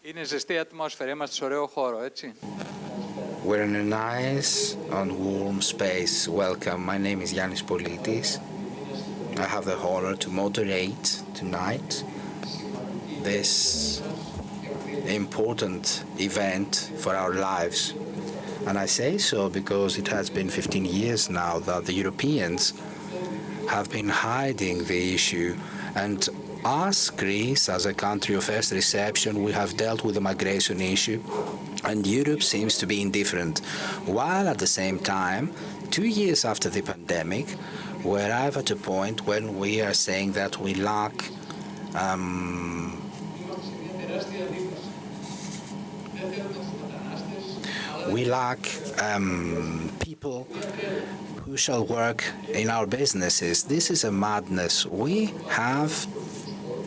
Είναι ζεστή η ατμόσφαιρα, είμαστε σε ωραίο χώρο, έτσι. We're in a nice and warm space. Welcome. My name is Yannis Politis. I have the honor to moderate tonight this important event for our lives. And I say so because it has been 15 years now that the Europeans have been hiding the issue, and us, Greece, as a country of first reception, we have dealt with the migration issue, and Europe seems to be indifferent. While at the same time, 2 years after the pandemic, we arrive at a point when we are saying that we lack people who shall work in our businesses. This is a madness. We have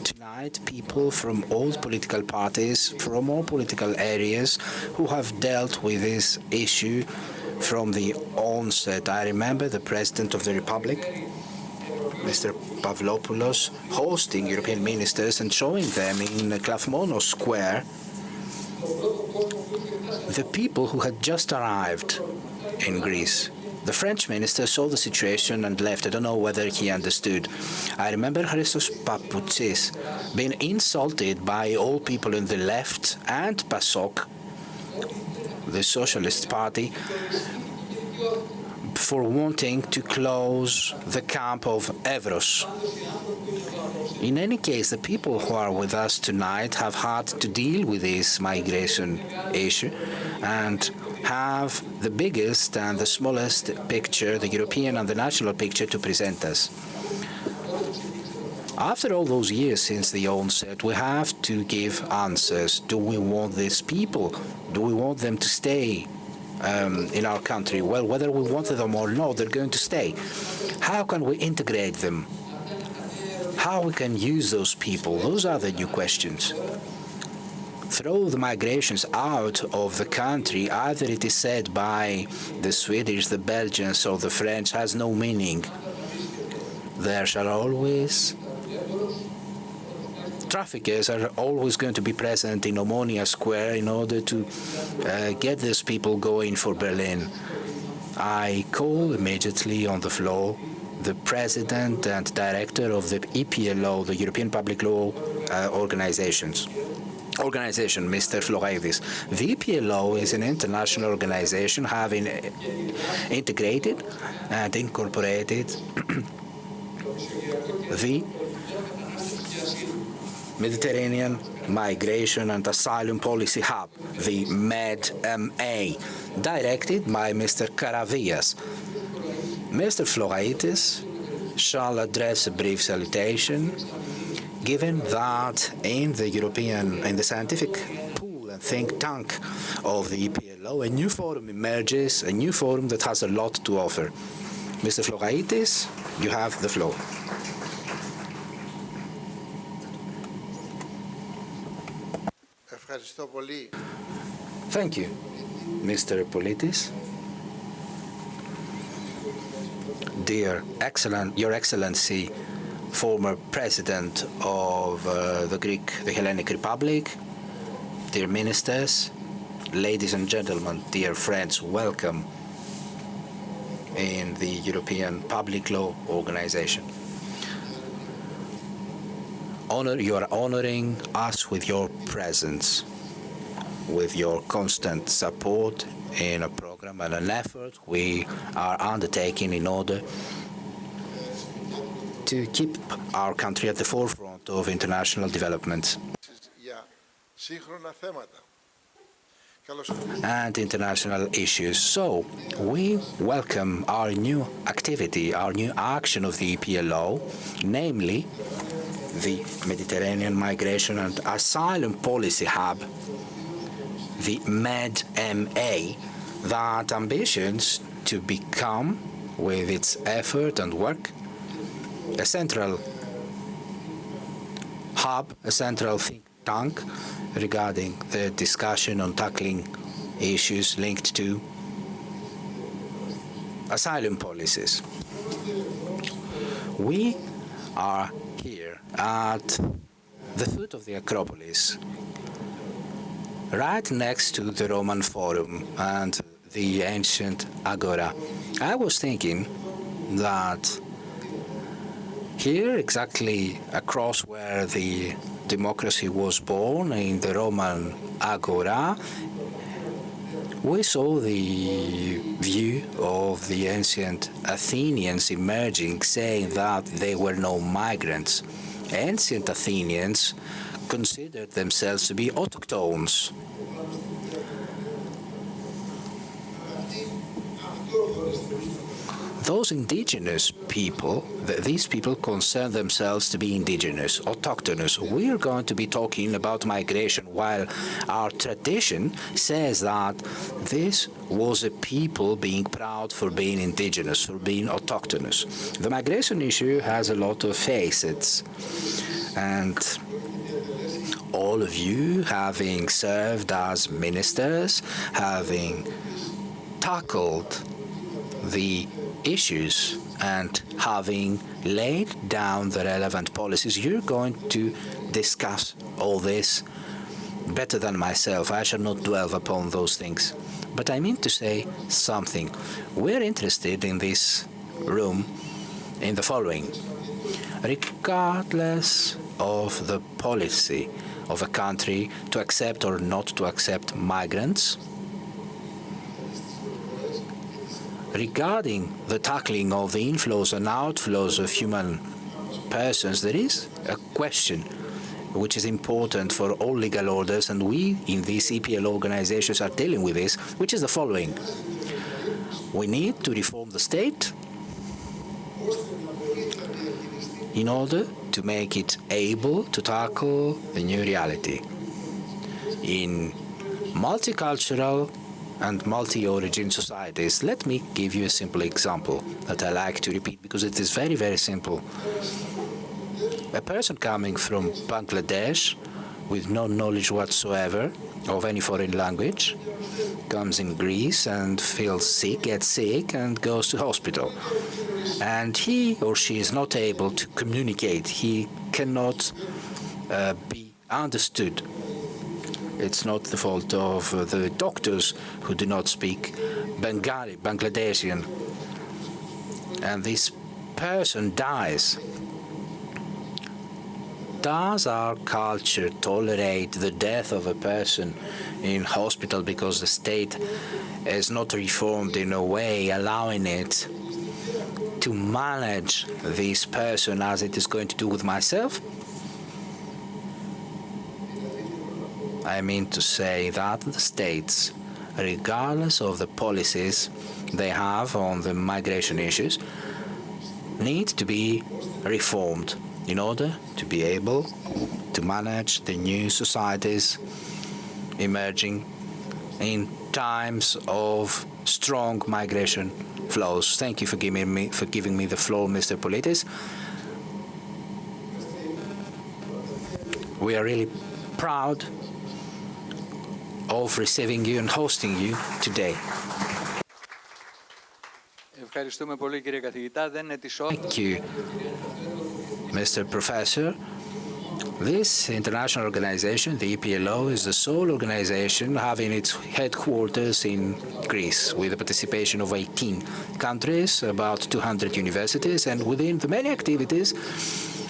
tonight people from all political parties, from all political areas, who have dealt with this issue from the onset. I remember the President of the Republic, Mr. Pavlopoulos, hosting European ministers and showing them in Klavmonos Square the people who had just arrived in Greece. The French minister saw the situation and left. I don't know whether he understood. I remember Christos Papoutsis being insulted by all people in the left and PASOK, the Socialist Party, for wanting to close the camp of Evros. In any case, the people who are with us tonight have had to deal with this migration issue and have the biggest and the smallest picture, the European and the national picture, to present us. After all those years since the onset, we have to give answers. Do we want these people? Do we want them to stay in our country? Well, whether we want them or not, they're going to stay. How can we integrate them? How we can use those people? Those are the new questions. Throw the migrations out of the country, either it is said by the Swedish, the Belgians, or the French, has no meaning. There shall always traffickers are always going to be present in Omonia Square in order to get these people going for Berlin. I call immediately on the floor the president and director of the EPLO, the European Public Law organization, Mr. Floridis. The EPLO is an international organization having integrated and incorporated the Mediterranean Migration and Asylum Policy Hub, the MedMA, directed by Mr. Karavias. Mr. Floridis shall address a brief salutation, given that in the scientific pool and think tank of the EPLO, a new forum emerges, a new forum that has a lot to offer. Mr. Floridis, you have the floor. Thank you, Mr. Politis. Dear Your Excellency, former President of the Hellenic Republic, dear ministers, ladies and gentlemen, dear friends, welcome in the European Public Law Organization. You are honoring us with your presence, with your constant support in a program and an effort we are undertaking in order to keep our country at the forefront of international developments and international issues. So we welcome our new activity, our new action of the EPLO, namely the Mediterranean Migration and Asylum Policy Hub, the MedMA, that ambitions to become, with its effort and work, a central hub, a central think tank regarding the discussion on tackling issues linked to asylum policies. We are here at the foot of the Acropolis, right next to the Roman Forum and the ancient Agora. I was thinking that here, exactly across where the democracy was born, in the Roman Agora, we saw the view of the ancient Athenians emerging, saying that they were no migrants. Ancient Athenians considered themselves to be autochthons. Those indigenous people, these people consider themselves to be indigenous, autochthonous. We are going to be talking about migration, while our tradition says that this was a people being proud for being indigenous, for being autochthonous. The migration issue has a lot of facets, and all of you, having served as ministers, having tackled the issues and having laid down the relevant policies, you're going to discuss all this better than myself. I shall not dwell upon those things. But I mean to say something. We're interested in this room in the following. Regardless of the policy of a country to accept or not to accept migrants, regarding the tackling of the inflows and outflows of human persons, there is a question which is important for all legal orders, and we in these EPLO organizations are dealing with this, which is the following. We need to reform the state in order to make it able to tackle the new reality. In multicultural and multi-origin societies, let me give you a simple example that I like to repeat because it is very, very simple. A person coming from Bangladesh with no knowledge whatsoever of any foreign language comes in Greece and feels sick, gets sick, and goes to hospital. And he or she is not able to communicate. He cannot be understood. It's not the fault of the doctors who do not speak Bengali, Bangladeshian. And this person dies. Does our culture tolerate the death of a person in hospital because the state is not reformed in a way allowing it to manage this person as it is going to do with myself? I mean to say that the states, regardless of the policies they have on the migration issues, need to be reformed in order to be able to manage the new societies emerging in times of strong migration flows. Thank you for giving me the floor, Mr. Politis. We are really proud of receiving you and hosting you today. Thank you, Mr. Professor. This international organization, the EPLO, is the sole organization having its headquarters in Greece, with the participation of 18 countries, about 200 universities, and within the many activities,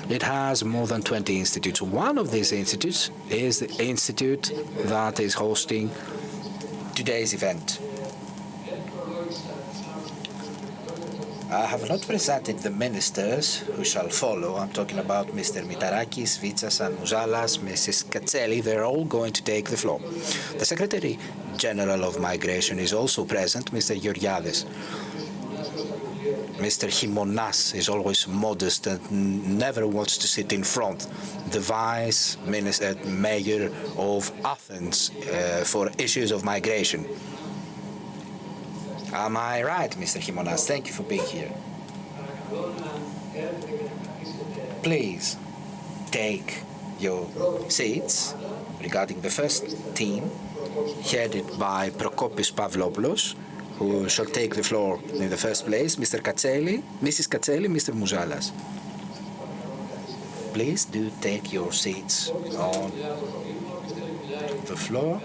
it has more than 20 institutes. One of these institutes is the institute that is hosting today's event. I have not presented the ministers who shall follow. I'm talking about Mr. Mitarakis, Vitsas, and Mouzalas, Mrs. Katseli. They're all going to take the floor. The Secretary General of Migration is also present, Mr. Georgiades. Mr. Himonas is always modest and never wants to sit in front. The Vice Minister, Mayor of Athens for issues of migration. Am I right, Mr. Himonas? Thank you for being here. Please take your seats regarding the first team, headed by Prokopis Pavlopoulos, who shall take the floor in the first place, Mr. Katseli, Mrs. Katseli, Mr. Mouzalas. Please do take your seats on the floor.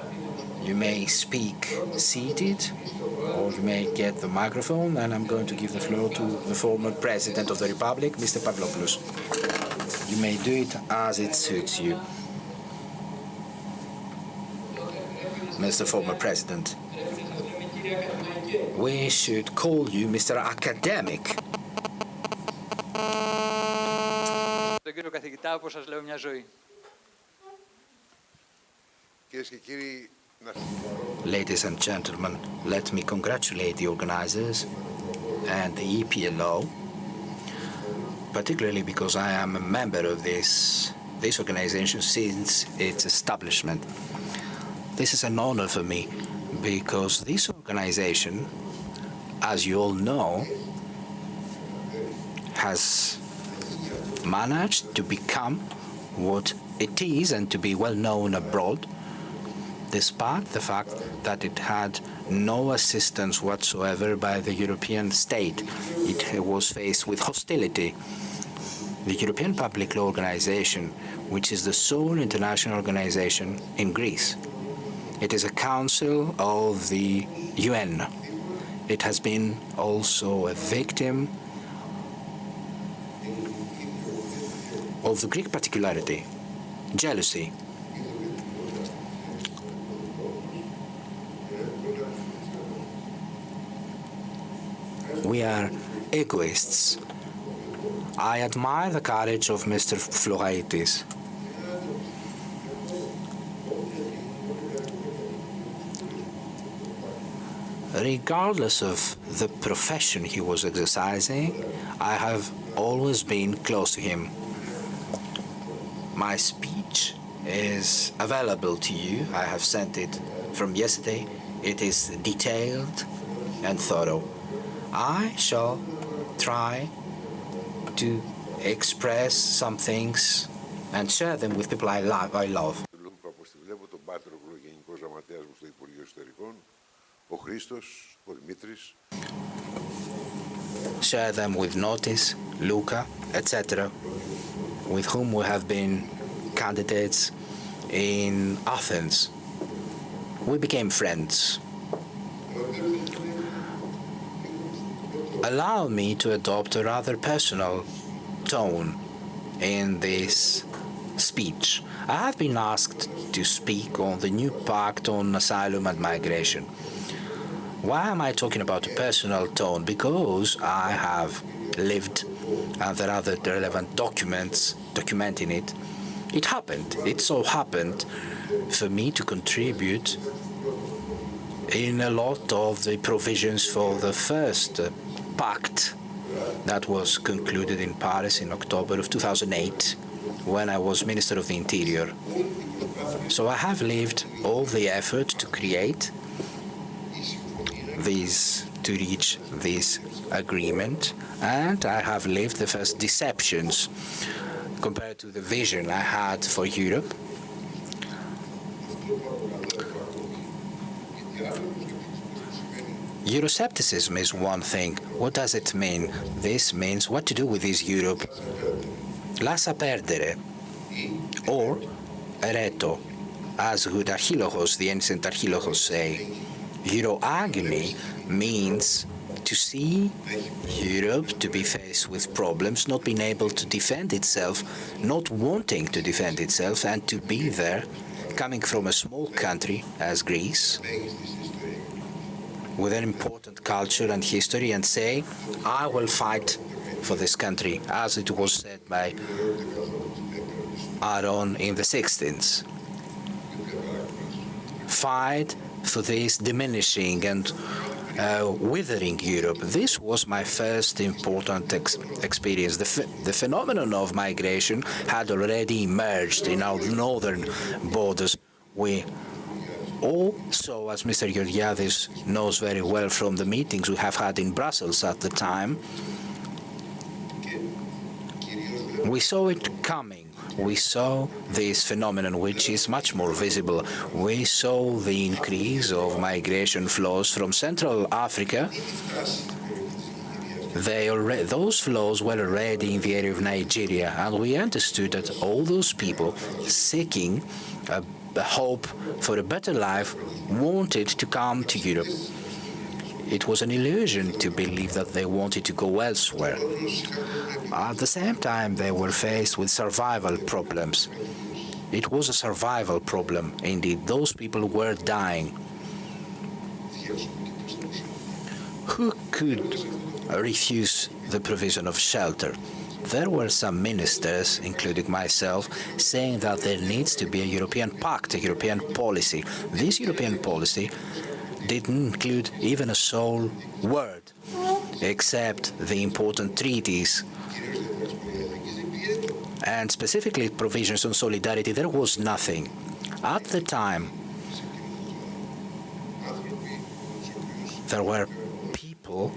You may speak seated, or you may get the microphone, and I'm going to give the floor to the former President of the Republic, Mr. Pavlopoulos. You may do it as it suits you. Mr. Former President, we should call you Mr. Academic. Τον κύριο καθηγητά, όπως σας λέω, μια ζωή. Ladies and gentlemen, let me congratulate the organizers and the EPLO, particularly because I am a member of this organization since its establishment. This is an honor for me because this organization, as you all know, has managed to become what it is and to be well known abroad, despite the fact that it had no assistance whatsoever by the European state. It was faced with hostility. The European Public Law Organization, which is the sole international organization in Greece, it is a council of the UN. It has been also a victim of the Greek particularity, jealousy. We are egoists. I admire the courage of Mr. Floraitis. Regardless of the profession he was exercising, I have always been close to him. My speech is available to you. I have sent it from yesterday. It is detailed and thorough. I shall try to express some things and share them with people I love. Share them with Notis, Luca, etc., with whom we have been candidates in Athens. We became friends. Allow me to adopt a rather personal tone in this speech. I have been asked to speak on the new Pact on Asylum and Migration. Why am I talking about a personal tone? Because I have lived, and there are the relevant documents documenting it. It happened. It so happened for me to contribute in a lot of the provisions for the first Pact that was concluded in Paris in October of 2008 when I was Minister of the Interior. So I have lived all the effort to create to reach this agreement, and I have lived the first deceptions compared to the vision I had for Europe. Euroscepticism is one thing. What does it mean? This means what to do with this Europe. Lascia perdere, or ereto, as would Archilochos, the ancient Archilochos, say. Euroagony means to see Europe to be faced with problems, not being able to defend itself, not wanting to defend itself, and to be there, coming from a small country as Greece, with an important culture and history, and say, I will fight for this country, as it was said by Aaron in the 16th. Fight for this diminishing and withering Europe. This was my first important experience. The phenomenon of migration had already emerged in our northern borders. We also, as Mr. Georgiadis knows very well from the meetings we have had in Brussels at the time, we saw it coming. We saw this phenomenon, which is much more visible. We saw the increase of migration flows from Central Africa. Those flows were already in the area of Nigeria, and we understood that all those people seeking hope for a better life wanted to come to Europe. It was an illusion to believe that they wanted to go elsewhere. At the same time, they were faced with survival problems. It was a survival problem, indeed. Those people were dying. Who could refuse the provision of shelter? There were some ministers, including myself, saying that there needs to be a European Pact, a European policy. This European policy didn't include even a sole word, except the important treaties. And specifically provisions on solidarity, there was nothing. At the time, there were people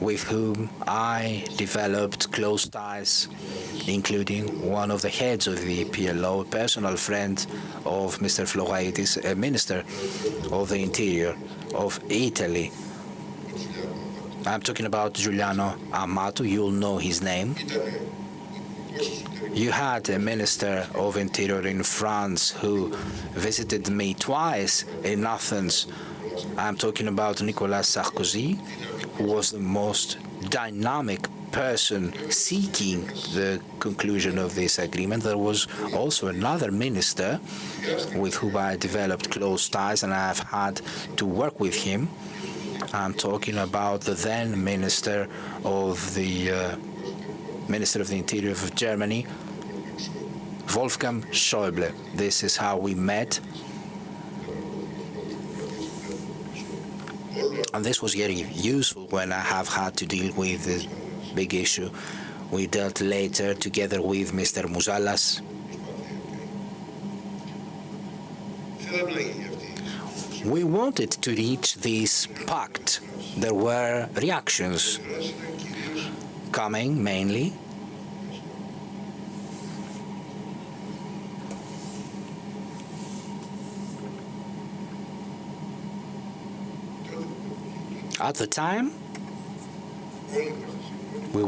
with whom I developed close ties, including one of the heads of the EPLO, a personal friend of Mr. Floraitis, a minister of the Interior of Italy. I'm talking about Giuliano Amato, you'll know his name. You had a minister of Interior in France who visited me twice in Athens. I'm talking about Nicolas Sarkozy, who was the most dynamic person seeking the conclusion of this agreement. There was also another minister with whom I developed close ties, and I've had to work with him. I'm talking about the then Minister of the Interior of Germany, Wolfgang Schäuble. This is how we met. And this was very useful when I have had to deal with this big issue. We dealt later together with Mr. Mouzalas. We wanted to reach this pact. There were reactions coming mainly at the time. We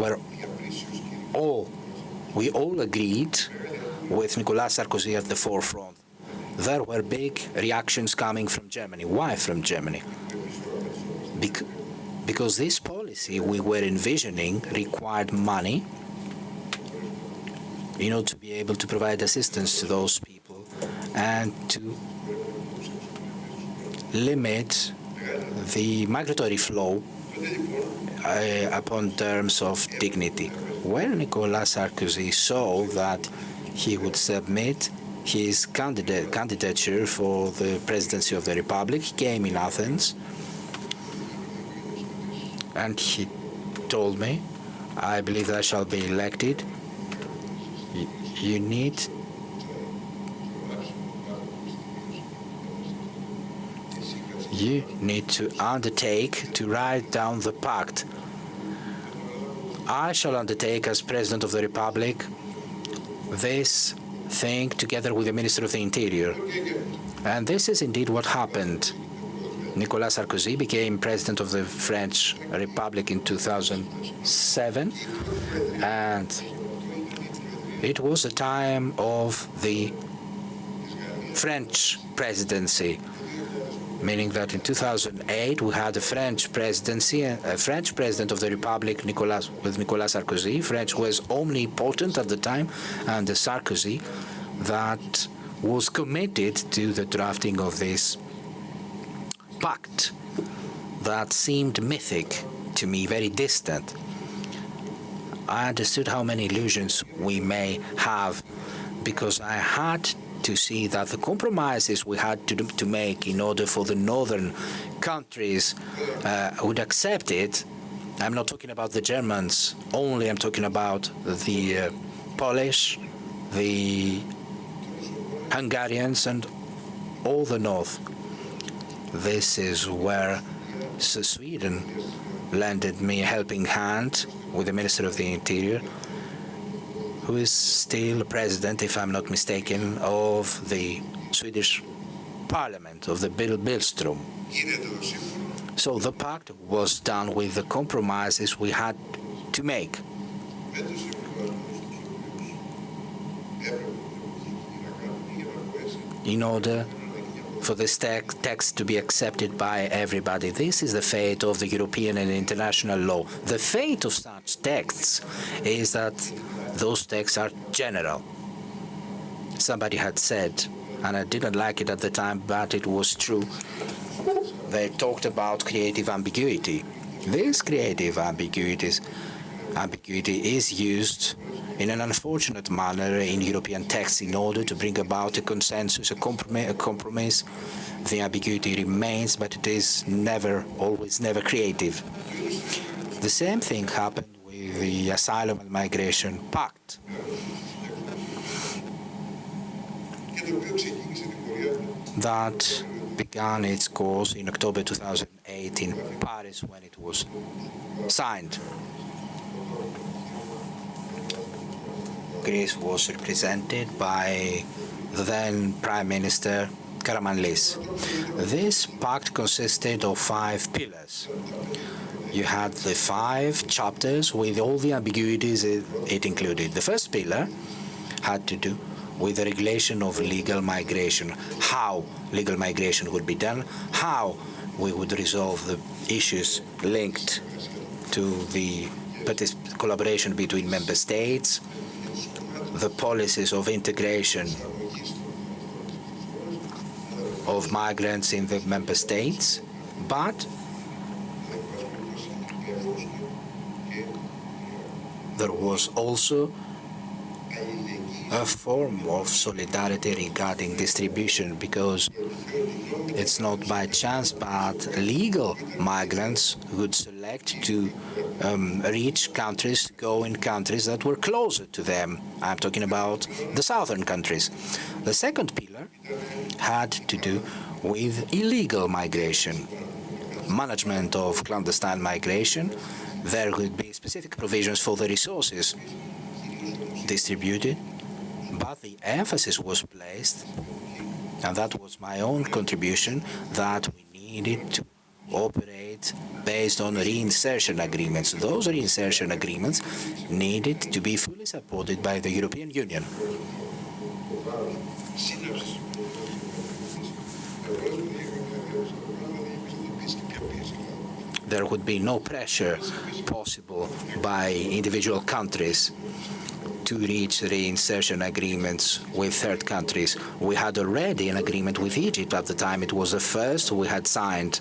all agreed with Nicolas Sarkozy at the forefront. There were big reactions coming from Germany. Why from Germany? Because this policy we were envisioning required money in order to be able to provide assistance to those people and to limit the migratory flow upon terms of dignity. When Nicolas Sarkozy saw that he would submit his candidature for the presidency of the Republic, he came in Athens and he told me, I believe that I shall be elected. You need to undertake to write down the pact. I shall undertake as President of the Republic this thing together with the Minister of the Interior. And this is indeed what happened. Nicolas Sarkozy became President of the French Republic in 2007, and it was a time of the French presidency, meaning that in 2008 we had a French presidency, a French President of the Republic, Nicolas Sarkozy. French was omnipotent at the time, and the Sarkozy that was committed to the drafting of this pact that seemed mythic to me, very distant. I understood how many illusions we may have because I had to see that the compromises we had to make in order for the northern countries would accept it. I'm not talking about the Germans only, I'm talking about the Polish, the Hungarians, and all the north. This is where Sweden lended me a helping hand with the Minister of the Interior, who is still president, if I'm not mistaken, of the Swedish Parliament, of the Billström. So the pact was done with the compromises we had to make. in order for this text to be accepted by everybody. This is the fate of the European and international law. The fate of such texts is that those texts are general. Somebody had said, and I didn't like it at the time, but it was true, they talked about creative ambiguity. This creative ambiguity is used in an unfortunate manner in European texts in order to bring about a consensus, a compromise. The ambiguity remains, but it is always never creative. The same thing happened with the Asylum and Migration Pact. That began its course in October 2008 in Paris when it was signed. Greece was represented by the then Prime Minister Karamanlis. This pact consisted of 5 pillars. You had the 5 chapters with all the ambiguities it included. The first pillar had to do with the regulation of legal migration, how legal migration would be done, how we would resolve the issues linked to the collaboration between member states, the policies of integration of migrants in the member states, but there was also a form of solidarity regarding distribution, because it's not by chance, but legal migrants would select to reach countries, go in countries that were closer to them. I'm talking about the southern countries. The second pillar had to do with illegal migration, management of clandestine migration. There would be specific provisions for the resources distributed, but the emphasis was placed, and that was my own contribution, that we needed to operate based on reinsertion agreements. Those reinsertion agreements needed to be fully supported by the European Union. There would be no pressure possible by individual countries to reach reinsertion agreements with third countries. We had already an agreement with Egypt at the time. It was the first we had signed,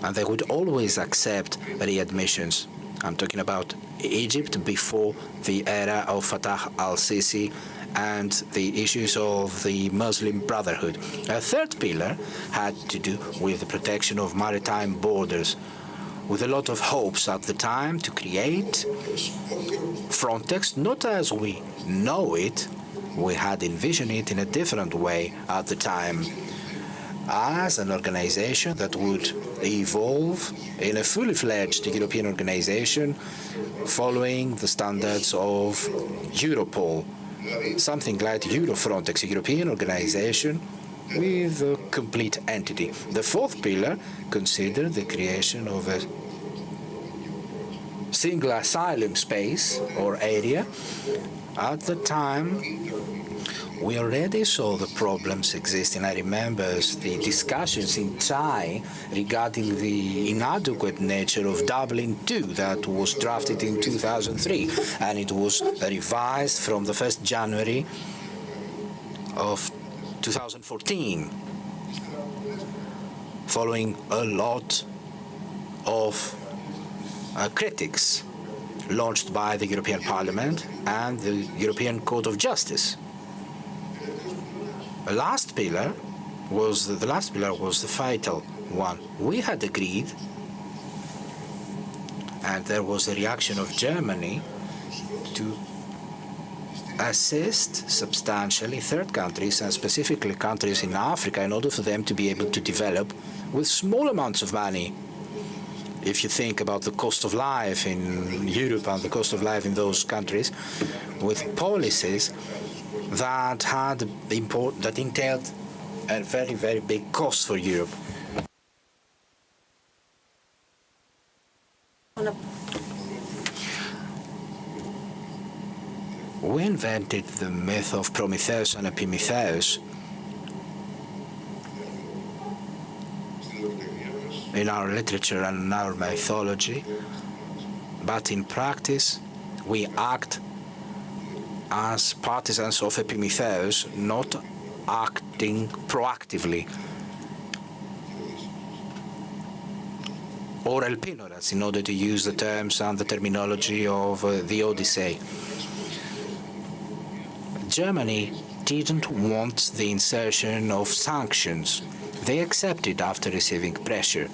and they would always accept readmissions. I'm talking about Egypt before the era of Fatah al-Sisi and the issues of the Muslim Brotherhood. A third pillar had to do with the protection of maritime borders, with a lot of hopes at the time to create Frontex, not as we know it. We had envisioned it in a different way at the time, as an organization that would evolve in a fully fledged European organization following the standards of Europol, something like Eurofrontex, a European organization with a complete entity. The fourth pillar considered the creation of a single asylum space or area. At the time, we already saw the problems existing. I remember the discussions in Chai regarding the inadequate nature of Dublin II that was drafted in 2003, and it was revised from the 1st January of 2014, following a lot of critics launched by the European Parliament and the European Court of Justice. The last pillar was the fatal one. We had agreed, and there was a reaction of Germany to assist substantially third countries, and specifically countries in Africa, in order for them to be able to develop with small amounts of money. If you think about the cost of life in Europe and the cost of life in those countries, with policies that that entailed a very, very big cost for Europe. We invented the myth of Prometheus and Epimetheus in our literature and in our mythology, but in practice we act as partisans of Epimetheus, not acting proactively. Or Elpinoras, in order to use the terms and the terminology of the Odyssey. Germany didn't want the insertion of sanctions. They accepted after receiving pressure.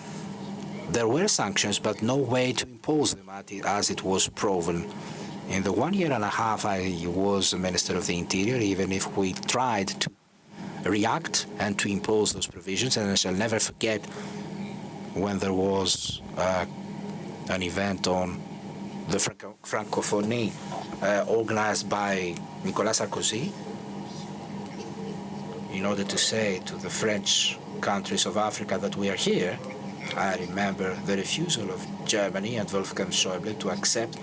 There were sanctions, but no way to impose them as it was proven. In the 1 year and a half I was Minister of the Interior, even if we tried to react and to impose those provisions, and I shall never forget when there was an event on the Francophonie organized by Nicolas Sarkozy in order to say to the French countries of Africa that we are here. I remember the refusal of Germany and Wolfgang Schäuble to accept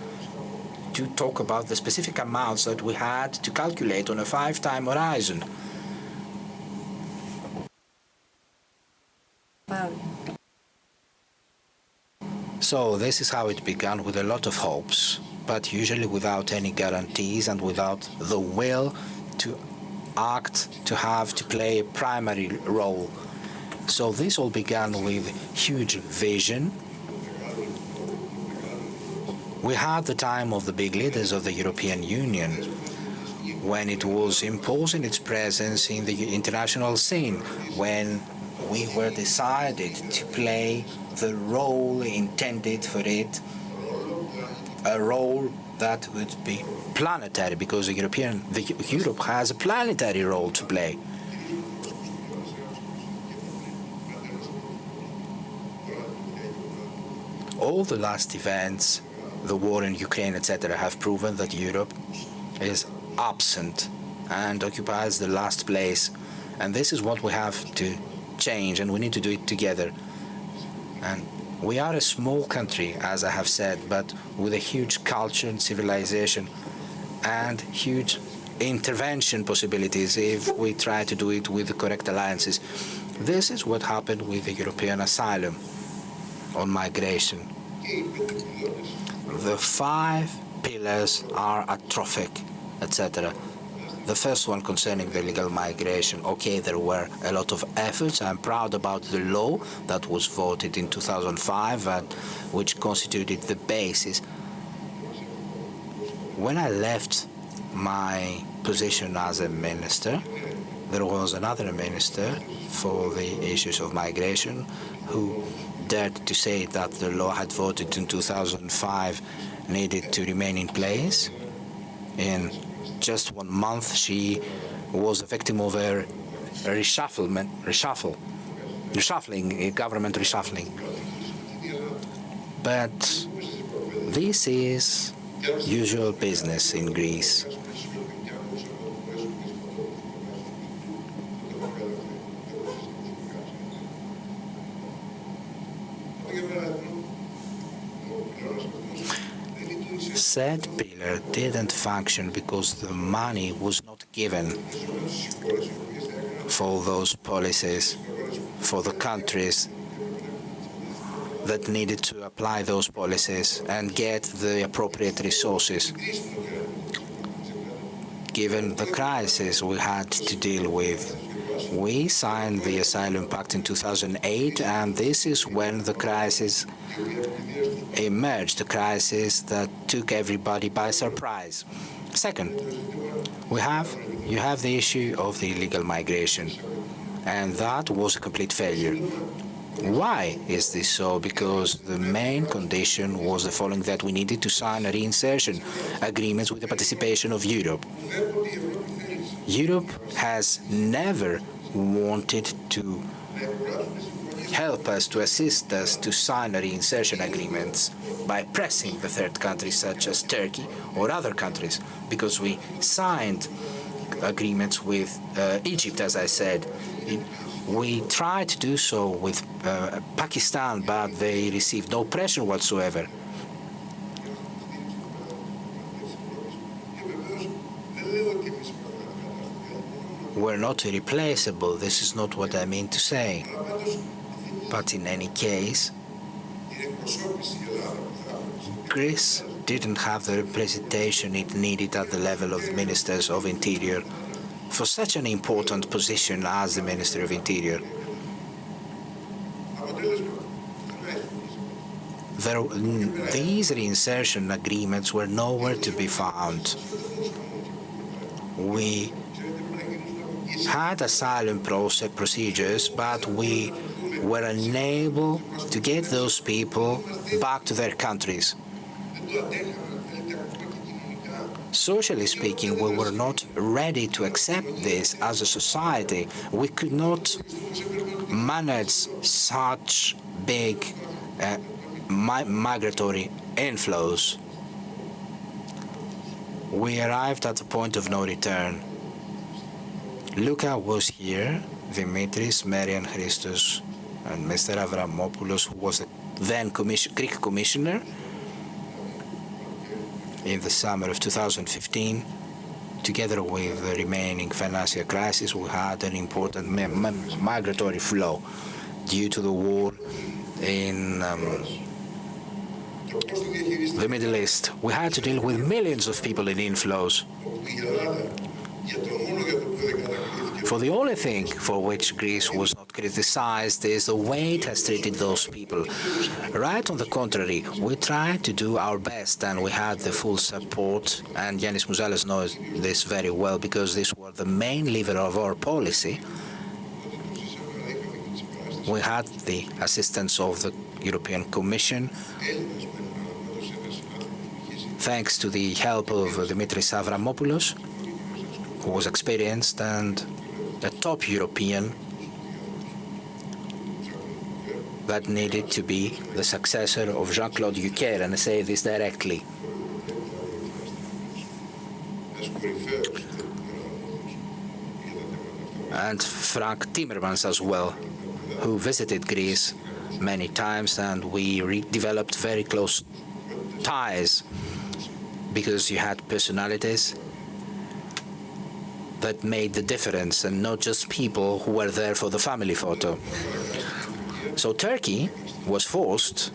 to talk about the specific amounts that we had to calculate on a 5-time horizon. So this is how it began, with a lot of hopes, but usually without any guarantees and without the will to act, to play a primary role. So this all began with huge vision. We had the time of the big leaders of the European Union, when it was imposing its presence in the international scene, when we were decided to play the role intended for it, a role that would be planetary, because Europe has a planetary role to play. All the last events, the war in Ukraine, etc., have proven that Europe is absent and occupies the last place. And this is what we have to change, and we need to do it together. And we are a small country, as I have said, but with a huge culture and civilization and huge intervention possibilities if we try to do it with the correct alliances. This is what happened with the European asylum on migration. The 5 pillars are atrophic, etc. The first one concerning the legal migration. Okay, there were a lot of efforts. I'm proud about the law that was voted in 2005 and which constituted the basis. When I left my position as a minister, there was another minister for the issues of migration who dared to say that the law had voted in 2005 needed to remain in place. In just 1 month, she was a victim of a government reshuffling. But this is usual business in Greece. Said pillar didn't function because the money was not given for those policies, for the countries that needed to apply those policies and get the appropriate resources. Given the crisis we had to deal with, we signed the Asylum Pact in 2008, and this is when the crisis emerged, a crisis that took everybody by surprise. Second, you have the issue of the illegal migration, and that was a complete failure. Why is this so? Because the main condition was the following, that we needed to sign a reinsertion agreements with the participation of Europe. Europe has never wanted to help us, to assist us to sign reinsertion agreements by pressing the third countries such as Turkey or other countries, because we signed agreements with Egypt, as I said. We tried to do so with Pakistan, but they received no pressure whatsoever. We're not irreplaceable. This is not what I mean to say. But in any case, Greece didn't have the representation it needed at the level of the Ministers of Interior for such an important position as the Minister of Interior. These reinsertion agreements were nowhere to be found. We had asylum procedures, but we were unable to get those people back to their countries. Socially speaking, we were not ready to accept this as a society. We could not manage such big migratory inflows. We arrived at the point of no return. Luca was here, Dimitris, Marian Christos, and Mr. Avramopoulos, who was the then Greek commissioner in the summer of 2015. Together with the remaining financial crisis, we had an important migratory flow due to the war in the Middle East. We had to deal with millions of people in inflows. For the only thing for which Greece was not criticized is the way it has treated those people. Right on the contrary, we tried to do our best and we had the full support, and Yanis Mouzalas knows this very well because these were the main lever of our policy. We had the assistance of the European Commission, thanks to the help of Dimitris Avramopoulos, who was experienced and a top European that needed to be the successor of Jean-Claude Juncker, and I say this directly. And Frank Timmermans as well, who visited Greece many times, and we developed very close ties because you had personalities that made the difference and not just people who were there for the family photo. So Turkey was forced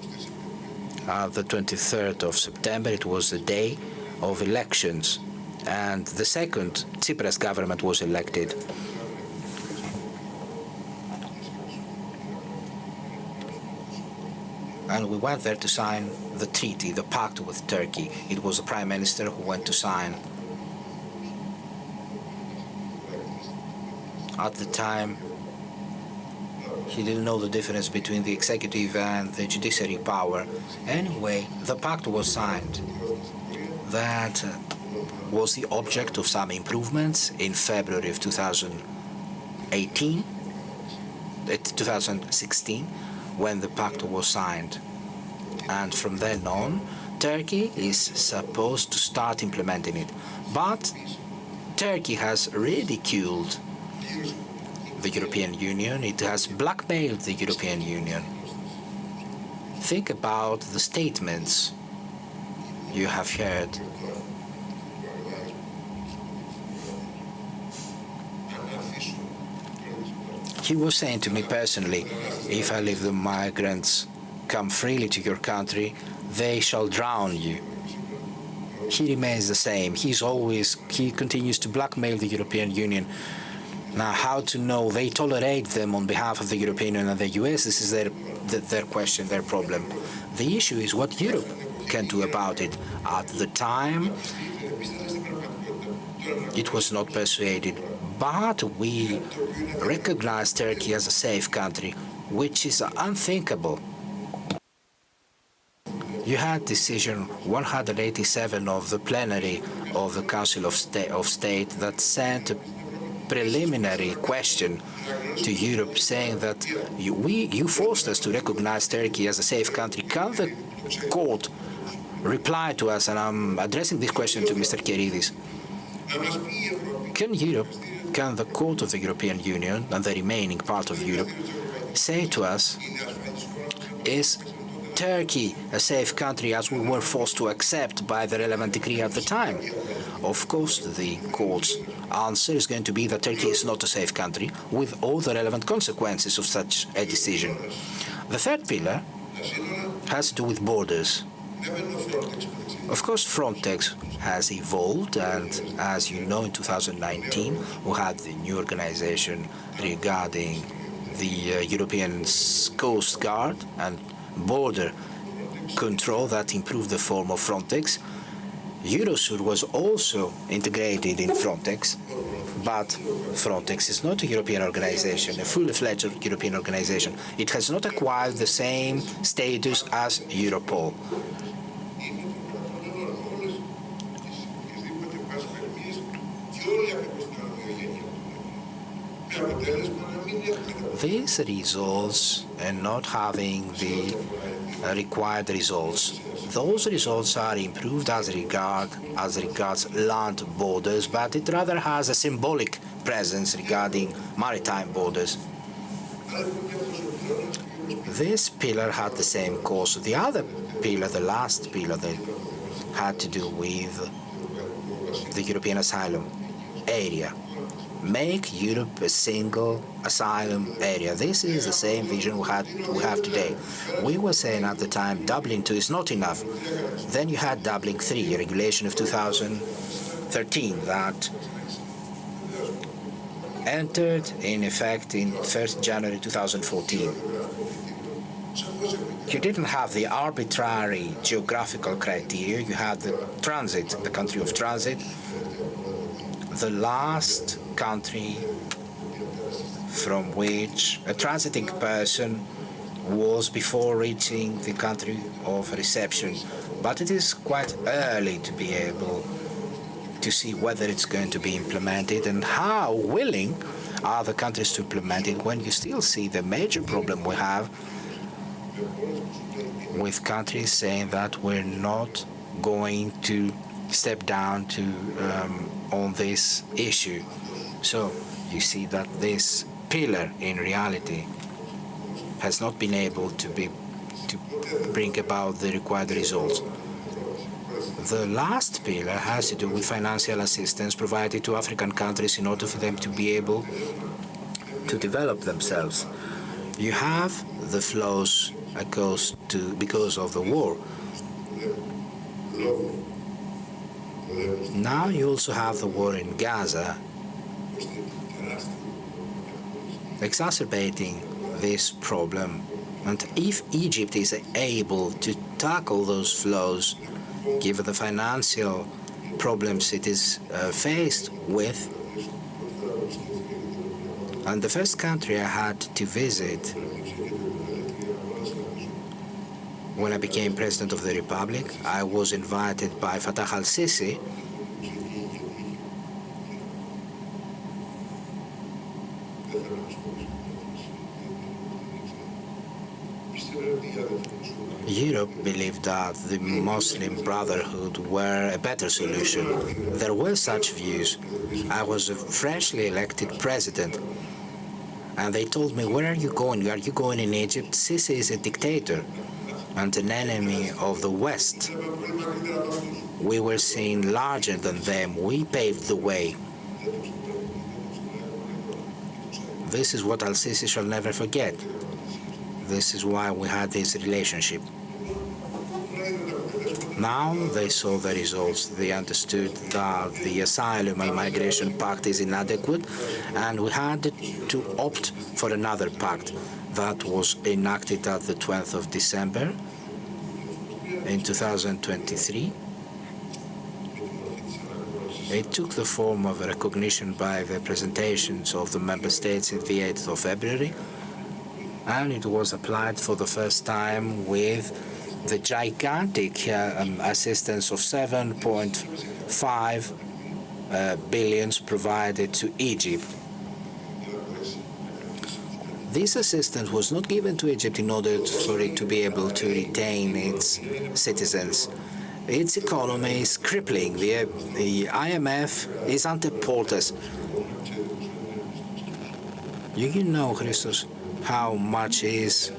the 23rd of September, it was the day of elections, and the second Tsipras government was elected. And we went there to sign the treaty, the pact with Turkey. It was the Prime Minister who went to sign. At the time, he didn't know the difference between the executive and the judiciary power. Anyway, the pact was signed. That was the object of some improvements in February of 2016, when the pact was signed. And from then on, Turkey is supposed to start implementing it. But Turkey has ridiculed the European Union. It has blackmailed the European Union. Think about the statements you have heard. He was saying to me personally, if I leave the migrants come freely to your country, they shall drown you. He remains the same. He continues to blackmail the European Union. Now, how to know? They tolerate them on behalf of the European Union and the US. This is their question, their problem. The issue is what Europe can do about it. At the time, it was not persuaded, but we recognize Turkey as a safe country, which is unthinkable. You had decision 187 of the plenary of the Council of State that sent a preliminary question to Europe saying that you forced us to recognize Turkey as a safe country. Can the court reply to us? And I'm addressing this question to Mr. Keridis. Can the court of the European Union and the remaining part of Europe say to us, is Turkey a safe country as we were forced to accept by the relevant decree at the time? Of course, the court's answer is going to be that Turkey is not a safe country, with all the relevant consequences of such a decision. The third pillar has to do with borders. Of course, Frontex has evolved, and as you know, in 2019, we had the new organization regarding the European Coast Guard and border control that improved the form of Frontex. Eurosur was also integrated in Frontex, but Frontex is not a European organization, a fully-fledged European organization. It has not acquired the same status as Europol. This results in not having the required results. Those results are improved as regards land borders, but it rather has a symbolic presence regarding maritime borders. This pillar had the same course. The other pillar, the last pillar, that had to do with the European asylum area. Make Europe a single asylum area. This is the same vision we have today. We were saying at the time Dublin 2 is not enough. Then you had Dublin 3, a regulation of 2013 that entered in effect in 1st January 2014. You didn't have the arbitrary geographical criteria. You had the transit, the country of transit. The last country from which a transiting person was before reaching the country of reception. But it is quite early to be able to see whether it's going to be implemented and how willing are the countries to implement it, when you still see the major problem we have with countries saying that we're not going to step down to on this issue. So you see that this pillar in reality has not been able to bring about the required results. The last pillar has to do with financial assistance provided to African countries in order for them to be able to develop themselves. You have the flows because of the war. Now you also have the war in Gaza, exacerbating this problem. And if Egypt is able to tackle those flows, given the financial problems it is faced with, and the first country I had to visit when I became President of the Republic, I was invited by Fattah al-Sisi Europe believed that the Muslim Brotherhood were a better solution. There were such views. I was a freshly elected president, and they told me, where are you going? Are you going in Egypt? Sisi is a dictator and an enemy of the West. We were seen larger than them. We paved the way. This is what al-Sisi shall never forget. This is why we had this relationship. Now they saw the results. They understood that the Asylum and Migration Pact is inadequate, and we had to opt for another pact that was enacted at the 12th of December in 2023. It took the form of a recognition by the presentations of the member states in the 8th of February, and it was applied for the first time with the gigantic assistance of 7.5 billion provided to Egypt. This assistance was not given to Egypt in order for it to be able to retain its citizens. Its economy is crippling. The IMF is ante portas. You know, Christos, how much is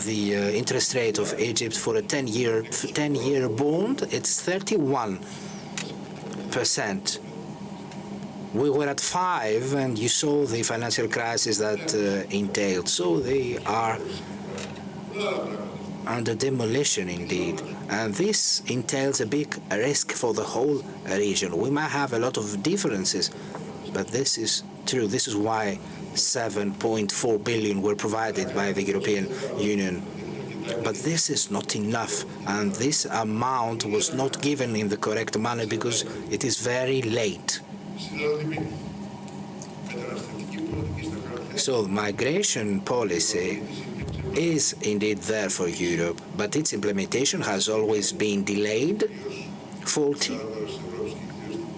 the interest rate of Egypt for a 10-year bond, it's 31%. We were at 5, and you saw the financial crisis that entailed. So they are under demolition indeed. And this entails a big risk for the whole region. We might have a lot of differences, but this is true. This is why 7.4 billion were provided by the European Union. But this is not enough, and this amount was not given in the correct manner because it is very late. So migration policy is indeed there for Europe, but its implementation has always been delayed, faulty.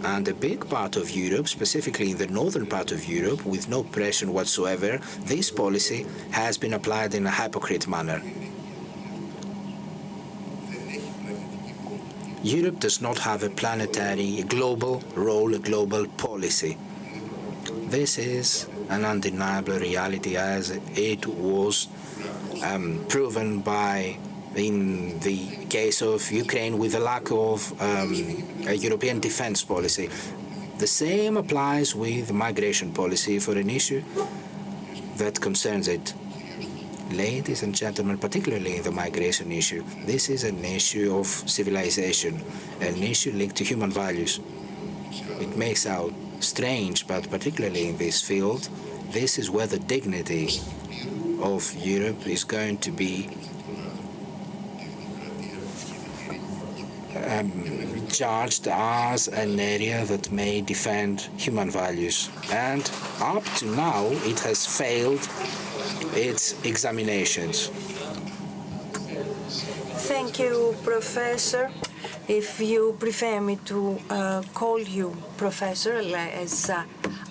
And a big part of Europe, specifically in the northern part of Europe, with no pressure whatsoever, this policy has been applied in a hypocrite manner. Europe does not have a planetary, a global role, a global policy. This is an undeniable reality, as it was proven by in the case of Ukraine with the lack of a European defense policy. The same applies with migration policy for an issue that concerns it. Ladies and gentlemen, particularly in the migration issue, this is an issue of civilization, an issue linked to human values. It may sound strange, but particularly in this field, this is where the dignity of Europe is going to be judged as an area that may defend human values. And up to now, it has failed its examinations. Thank you, Professor. If you prefer me to call you Professor, as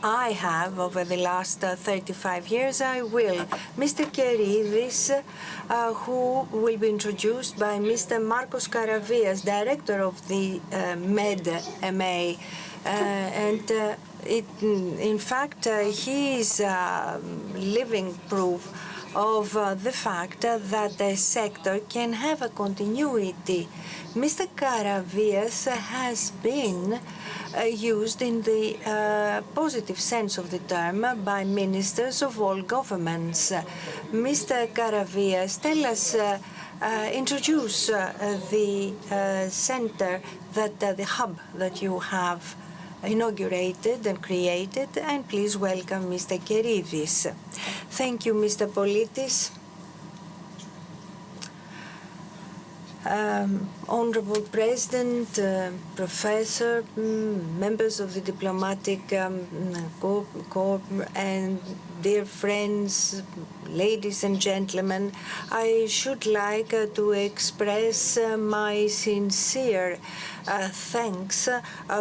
I have over the last 35 years, I will. Mr. Keridis, who will be introduced by Mr. Marcos Karavias, Director of the MedMA. In fact, he is living proof of the fact that the sector can have a continuity. Mr. Karavias has been used in the positive sense of the term by ministers of all governments. Mr. Karavias, tell us, introduce the center, the hub that you have inaugurated and created, and please welcome Mr. Keridis. Thank you, Mr. Politis. Honorable President, Professor, members of the diplomatic corps, and dear friends, ladies and gentlemen, I should like to express my sincere thanks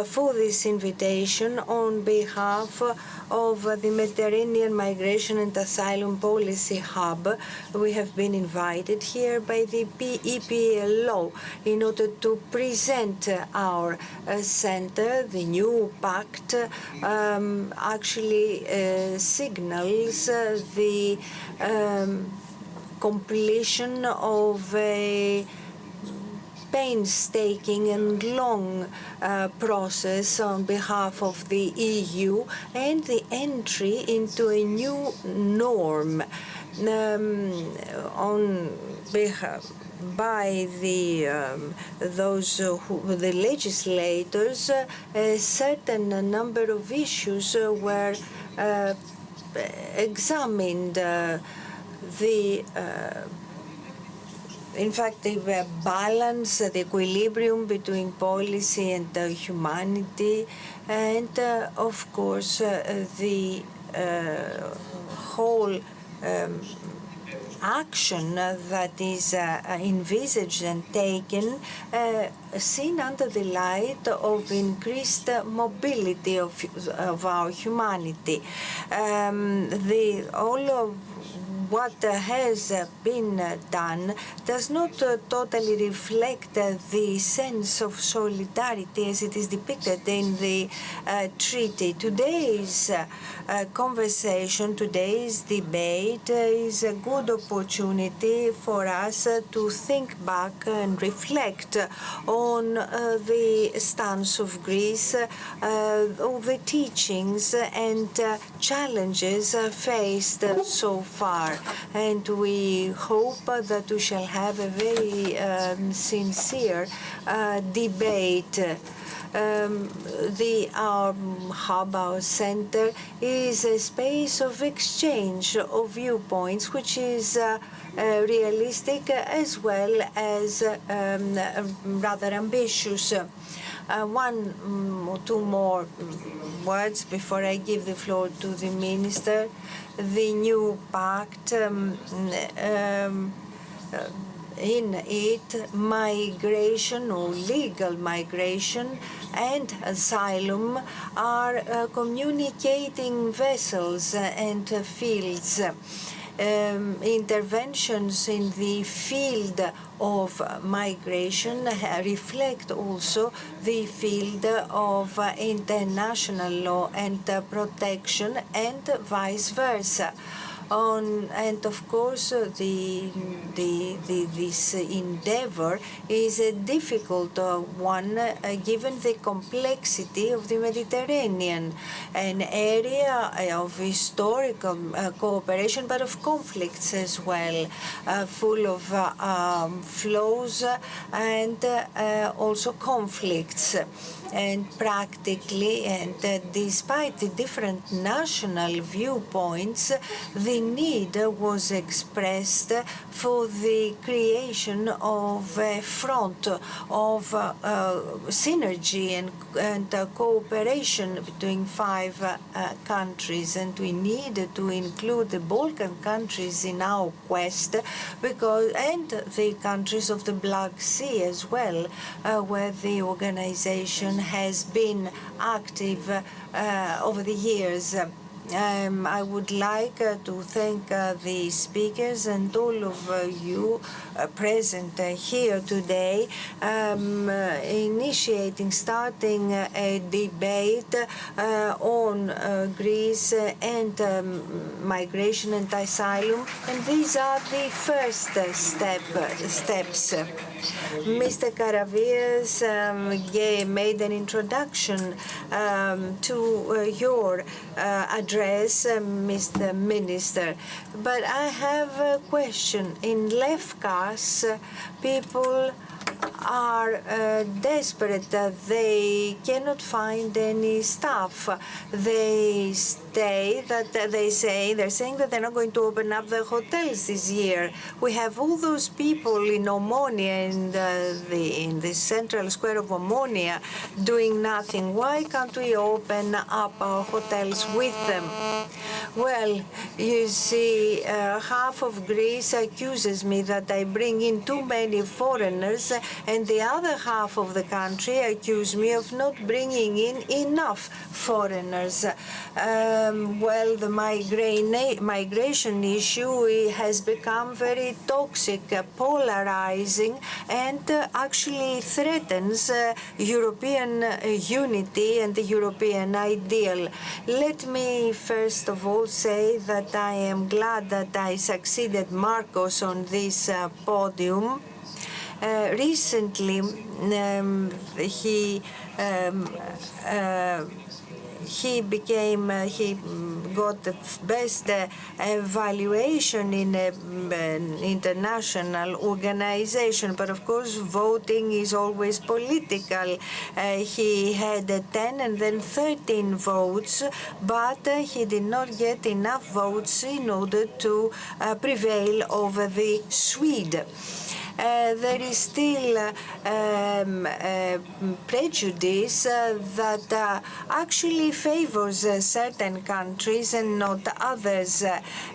for this invitation on behalf of the Mediterranean Migration and Asylum Policy Hub. We have been invited here by the EPLO in order to present our center. The new Pact actually signals the completion of a painstaking and long process on behalf of the EU and the entry into a new norm on behalf by the legislators. A certain number of issues were examined. In fact, the balance, the equilibrium between policy and humanity, and of course, the whole action that is envisaged and taken, seen under the light of increased mobility of our humanity. All of what has been done does not totally reflect the sense of solidarity as it is depicted in the treaty. Today's conversation, today's debate is a good opportunity for us to think back and reflect on the stance of Greece, of the teachings and challenges faced so far. And we hope that we shall have a very sincere debate. Our hub, our center, is a space of exchange of viewpoints, which is realistic as well as rather ambitious. One or two more words before I give the floor to the Minister. The new Pact, in it, migration or legal migration and asylum are communicating vessels and fields. Interventions in the field of migration reflect also the field of international law and protection and vice versa. And of course, this endeavor is a difficult one given the complexity of the Mediterranean, an area of historical cooperation, but of conflicts as well, full of flows and also conflicts. And practically, and despite the different national viewpoints, the need was expressed for the creation of a front of synergy and cooperation between five countries. And we need to include the Balkan countries in our quest, and the countries of the Black Sea as well, where the organization has been active over the years. I would like to thank the speakers and all of you present here today, starting a debate on Greece and migration and asylum. And these are the first steps. Mr. Karavias made an introduction to your address, Mr. Minister. But I have a question. In Lefkas, people are desperate that they cannot find any staff. They're saying that they're not going to open up the hotels this year. We have all those people in Omonia, in the central square of Omonia, doing nothing. Why can't we open up our hotels with them? Well, you see, half of Greece accuses me that I bring in too many foreigners, and the other half of the country accuse me of not bringing in enough foreigners. Well, the migration issue has become very toxic, polarizing, and actually threatens European unity and the European ideal. Let me first of all say that I am glad that I succeeded Marcos on this podium. Recently, he got the best evaluation in an international organization, but of course voting is always political. He had 10 and then 13 votes, but he did not get enough votes in order to prevail over the Swede. there is still prejudice that actually favors certain countries and not others.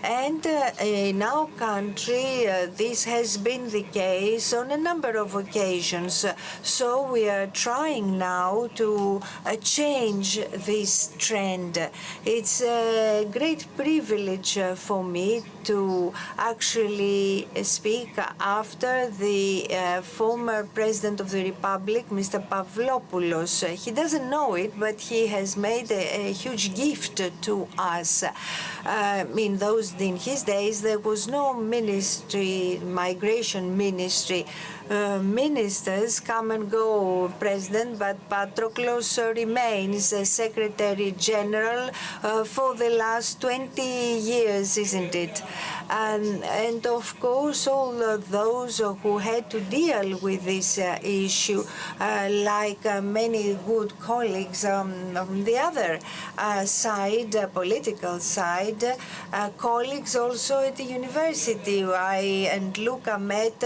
And in our country, this has been the case on a number of occasions. So we are trying now to change this trend. It's a great privilege for me to actually speak after the former President of the Republic, Mr. Pavlopoulos. He doesn't know it, but he has made a huge gift to us. In his days, there was no ministry, migration ministry. Ministers come and go, President, but Patroklos remains Secretary General for the last 20 years, isn't it? And of course, all those who had to deal with this issue, like many good colleagues on the other side, political side, colleagues also at the university. I and Luca met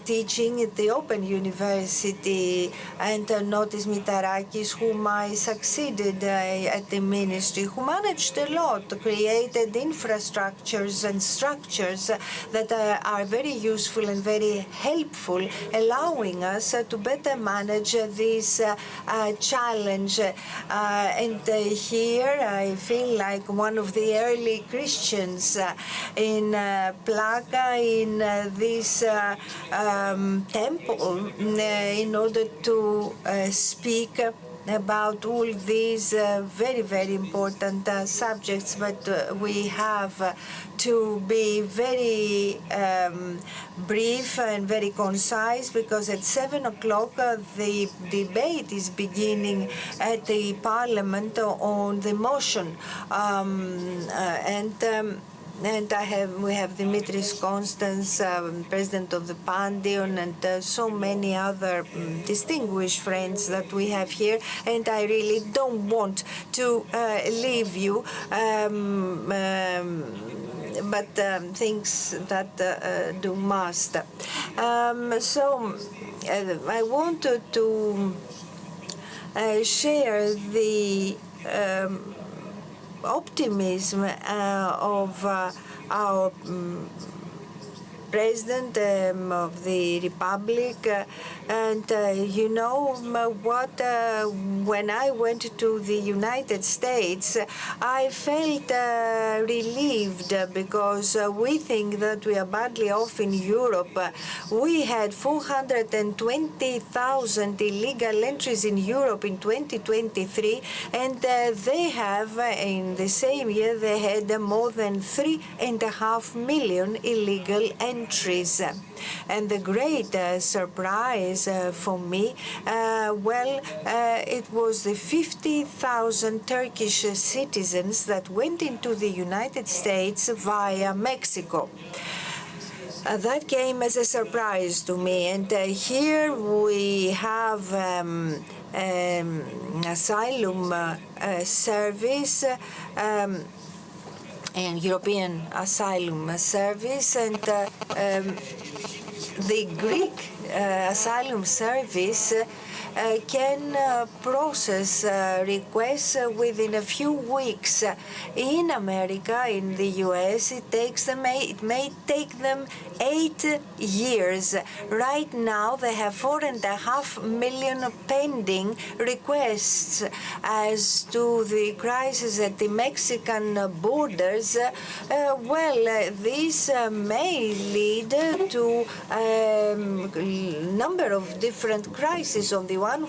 teaching at the Open University, and Notis Mitarakis, whom I succeeded at the ministry, who managed a lot, created infrastructures and structures that are very useful and very helpful, allowing us to better manage this challenge. And here I feel like one of the early Christians in Plaka, in this temple, in order to speak about all these very, very important subjects, but we have to be very brief and very concise, because at 7 o'clock the debate is beginning at the Parliament on the motion. And we have Dimitris Constans, President of the Pantheon, and so many other distinguished friends that we have here. And I really don't want to leave you, but things that do must. So I wanted to share the optimism of our President of the Republic. And you know what, when I went to the United States, I felt relieved, because we think that we are badly off in Europe. We had 420,000 illegal entries in Europe in 2023, and they have, in the same year, they had more than 3.5 million illegal entries. And the great surprise for me, it was the 50,000 Turkish citizens that went into the United States via Mexico. That came as a surprise to me. And here we have asylum service, and European Asylum Service, and the Greek Asylum Service can process requests within a few weeks. In America, in the US, it may take them 8 years. Right now, they have 4.5 million pending requests. As to the crisis at the Mexican borders, this may lead to a number of different crises. On the one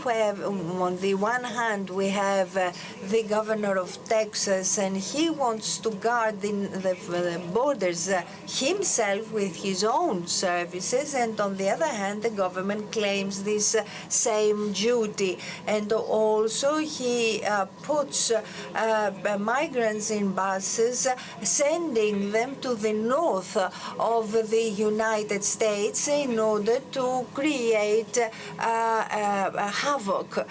hand, we have the governor of Texas, and he wants to guard the borders himself with his own services, and on the other hand, the government claims this same duty. And also, he puts migrants in buses, sending them to the north of the United States in order to create havoc.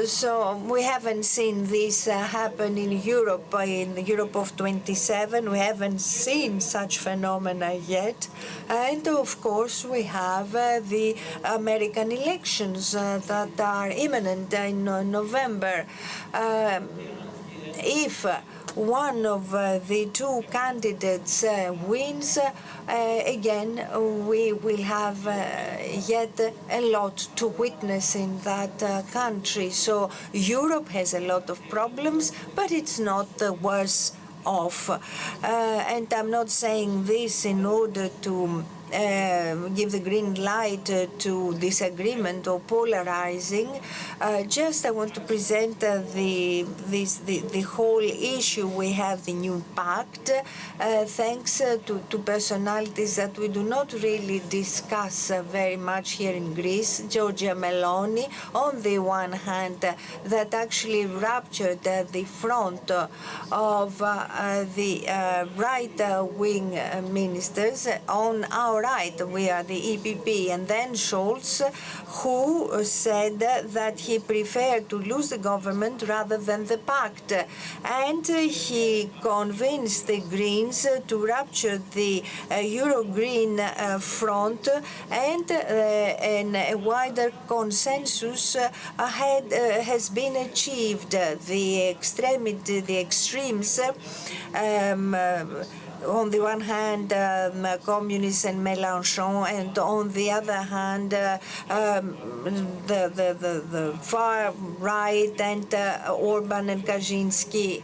So we haven't seen this happen in the Europe of 27. We haven't seen such phenomena yet. And of course, we have the American elections that are imminent in November. If one of the two candidates wins, again, we will have yet a lot to witness in that country. So Europe has a lot of problems, but it's not the worse off. And I'm not saying this in order to give the green light to disagreement or polarizing. Just I want to present the whole issue. We have the new Pact, thanks to personalities that we do not really discuss very much here in Greece. Giorgia Meloni, on the one hand, that actually ruptured the front of the right-wing ministers. On our right, we are the EPP, and then Scholz, who said that he preferred to lose the government rather than the Pact. And he convinced the Greens to rupture the Euro-Green front, and a wider consensus has been achieved. The extremes, on the one hand, communists and Mélenchon, and on the other hand, the far right and Orban and Kaczynski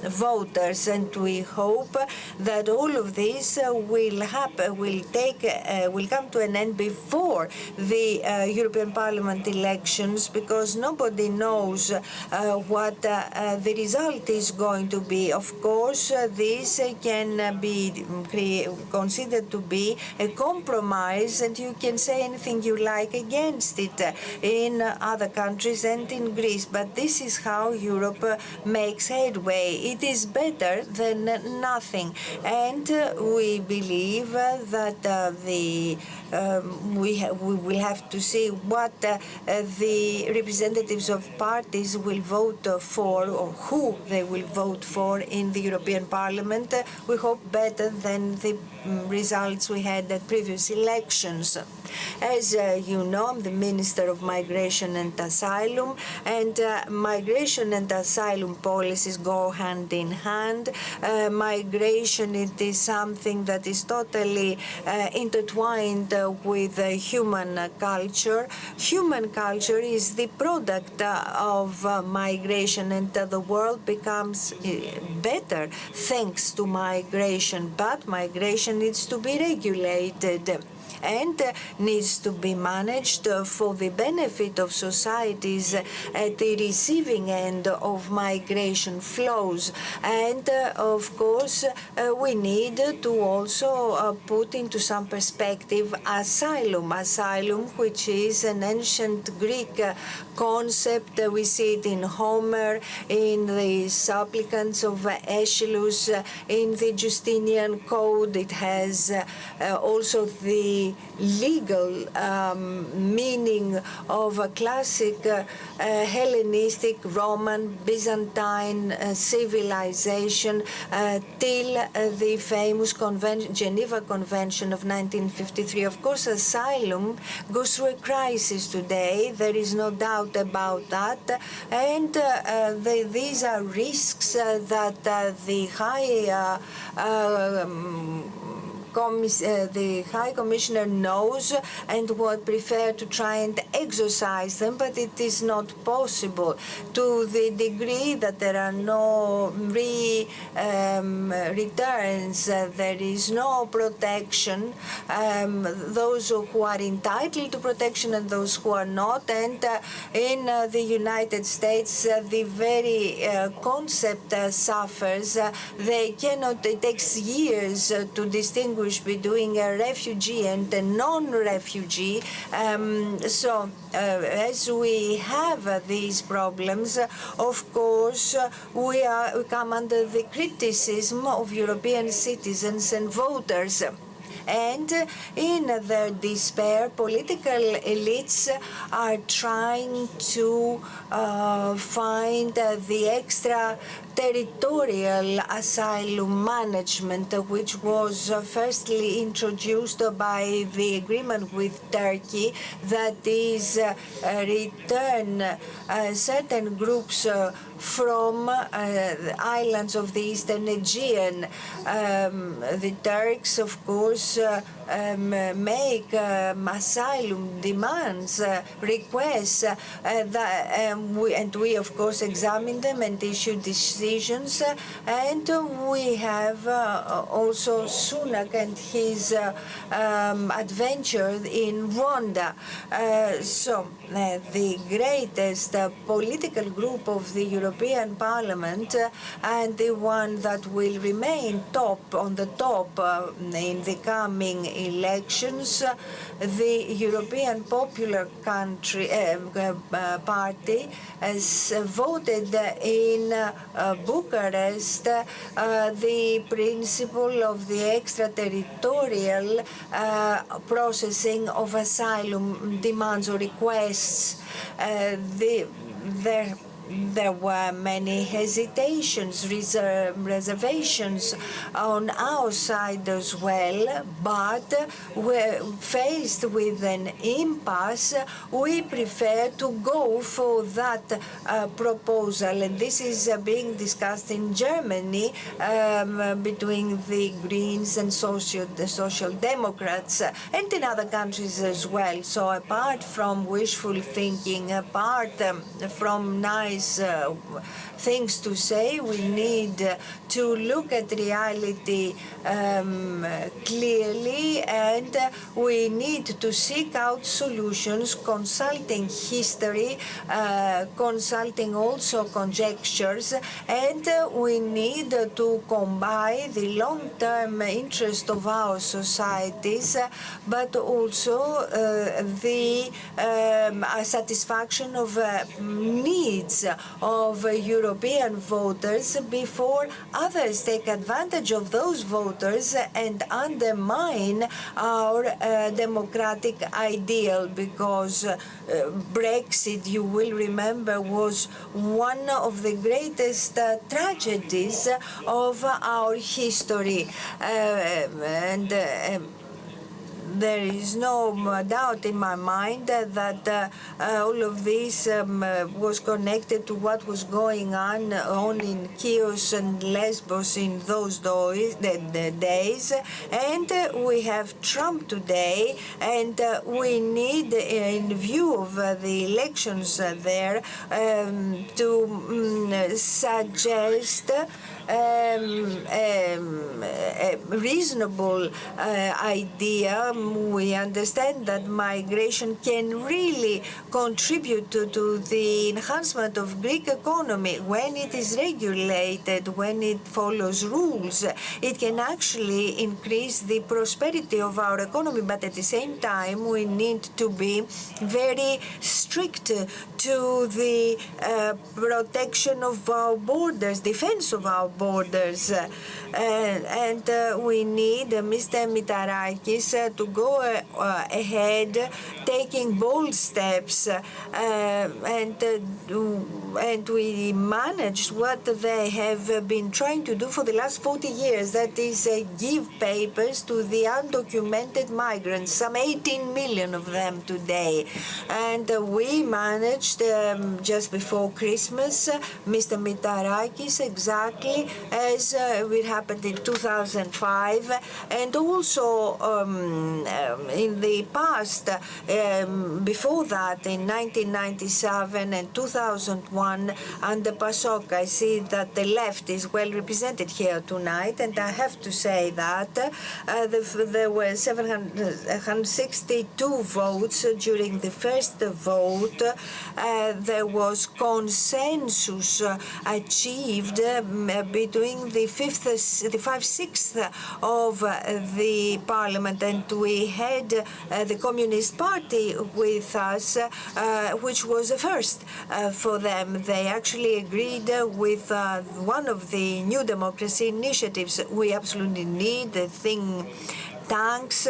voters, and we hope that all of this will come to an end before the European Parliament elections, because nobody knows what the result is going to be. Of course, this can be considered to be a compromise, and you can say anything you like against it in other countries and in Greece, but this is how Europe makes headway. It is better than nothing, and we believe that we will have to see what the representatives of parties will vote for, or who they will vote for in the European Parliament. We hope better than the results we had at previous elections. As you know, I'm the Minister of Migration and Asylum, and migration and asylum policies go hand in hand. Migration, it is something that is totally intertwined with human culture. Human culture is the product of migration, and the world becomes better thanks to migration. But migration needs to be regulated and needs to be managed for the benefit of societies at the receiving end of migration flows. And of course, we need to also put into some perspective asylum, which is an ancient Greek concept. We see it in Homer, in the supplicants of Aeschylus, in the Justinian Code. It has also the legal meaning of a classic Hellenistic, Roman, Byzantine civilization till the famous Geneva Convention of 1953. Of course, asylum goes through a crisis today. There is no doubt about that. And these are risks that the High Commissioner knows and would prefer to try and exorcise them, but it is not possible to the degree that there are no returns, there is no protection, those who are entitled to protection and those who are not. And in the United States, the very concept suffers. They cannot, it takes years to distinguish between a refugee and a non-refugee. So as we have these problems, of course, we come under the criticism of European citizens and voters. And in their despair, political elites are trying to find the extra territorial asylum management, which was firstly introduced by the agreement with Turkey, that is return certain groups from the islands of the Eastern Aegean. The Turks, of course, make asylum demands, requests, and we, of course, examine them and issue decisions. And we have also Sunak and his adventure in Rwanda. So the greatest political group of the European Parliament and the one that will remain on the top in the coming elections, the European Popular Party has voted in Bucharest the principle of the extraterritorial processing of asylum demands or requests. There were many hesitations, reservations on our side as well, but we're faced with an impasse. We prefer to go for that proposal, and this is being discussed in Germany between the Greens and the Social Democrats, and in other countries as well. So apart from wishful thinking, apart from nice things to say, we need to look at reality clearly, and we need to seek out solutions, consulting history, consulting also conjectures, and we need to combine the long-term interest of our societies, but also the satisfaction of needs of European voters before others take advantage of those voters and undermine our democratic ideal, because Brexit, you will remember, was one of the greatest tragedies of our history. And there is no doubt in my mind that all of this was connected to what was going on in Chios and Lesbos in those days. And we have Trump today, and we need, in view of the elections there, to suggest a reasonable idea. We understand that migration can really contribute to the enhancement of Greek economy when it is regulated, when it follows rules. It can actually increase the prosperity of our economy, but at the same time we need to be very strict to the protection of our borders, defense of our borders. And we need Mr. Mitarakis to go ahead, taking bold steps, and we managed what they have been trying to do for the last 40 years, that is give papers to the undocumented migrants, some 18 million of them today. And we managed just before Christmas, Mr. Mitarakis, exactly as it happened in 2005, and also in the past, before that, in 1997 and 2001, under PASOK. I see that the left is well represented here tonight, and I have to say that there were 762 votes during the first vote. There was consensus achieved between the 5/6 of the parliament, and we had the Communist Party with us, which was a first for them. They actually agreed with one of the New Democracy initiatives. We absolutely need a thing tanks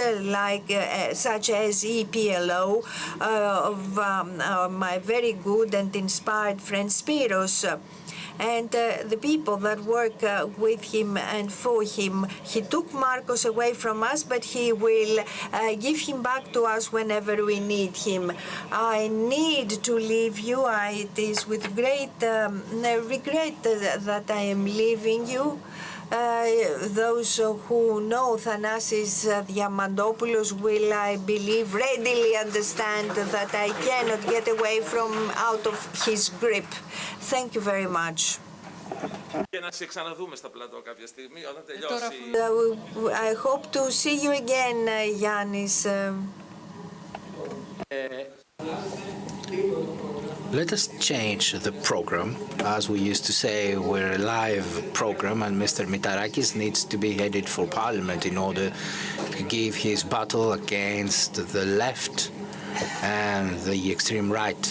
such as EPLO of my very good and inspired friend Spiros. And the people that work with him and for him. He took Marcos away from us, but he will give him back to us whenever we need him. I need to leave you. It is with great regret that I am leaving you. Those who know Thanasis Diamandopoulos will, I believe, readily understand that I cannot get away from out of his grip. Thank you very much. Και να σε ξαναδούμε στα πλατό κάποια στιγμή όταν τελειώσει. I hope to see you again, Yannis. Let us change the program. As we used to say, we're a live program, and Mr. Mitarakis needs to be headed for Parliament in order to give his battle against the left and the extreme right.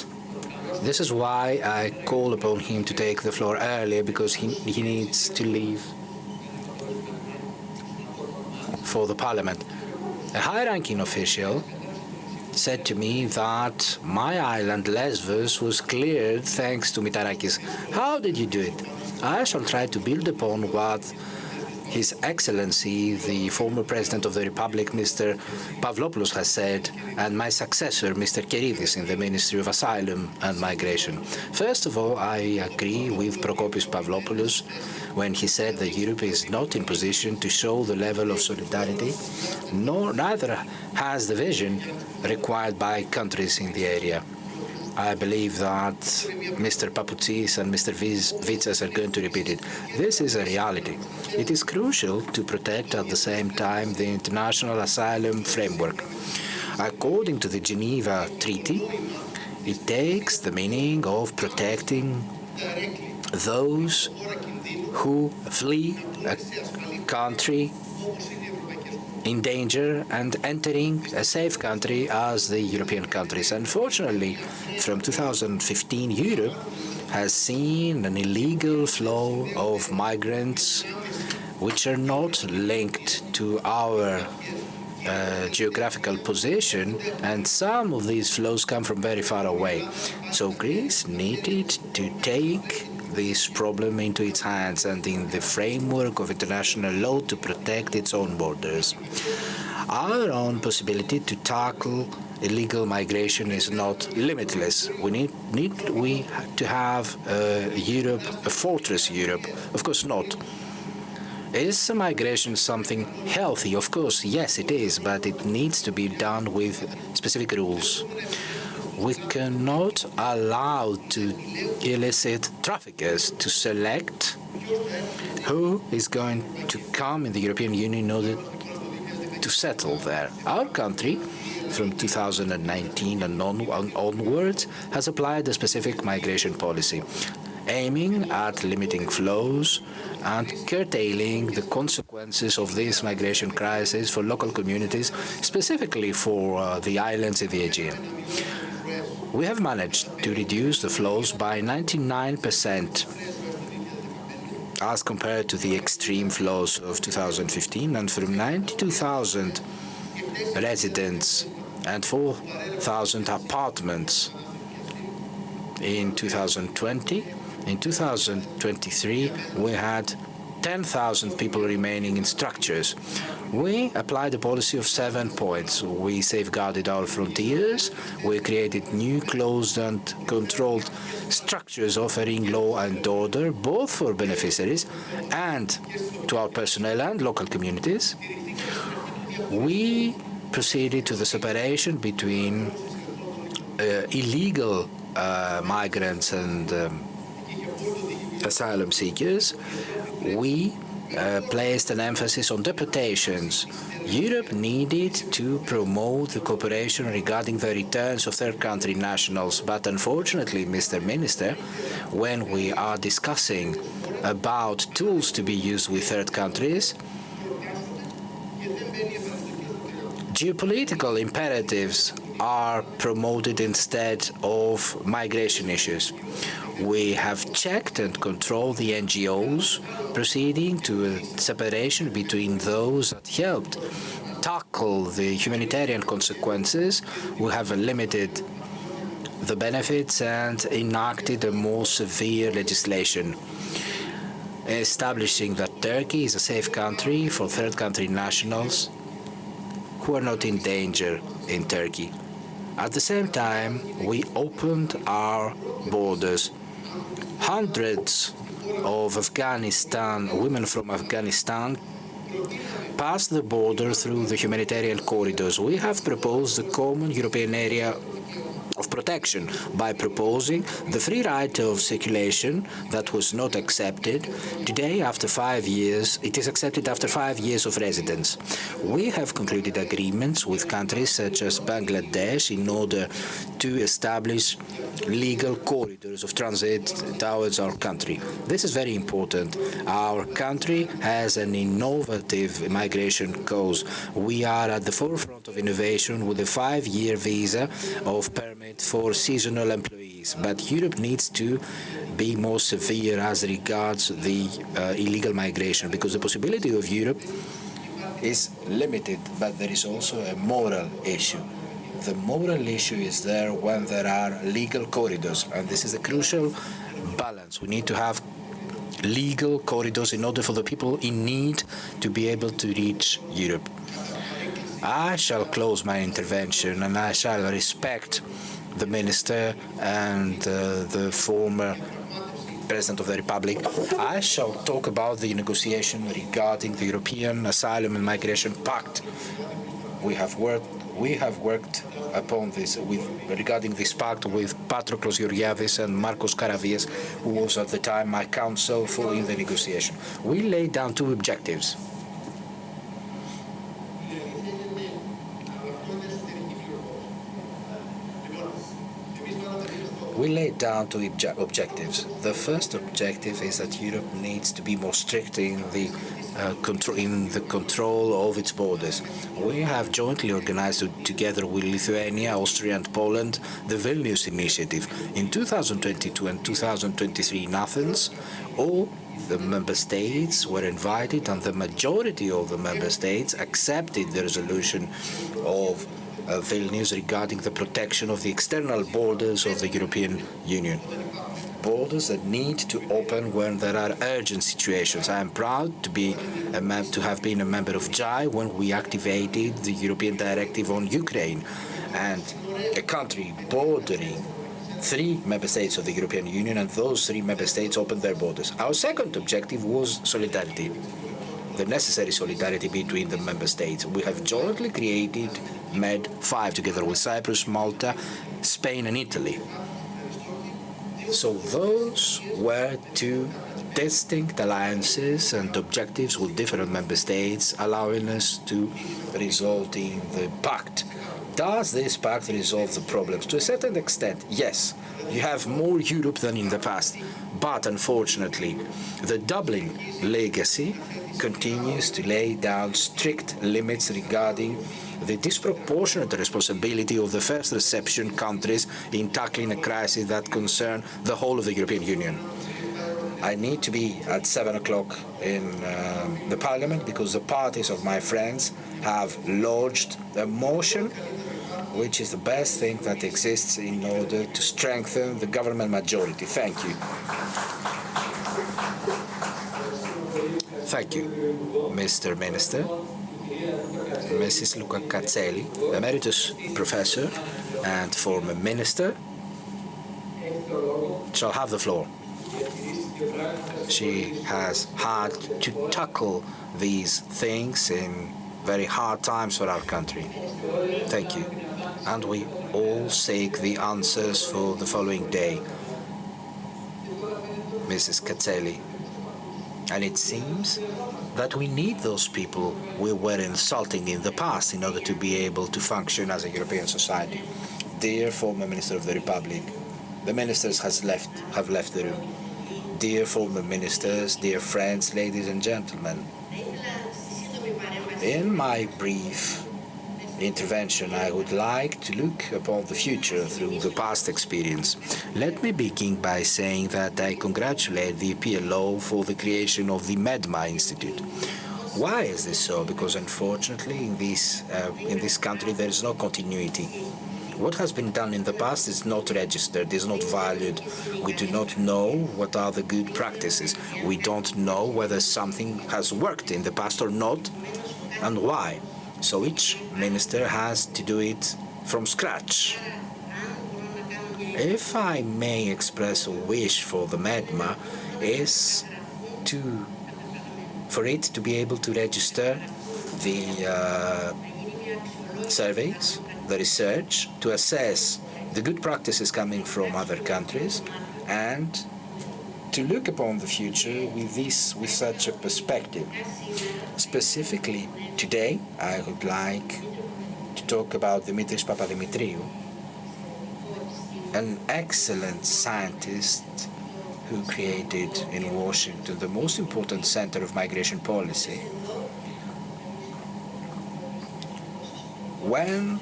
This is why I call upon him to take the floor earlier, because he needs to leave for the Parliament. A high-ranking official said to me that my island, Lesbos, was cleared thanks to Mitarakis. How did you do it? I shall try to build upon what His Excellency, the former President of the Republic, Mr. Pavlopoulos, has said, and my successor, Mr. Keridis, in the Ministry of Asylum and Migration. First of all, I agree with Prokopios Pavlopoulos when he said that Europe is not in position to show the level of solidarity, neither has the vision required by countries in the area. I believe that Mr. Papoutsis and Mr. Vitsas are going to repeat it. This is a reality. It is crucial to protect at the same time the international asylum framework. According to the Geneva Treaty, it takes the meaning of protecting those who flee a country in danger and entering a safe country as the European countries. Unfortunately, from 2015, Europe has seen an illegal flow of migrants which are not linked to our geographical position, and some of these flows come from very far away. So Greece needed to take this problem into its hands and in the framework of international law to protect its own borders. Our own possibility to tackle illegal migration is not limitless. We need to have Europe, a fortress Europe? Of course not. Is migration something healthy? Of course, yes, it is, but it needs to be done with specific rules. We cannot allow to illicit traffickers to select who is going to come in the European Union in order to settle there. Our country, from 2019 and onwards, has applied a specific migration policy, aiming at limiting flows and curtailing the consequences of this migration crisis for local communities, specifically for the islands in the Aegean. We have managed to reduce the flows by 99% as compared to the extreme flows of 2015, and from 92,000 residents and 4,000 apartments in 2020, in 2023 we had 10,000 people remaining in structures. We applied a policy of 7 points. We safeguarded our frontiers. We created new closed and controlled structures offering law and order, both for beneficiaries and to our personnel and local communities. We proceeded to the separation between illegal migrants and asylum seekers. We placed an emphasis on deportations. Europe needed to promote the cooperation regarding the returns of third country nationals, but unfortunately, Mr. Minister, when we are discussing about tools to be used with third countries, geopolitical imperatives are promoted instead of migration issues. We have checked and controlled the NGOs, proceeding to a separation between those that helped tackle the humanitarian consequences, we have limited the benefits and enacted a more severe legislation, establishing that Turkey is a safe country for third country nationals who are not in danger in Turkey. At the same time, we opened our borders. Hundreds of women from Afghanistan passed the border through the humanitarian corridors. We have proposed a common European area of protection by proposing the free right of circulation that was not accepted. Today, after 5 years, it is accepted after 5 years of residence. We have concluded agreements with countries such as Bangladesh in order to establish legal corridors of transit towards our country. This is very important. Our country has an innovative migration cause. We are at the forefront of innovation with a 5-year visa of permit for seasonal employees. But Europe needs to be more severe as regards the illegal migration, because the possibility of Europe is limited, but there is also a moral issue. The moral issue is there when there are legal corridors, and this is a crucial balance. We need to have legal corridors in order for the people in need to be able to reach Europe. I shall close my intervention, and I shall respect the Minister and the former President of the Republic. I shall talk about the negotiation regarding the European Asylum and Migration Pact. We have worked upon this regarding this pact with Patroklos Georgiadis and Markos Karavias, who was at the time my counsel in the negotiation. We laid down 2 objectives. We laid down 2 objectives. The first objective is that Europe needs to be more strict in the control of its borders. We have jointly organized together with Lithuania, Austria and Poland the Vilnius Initiative. In 2022 and 2023 in Athens, all the member states were invited, and the majority of the member states accepted the resolution of Vilnius regarding the protection of the external borders of the European Union. Borders that need to open when there are urgent situations. I am proud to have been a member of JAI when we activated the European Directive on Ukraine, and a country bordering 3 member states of the European Union, and those 3 member states opened their borders. Our second objective was solidarity, the necessary solidarity between the member states. We have jointly created MedMA together with Cyprus, Malta, Spain and Italy. So those were 2 distinct alliances and objectives with different member states, allowing us to result in the pact. Does this pact resolve the problems? To a certain extent, yes. You have more Europe than in the past. But unfortunately, the Dublin legacy continues to lay down strict limits regarding the disproportionate responsibility of the first reception countries in tackling a crisis that concerns the whole of the European Union. I need to be at 7 o'clock in the Parliament because the parties of my friends have lodged a motion which is the best thing that exists in order to strengthen the government majority. Thank you. Thank you, Mr. Minister. Mrs. Luca Cazzelli, Emeritus Professor and former Minister, shall have the floor. She has had to tackle these things in very hard times for our country. Thank you. And we all seek the answers for the following day. Mrs. Cazzelli. And it seems that we need those people we were insulting in the past in order to be able to function as a European society. Dear former Minister of the Republic, the ministers have left the room. Dear former ministers, dear friends, ladies and gentlemen, in my brief intervention, I would like to look upon the future through the past experience. Let me begin by saying that I congratulate the EPLO for the creation of the MedMA Institute. Why is this so? Because unfortunately in this country there is no continuity. What has been done in the past is not registered, is not valued. We do not know what are the good practices. We don't know whether something has worked in the past or not, and why. So each minister has to do it from scratch. If I may express a wish for the MedMA, is for it to be able to register the surveys, the research, to assess the good practices coming from other countries, and to look upon the future with such a perspective. Specifically, today, I would like to talk about Dimitris Papadimitriou, an excellent scientist who created in Washington the most important center of migration policy. When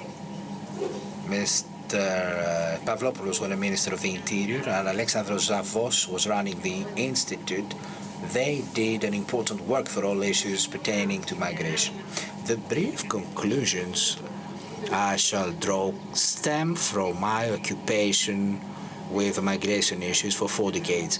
Mr. Pavlopoulos was the Minister of the Interior and Alexandros Zavos was running the institute, they did an important work for all issues pertaining to migration. The brief conclusions I shall draw stem from my occupation with migration issues for 4 decades.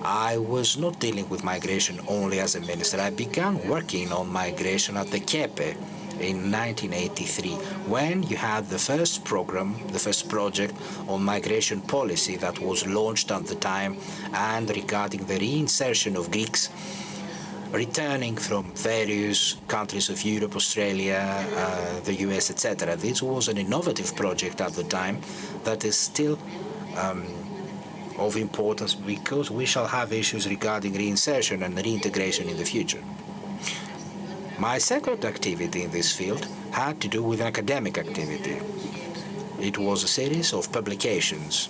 I was not dealing with migration only as a minister. I began working on migration at the KEPE in 1983, when you had the first program, the first project on migration policy that was launched at the time, and regarding the reinsertion of Greeks returning from various countries of Europe, Australia, the US, etc. This was an innovative project at the time that is still of importance, because we shall have issues regarding reinsertion and reintegration in the future. My second activity in this field had to do with academic activity. It was a series of publications.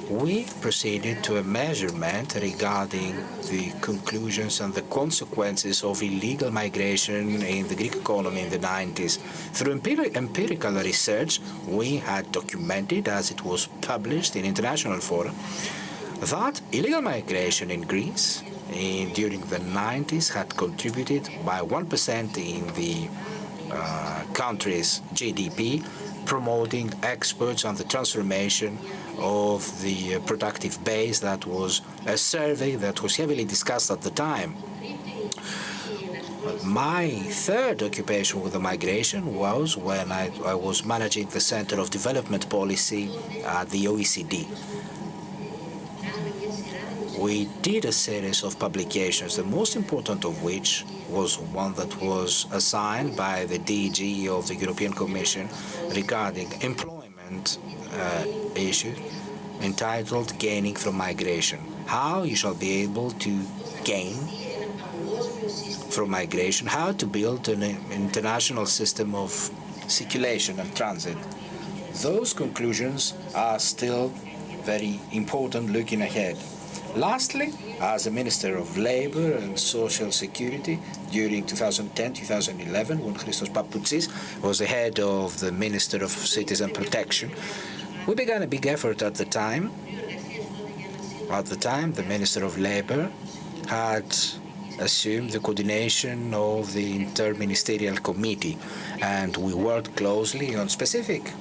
We proceeded to a measurement regarding the conclusions and the consequences of illegal migration in the Greek economy in the 90s. Through empirical research, we had documented, as it was published in international fora, that illegal migration in Greece during the 90s had contributed by 1% in the country's GDP, promoting exports and the transformation of the productive base. That was a survey that was heavily discussed at the time. My third occupation with the migration was when I was managing the Center of Development Policy at the OECD. We did a series of publications, the most important of which was one that was assigned by the DG of the European Commission regarding employment issues, entitled Gaining from Migration. How you shall be able to gain from migration, how to build an international system of circulation and transit. Those conclusions are still very important looking ahead. Lastly, as a Minister of Labour and Social Security during 2010-2011, when Christos Papoutsis was the head of the Minister of Citizen Protection, we began a big effort at the time. At the time, the Minister of Labour had assumed the coordination of the Interministerial Committee, and we worked closely on specific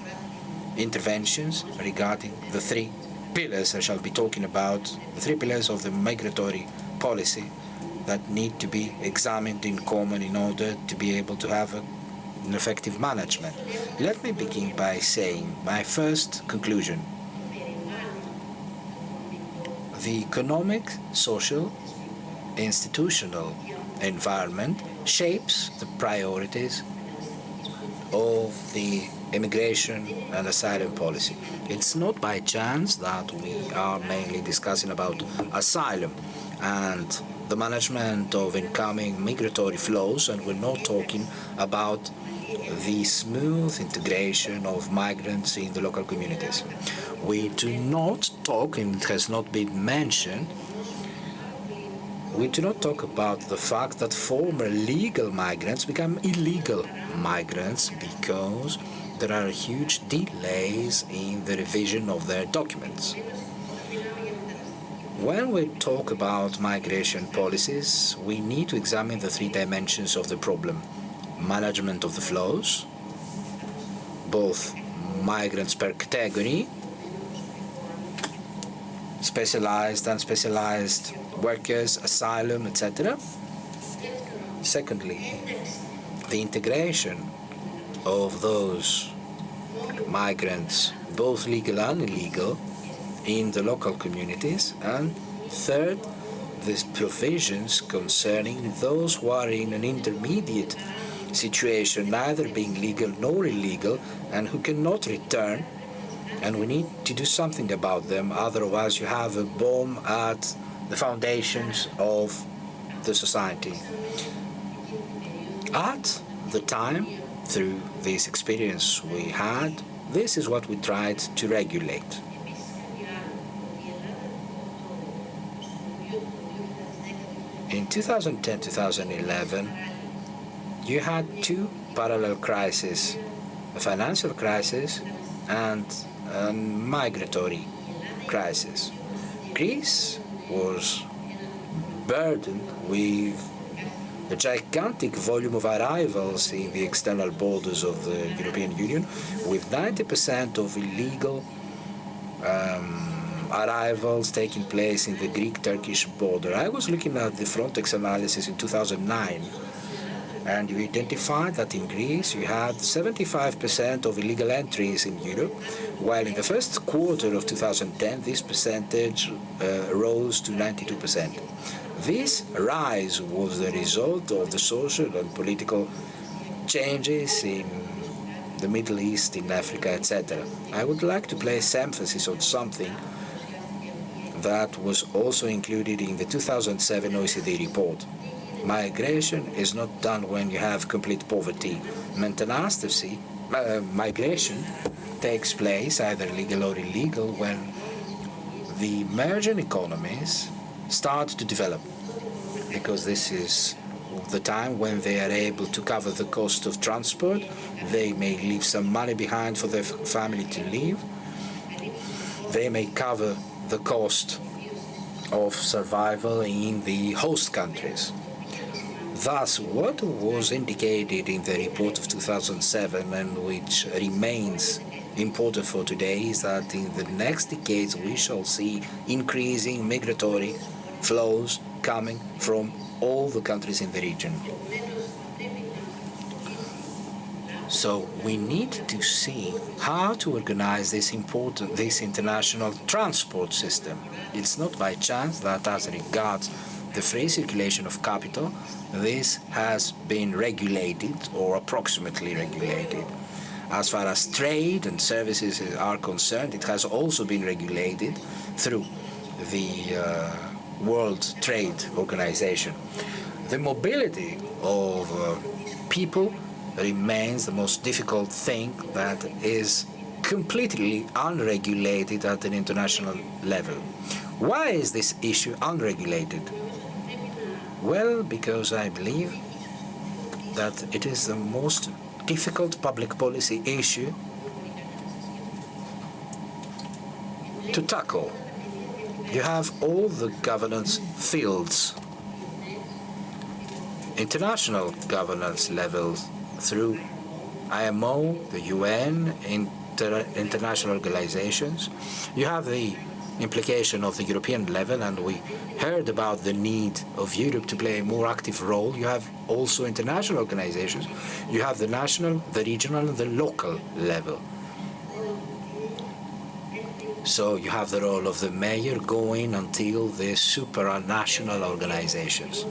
interventions regarding the 3 pillars I shall be talking about, the 3 pillars of the migratory policy that need to be examined in common in order to be able to have an effective management. Let me begin by saying my first conclusion. The economic, social, institutional environment shapes the priorities of the immigration and asylum policy. It's not by chance that we are mainly discussing about asylum and the management of incoming migratory flows, and we're not talking about the smooth integration of migrants in the local communities. We do not talk, and it has not been mentioned, we do not talk about the fact that former legal migrants become illegal migrants because there are huge delays in the revision of their documents. When we talk about migration policies, we need to examine the three dimensions of the problem: management of the flows, both migrants per category, specialized, unspecialized workers, asylum, etc. Secondly, the integration of those migrants, both legal and illegal, in the local communities. And third, these provisions concerning those who are in an intermediate situation, neither being legal nor illegal, and who cannot return. And we need to do something about them, otherwise you have a bomb at the foundations of the society. At the time, through this experience we had, this is what we tried to regulate. In 2010-2011, you had two parallel crises: a financial crisis and a migratory crisis. Greece was burdened with a gigantic volume of arrivals in the external borders of the European Union, with 90% of illegal arrivals taking place in the Greek-Turkish border. I was looking at the Frontex analysis in 2009, and you identified that in Greece you had 75% of illegal entries in Europe, while in the first quarter of 2010 this percentage rose to 92%. This rise was the result of the social and political changes in the Middle East, in Africa, etc. I would like to place emphasis on something that was also included in the 2007 OECD report. Migration is not done when you have complete poverty. Migration takes place, either legal or illegal, when the emerging economies start to develop, because this is the time when they are able to cover the cost of transport. They may leave some money behind for their family to live. They may cover the cost of survival in the host countries. Thus, what was indicated in the report of 2007, and which remains important for today, is that in the next decades we shall see increasing migratory flows coming from all the countries in the region. So we need to see how to organize this international transport system. It's not by chance that, as regards the free circulation of capital, this has been regulated, or approximately regulated. As far as trade and services are concerned, it has also been regulated through the World Trade Organization. The mobility of people remains the most difficult thing that is completely unregulated at an international level. Why is this issue unregulated? Well, because I believe that it is the most difficult public policy issue to tackle. You have all the governance fields, international governance levels through IMO, the UN, international organizations. You have the implication of the European level, and we heard about the need of Europe to play a more active role. You have also international organizations. You have the national, the regional, and the local level. So you have the role of the mayor going until the supranational organizations.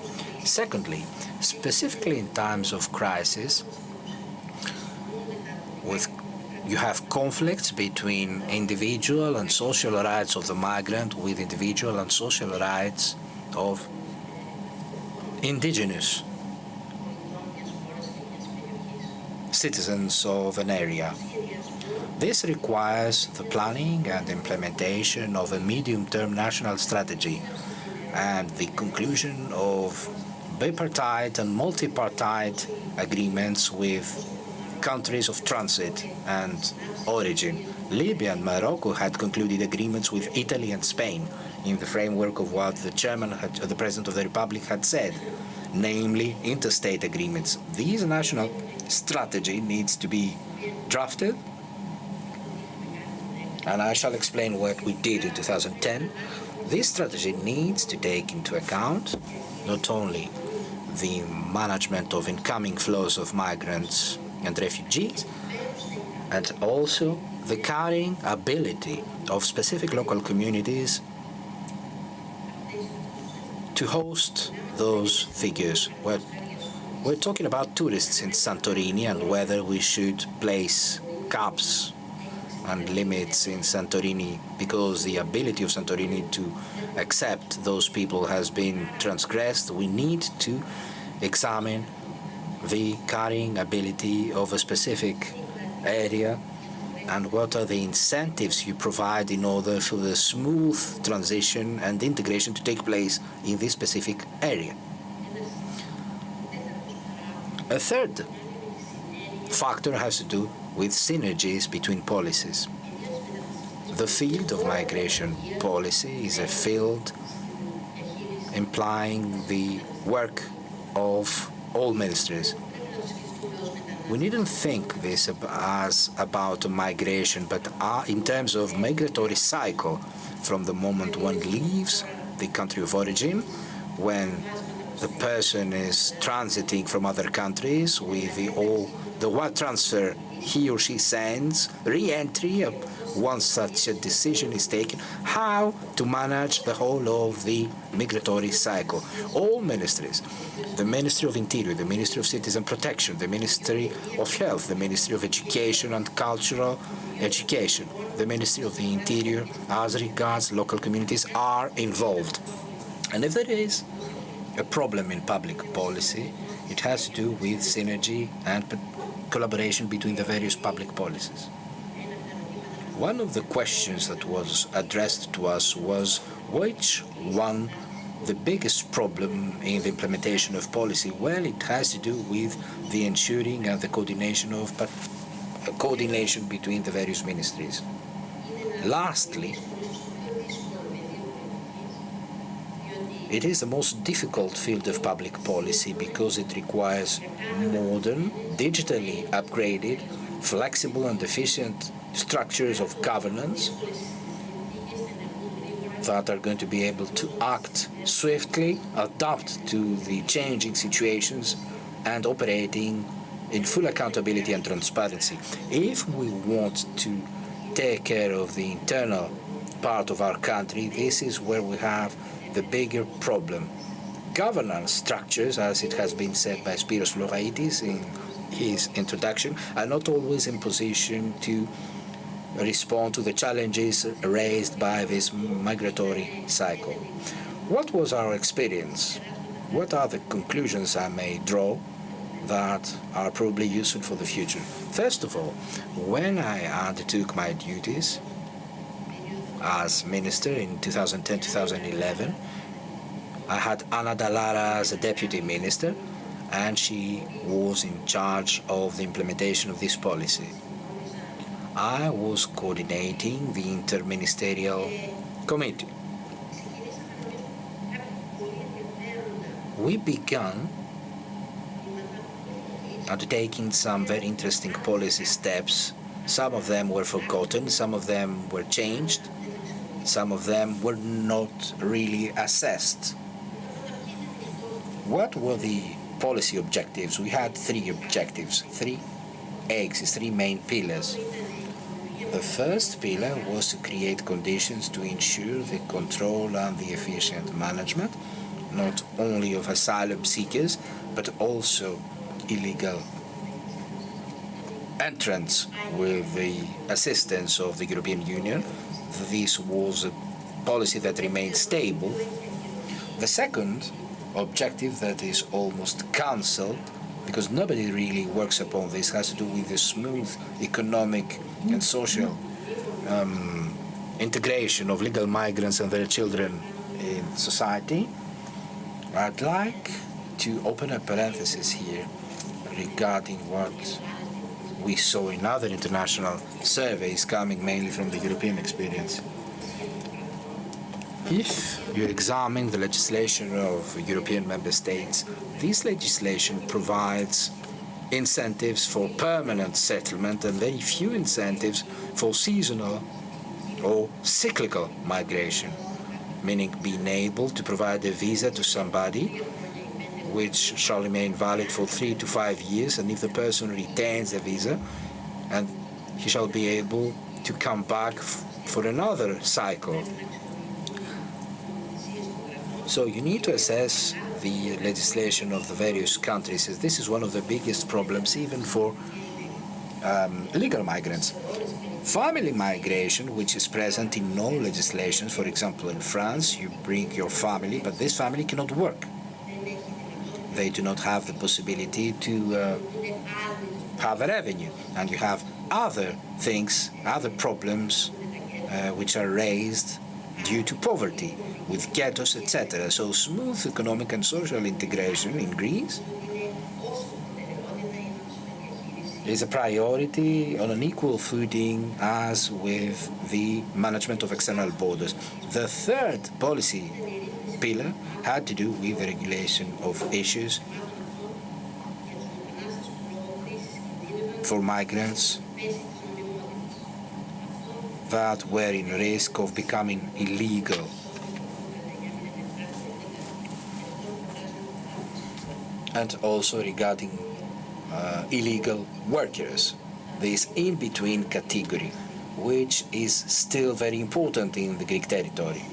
Secondly, specifically in times of crisis, you have conflicts between individual and social rights of the migrant with individual and social rights of indigenous citizens of an area. This requires the planning and implementation of a medium-term national strategy and the conclusion of bipartite and multipartite agreements with countries of transit and origin. Libya and Morocco had concluded agreements with Italy and Spain in the framework of what the President of the Republic had said, namely interstate agreements. This national strategy needs to be drafted, and I shall explain what we did in 2010. This strategy needs to take into account not only the management of incoming flows of migrants and refugees, and also the carrying ability of specific local communities to host those figures. We're talking about tourists in Santorini and whether we should place caps and limits in Santorini because the ability of Santorini to accept those people has been transgressed. We need to examine the carrying ability of a specific area and what are the incentives you provide in order for the smooth transition and integration to take place in this specific area. A third factor has to do with synergies between policies. The field of migration policy is a field implying the work of all ministries. We needn't think this as about migration, but in terms of migratory cycle, from the moment one leaves the country of origin, when the person is transiting from other countries with the wire transfer he or she sends, re-entry, once such a decision is taken, how to manage the whole of the migratory cycle. All ministries, the Ministry of Interior, the Ministry of Citizen Protection, the Ministry of Health, the Ministry of Education and Cultural Education, the Ministry of the Interior, as regards local communities, are involved. And if there is a problem in public policy, it has to do with synergy and collaboration between the various public policies. One of the questions that was addressed to us was which one the biggest problem in the implementation of policy. Well, it has to do with the ensuring and the coordination between the various ministries. Lastly, it is the most difficult field of public policy because it requires modern, digitally upgraded, flexible and efficient structures of governance that are going to be able to act swiftly, adapt to the changing situations, and operating in full accountability and transparency. If we want to take care of the internal part of our country, this is where we have the bigger problem. Governance structures, as it has been said by Spiros Floraitis in his introduction, are not always in position to respond to the challenges raised by this migratory cycle. What was our experience? What are the conclusions I may draw that are probably useful for the future? First of all, when I undertook my duties as minister in 2010-2011, I had Anna Dallara as a deputy minister, and she was in charge of the implementation of this policy. I was coordinating the interministerial committee. We began undertaking some very interesting policy steps. Some of them were forgotten, some of them were changed, some of them were not really assessed. What were the policy objectives? We had three objectives, three axes, three main pillars. The first pillar was to create conditions to ensure the control and the efficient management, not only of asylum seekers, but also illegal entrants with the assistance of the European Union. This was a policy that remained stable. The second objective that is almost cancelled, because nobody really works upon this, has to do with the smooth economic and social integration of legal migrants and their children in society. I'd like to open a parenthesis here regarding what we saw in other international surveys coming mainly from the European experience. If you examine the legislation of European member states, this legislation provides incentives for permanent settlement and very few incentives for seasonal or cyclical migration, meaning being able to provide a visa to somebody which shall remain valid for 3 to 5 years, and if the person retains the visa, and he shall be able to come back for another cycle. So you need to assess the legislation of the various countries, as this is one of the biggest problems even for legal migrants. Family migration, which is present in no legislation, for example in France, you bring your family, but this family cannot work. They do not have the possibility to have a revenue, and you have other things, other problems which are raised due to poverty, with ghettos, etc. So smooth economic and social integration in Greece is a priority on an equal footing as with the management of external borders. The third policy pillar had to do with the regulation of issues for migrants that were in risk of becoming illegal. And also regarding illegal workers, this in-between category, which is still very important in the Greek territory.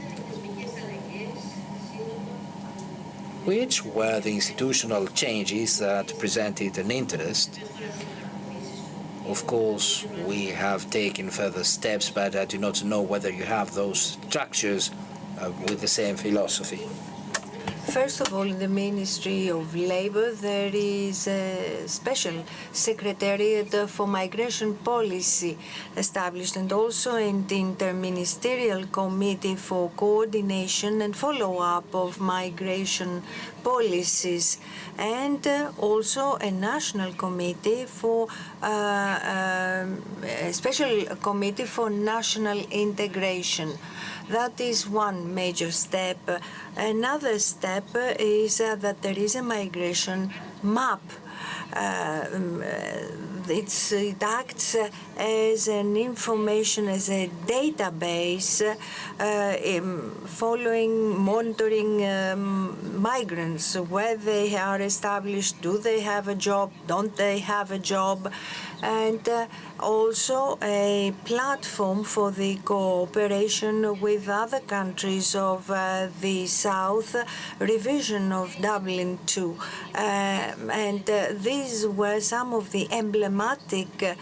Which were the institutional changes that presented an interest? Of course, we have taken further steps, but I do not know whether you have those structures with the same philosophy. First of all, in the Ministry of Labour, there is a special secretariat for migration policy established, and also an interministerial committee for coordination and follow-up of migration policies, and also a national committee for a special committee for national integration. That is one major step. Another step is that there is a migration map. It acts as an information, as a database, monitoring migrants, where they are established, do they have a job, don't they have a job, and also a platform for the cooperation with other countries of the South, revision of Dublin II. And these were some of the emblematic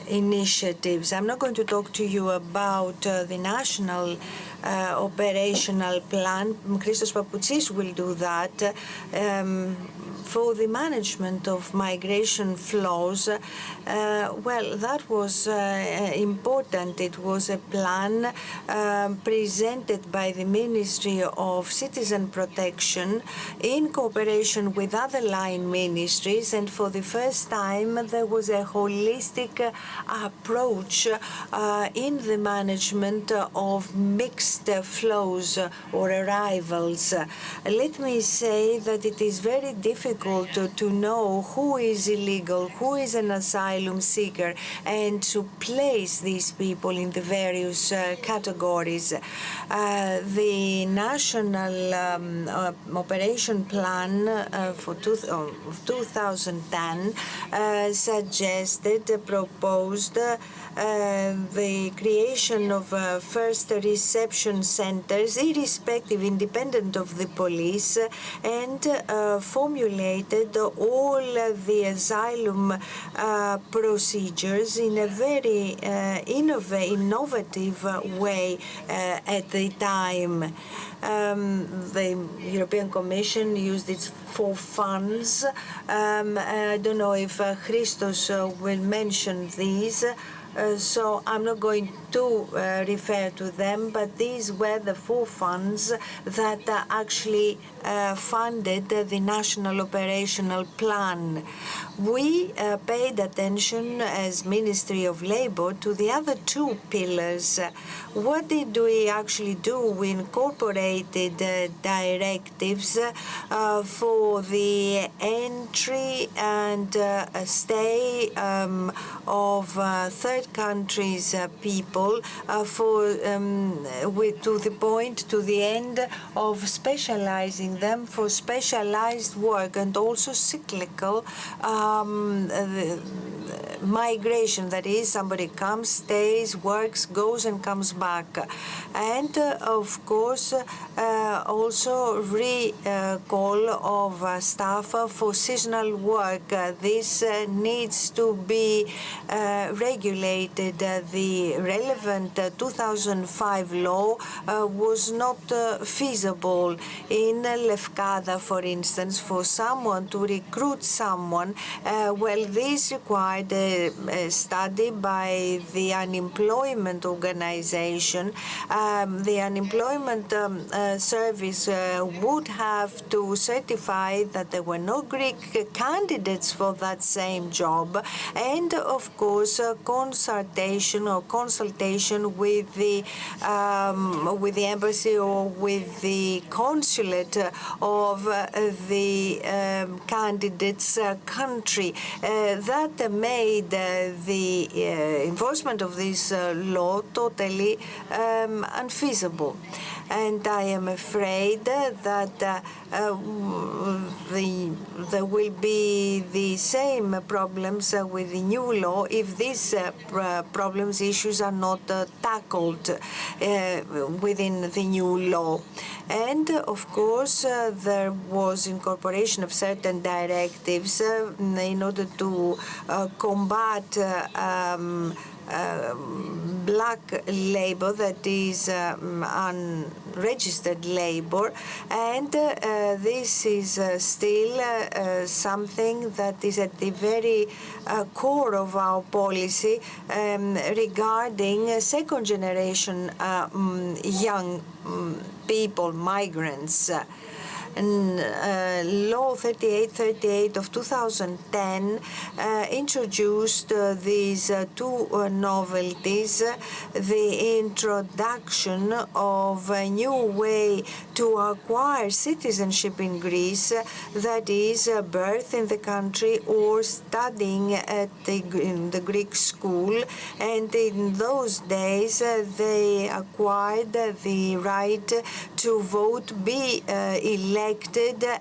initiatives. I'm not going to talk to you about the national operational plan. Christos Papoutsis will do that. For the management of migration flows, well, that was important. It was a plan presented by the Ministry of Citizen Protection in cooperation with other line ministries, and for the first time there was a holistic approach in the management of mixed flows or arrivals. Let me say that it is very difficult to know who is illegal, who is an asylum seeker, and to place these people in the various categories. The national operation plan for 2010 proposed the creation of first reception centers, irrespective, independent of the police, and formulated all the asylum procedures in a very innovative way at the time. The European Commission used it for funds. I don't know if Christos will mention these. so I'm not going to refer to them, but these were the 4 funds that actually funded the National Operational Plan. We paid attention as Ministry of Labour to the other 2 pillars. What did we actually do? We incorporated directives for the entry and stay of third countries people to the point, to the end of specializing them for specialized work, and also cyclical migration, that is, somebody comes, stays, works, goes and comes back. And of course also recall of staff for seasonal work. This needs to be regulated. The relevant 2005 law was not feasible. In Lefkada, for instance, for someone to recruit someone, well, this required a study by the unemployment organization. The unemployment service would have to certify that there were no Greek candidates for that same job, and of course consultation with the embassy or with the consulate of the candidate's country. That made the enforcement of this law totally unfeasible. And I am afraid that there will be the same problems with the new law if these issues are not tackled within the new law. And of course, there was incorporation of certain directives in order to combat black labor, that is unregistered labor, and this is still something that is at the very core of our policy regarding second generation young people, migrants. Law 3838 of 2010 introduced these 2 novelties: the introduction of a new way to acquire citizenship in Greece, that is, birth in the country or studying in the Greek school. And in those days, they acquired the right to vote, be elected,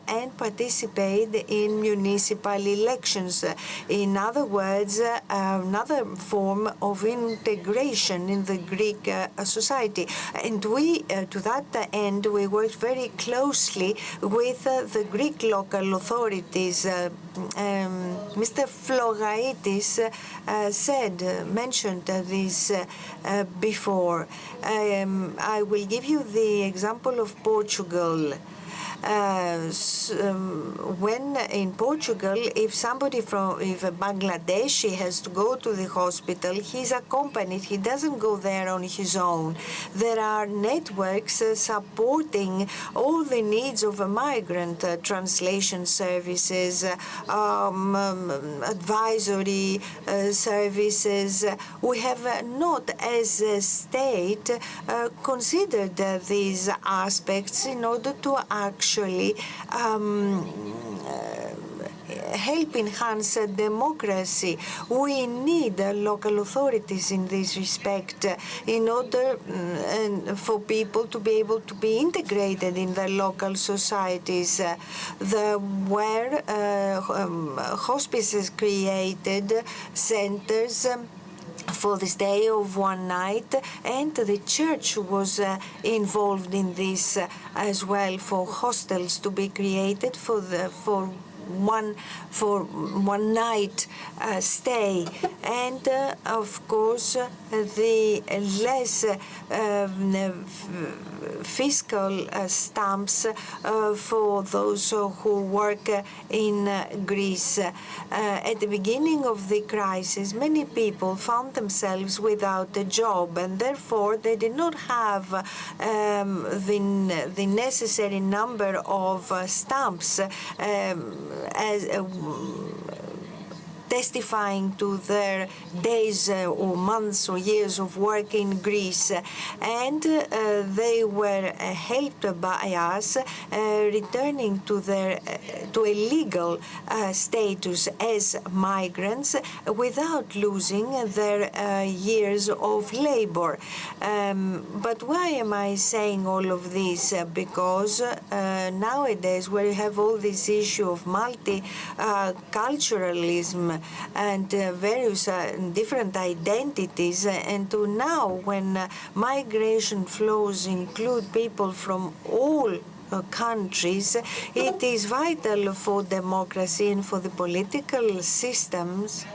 and participate in municipal elections. In other words, another form of integration in the Greek society. And we, to that end, we worked very closely with the Greek local authorities. Mr. Flogaitis mentioned this before. I will give you the example of Portugal. When in Portugal, if a Bangladeshi has to go to the hospital, he's accompanied. He doesn't go there on his own. There are networks supporting all the needs of a migrant: translation services, advisory services. We have not, as a state, considered these aspects in order to actually help enhance democracy. We need local authorities in this respect in order for people to be able to be integrated in their local societies. There were hospices created, centers for the stay of one night, and the church was involved in this as well, for hostels to be created for one night stay. And of course, the less fiscal stamps for those who work in Greece. At the beginning of the crisis, many people found themselves without a job, and therefore they did not have the necessary number of stamps as testifying to their days or months or years of work in Greece, and they were helped by us returning to a legal status as migrants without losing their years of labor. But why am I saying all of this? Because nowadays we have all this issue of multiculturalism and various different identities, and to now when migration flows include people from all countries, it is vital for democracy and for the political systems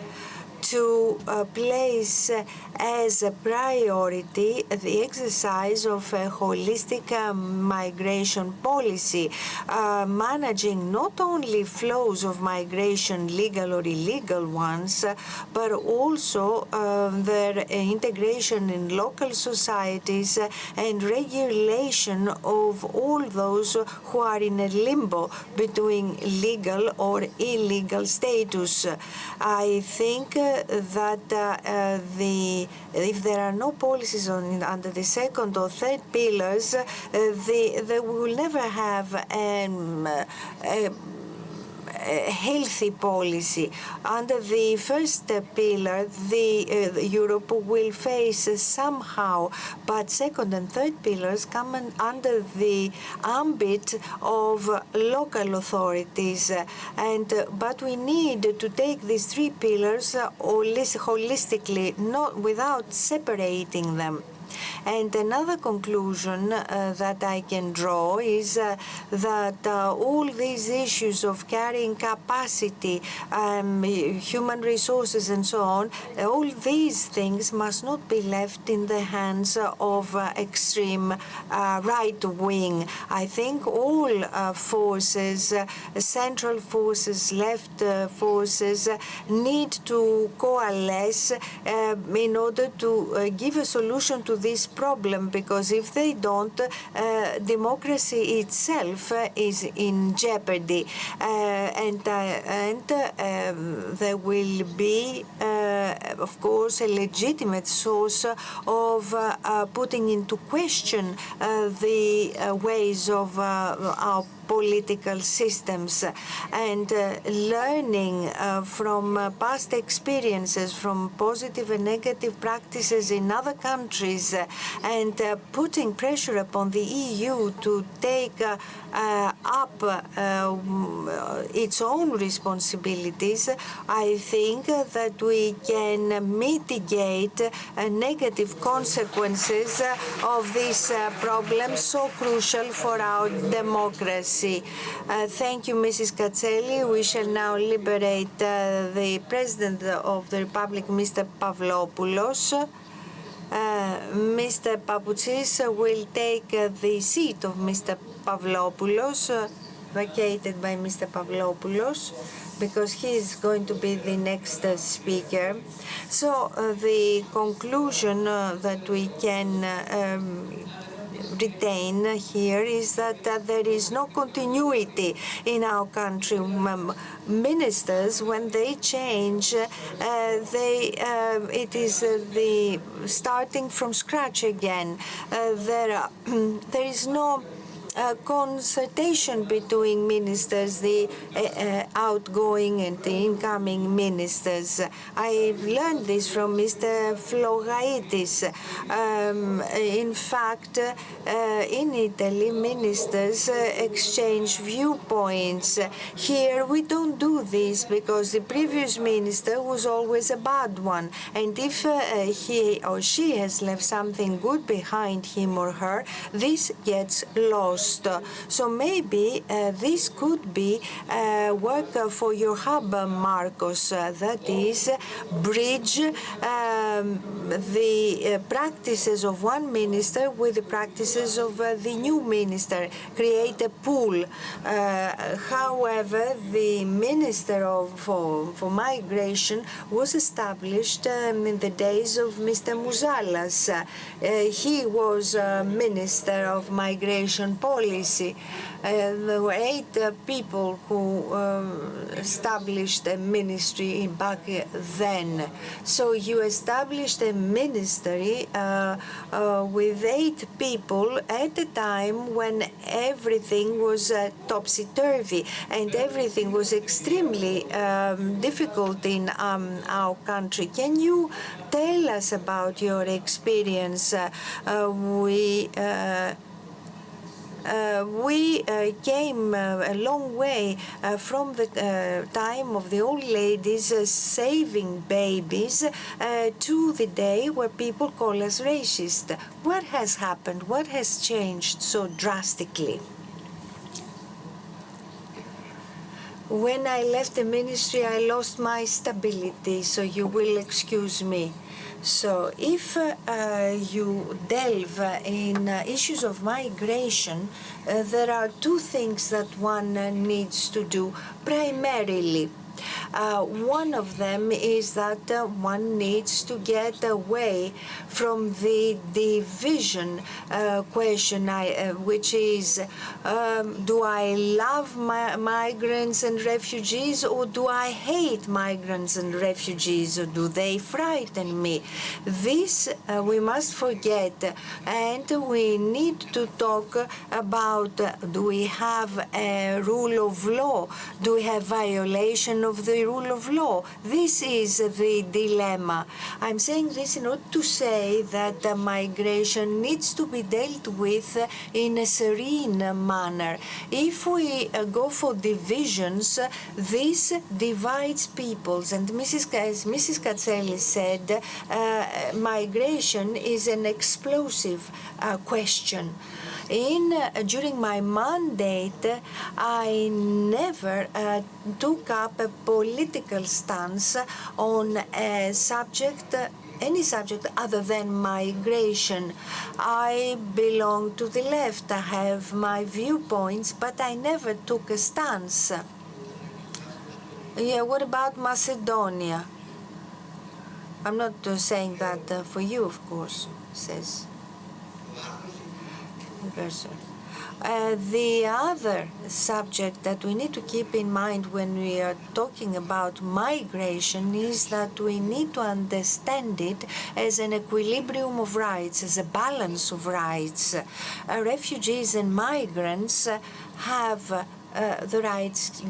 to place as a priority the exercise of a holistic migration policy, managing not only flows of migration, legal or illegal ones, but also their integration in local societies and regulation of all those who are in a limbo between legal or illegal status. I think that if there are no policies under the second or third pillars, they will never have a healthy policy. Under the first pillar, Europe will face somehow, but second and third pillars come under the ambit of local authorities. But we need to take these three pillars holistically, not without separating them. And another conclusion that I can draw is that all these issues of carrying capacity, human resources and so on, all these things must not be left in the hands of extreme right wing. I think all forces, central forces, left forces, need to coalesce in order to give a solution to this problem, because if they don't, democracy itself is in jeopardy, and there will be, of course, a legitimate source of putting into question the ways of our political systems, and learning from past experiences, from positive and negative practices in other countries, and putting pressure upon the EU to take up its own responsibilities. I think that we can mitigate negative consequences of this problem so crucial for our democracy. Thank you, Mrs. Katselli. We shall now liberate the President of the Republic, Mr. Pavlopoulos. Mr. Papoutsis will take the seat of Mr. Pavlopoulos, vacated by Mr. Pavlopoulos, because he is going to be the next speaker. So the conclusion that we can retain here is that there is no continuity in our country. Ministers, when they change, it is the starting from scratch again. There is no consultation between ministers, the outgoing and the incoming ministers. I learned this from Mr. Flogaitis. In fact, in Italy, ministers exchange viewpoints. Here, we don't do this because the previous minister was always a bad one. And if he or she has left something good behind him or her, this gets lost. lost. So maybe this could be work for your hub, Marcos, that is bridge the practices of one minister with the practices of the new minister, create a pool. However, the Minister for Migration was established in the days of Mr. Mouzalas. He was Minister of Migration Policy. There were 8 people who established a ministry back then. So you established a ministry with 8 people at a time when everything was topsy-turvy and everything was extremely difficult in our country. Can you tell us about your experience? We came a long way from the time of the old ladies saving babies to the day where people call us racist. What has happened? What has changed so drastically? When I left the ministry, I lost my stability, so you will excuse me. So if you delve in issues of migration, there are 2 things that one needs to do primarily. One of them is that one needs to get away from the division question, which is, do I love migrants and refugees, or do I hate migrants and refugees, or do they frighten me? This we must forget, and we need to talk about, do we have a rule of law? Do we have violation of the rule of law? This is the dilemma. I'm saying this in order to say that migration needs to be dealt with in a serene manner. If we go for divisions, this divides peoples. And as Mrs. Katselis said, migration is an explosive question. During my mandate, I never took up a political stance on a subject, any subject other than migration. I belong to the left. I have my viewpoints, but I never took a stance. Yeah, what about Macedonia? I'm not saying that for you, of course, says the person. The other subject that we need to keep in mind when we are talking about migration is that we need to understand it as an equilibrium of rights, as a balance of rights. Refugees and migrants have the rights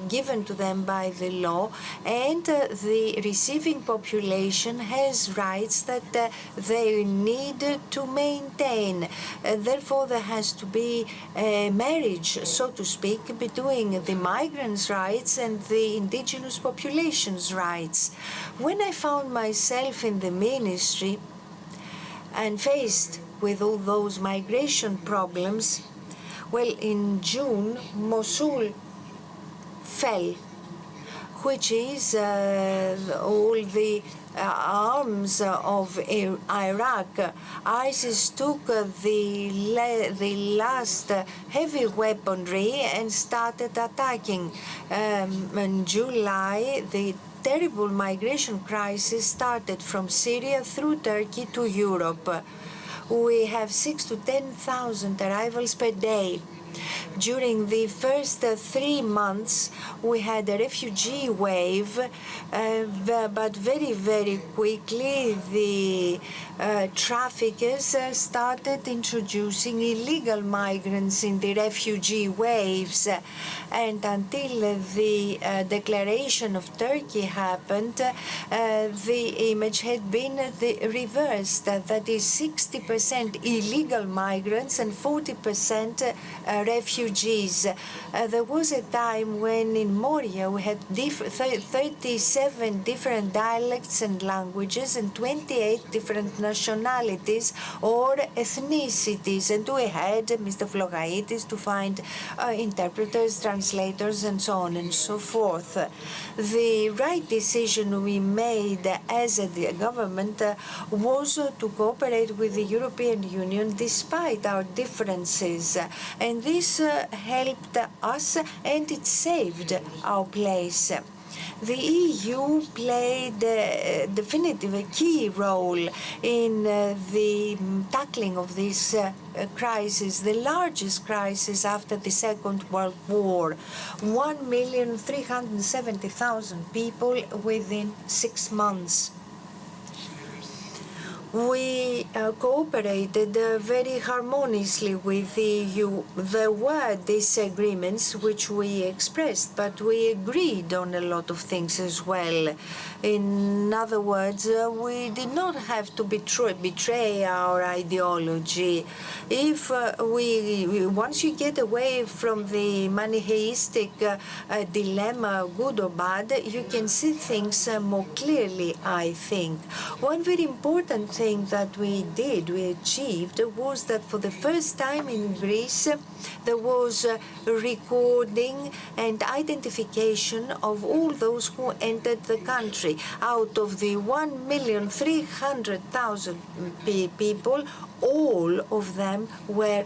given to them by the law, and the receiving population has rights that they need to maintain. Therefore, there has to be a marriage, so to speak, between the migrants' rights and the indigenous population's rights. When I found myself in the ministry and faced with all those migration problems, well, in June, Mosul fell, which is all the arms of Iraq. ISIS took the last heavy weaponry and started attacking. In July, the terrible migration crisis started from Syria through Turkey to Europe. We have 6,000 to 10,000 arrivals per day. During the first 3 months, we had a refugee wave, but very, very quickly the traffickers started introducing illegal migrants in the refugee waves. And until the declaration of Turkey happened, the image had been the reversed, that is 60% illegal migrants and 40% refugees. There was a time when in Moria we had 37 different dialects and languages and 28 different nationalities or ethnicities, and we had Mr. Flogaitis to find interpreters, translators, and so on and so forth. The right decision we made as a government was to cooperate with the European Union despite our differences, and this helped us and it saved our place. The EU played definitive a key role in the tackling of this crisis, the largest crisis after the Second World War. 1,370,000 people within 6 months. We cooperated very harmoniously with the EU. There were disagreements which we expressed, but we agreed on a lot of things as well. In other words, we did not have to betray our ideology. If once you get away from the Manichaeistic dilemma, good or bad, you can see things more clearly, I think. One very important thing that we achieved, was that for the first time in Greece, there was recording and identification of all those who entered the country. Out of the 1,300,000 people, all of them were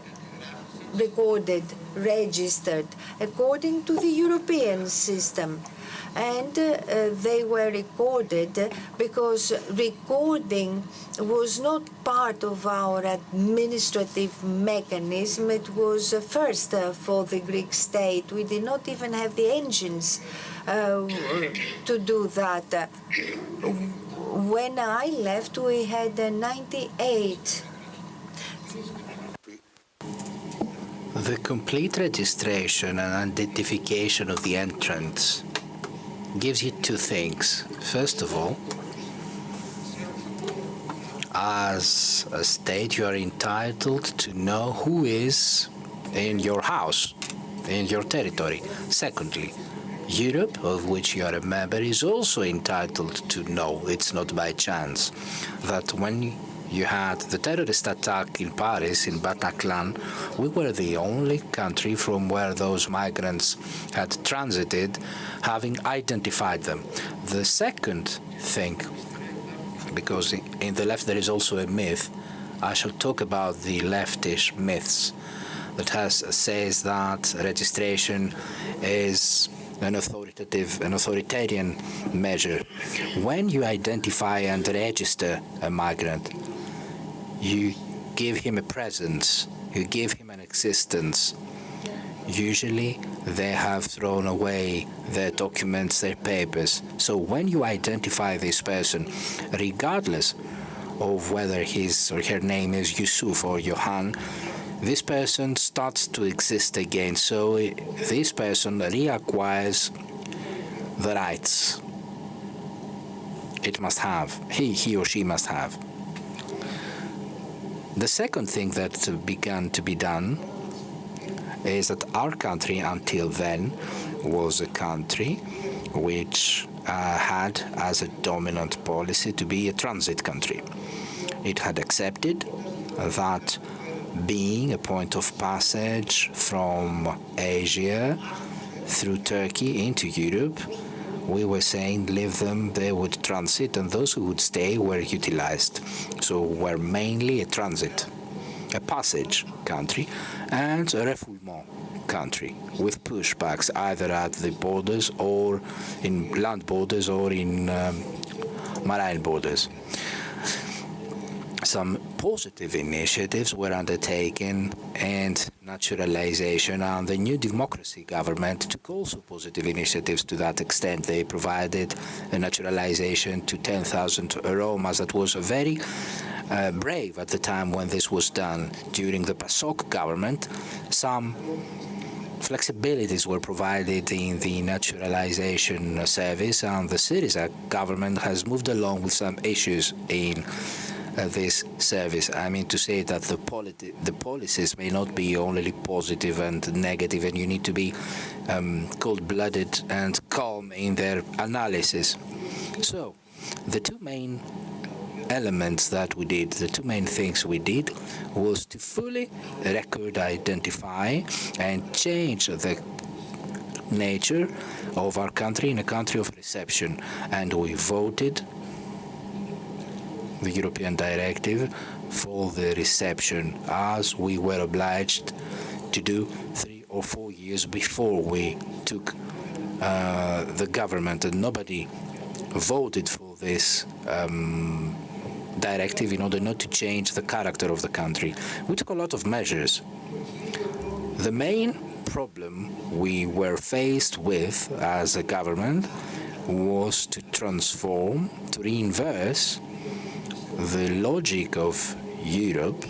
recorded, registered, according to the European system. And they were recorded because recording was not part of our administrative mechanism. It was first for the Greek state. We did not even have the engines to do that. When I left, we had 98. The complete registration and identification of the entrants gives you two things. First of all, as a state, you are entitled to know who is in your house, in your territory. Secondly, Europe, of which you are a member, is also entitled to know, it's not by chance, that when you had the terrorist attack in Paris, in Bataclan, we were the only country from where those migrants had transited, having identified them. The second thing, because in the left there is also a myth, I shall talk about the leftish myths that says that registration is an authoritarian measure. When you identify and register a migrant, you give him a presence, you give him an existence. Usually they have thrown away their documents, their papers. So when you identify this person, regardless of whether his or her name is Yusuf or Johan, this person starts to exist again. So this person reacquires the rights it must have, he or she must have. The second thing that began to be done is that our country until then was a country which had as a dominant policy to be a transit country. It had accepted that being a point of passage from Asia through Turkey into Europe, we were saying leave them, they would transit, and those who would stay were utilized. So we're mainly a transit, a passage country, and a refoulement country with pushbacks either at the borders or in land borders or in marine borders. Some positive initiatives were undertaken, and naturalization, and the new democracy government took also positive initiatives to that extent. They provided a naturalization to 10,000 Romas. That was very brave at the time when this was done. During the PASOK government, some flexibilities were provided in the naturalization service, and the Syriza government has moved along with some issues in this service. I mean to say that the policies may not be only positive and negative, and you need to be cold-blooded and calm in their analysis. So, the two main elements that we did, the two main things we did, was to fully record, identify, and change the nature of our country in a country of reception. And we voted the European directive for the reception, as we were obliged to do 3 or 4 years before we took the government, and nobody voted for this directive in order not to change the character of the country. We took a lot of measures. The main problem we were faced with as a government was to transform, to reinverse the logic of Europe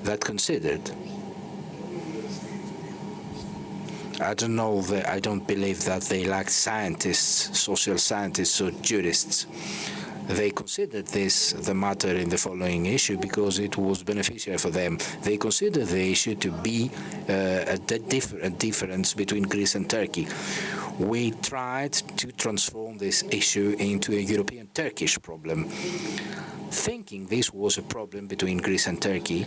that considered, I don't believe that they lacked scientists, social scientists or jurists. They considered the matter in the following issue because it was beneficial for them. They considered the issue to be a difference between Greece and Turkey. We tried to transform this issue into a European-Turkish problem. Thinking this was a problem between Greece and Turkey,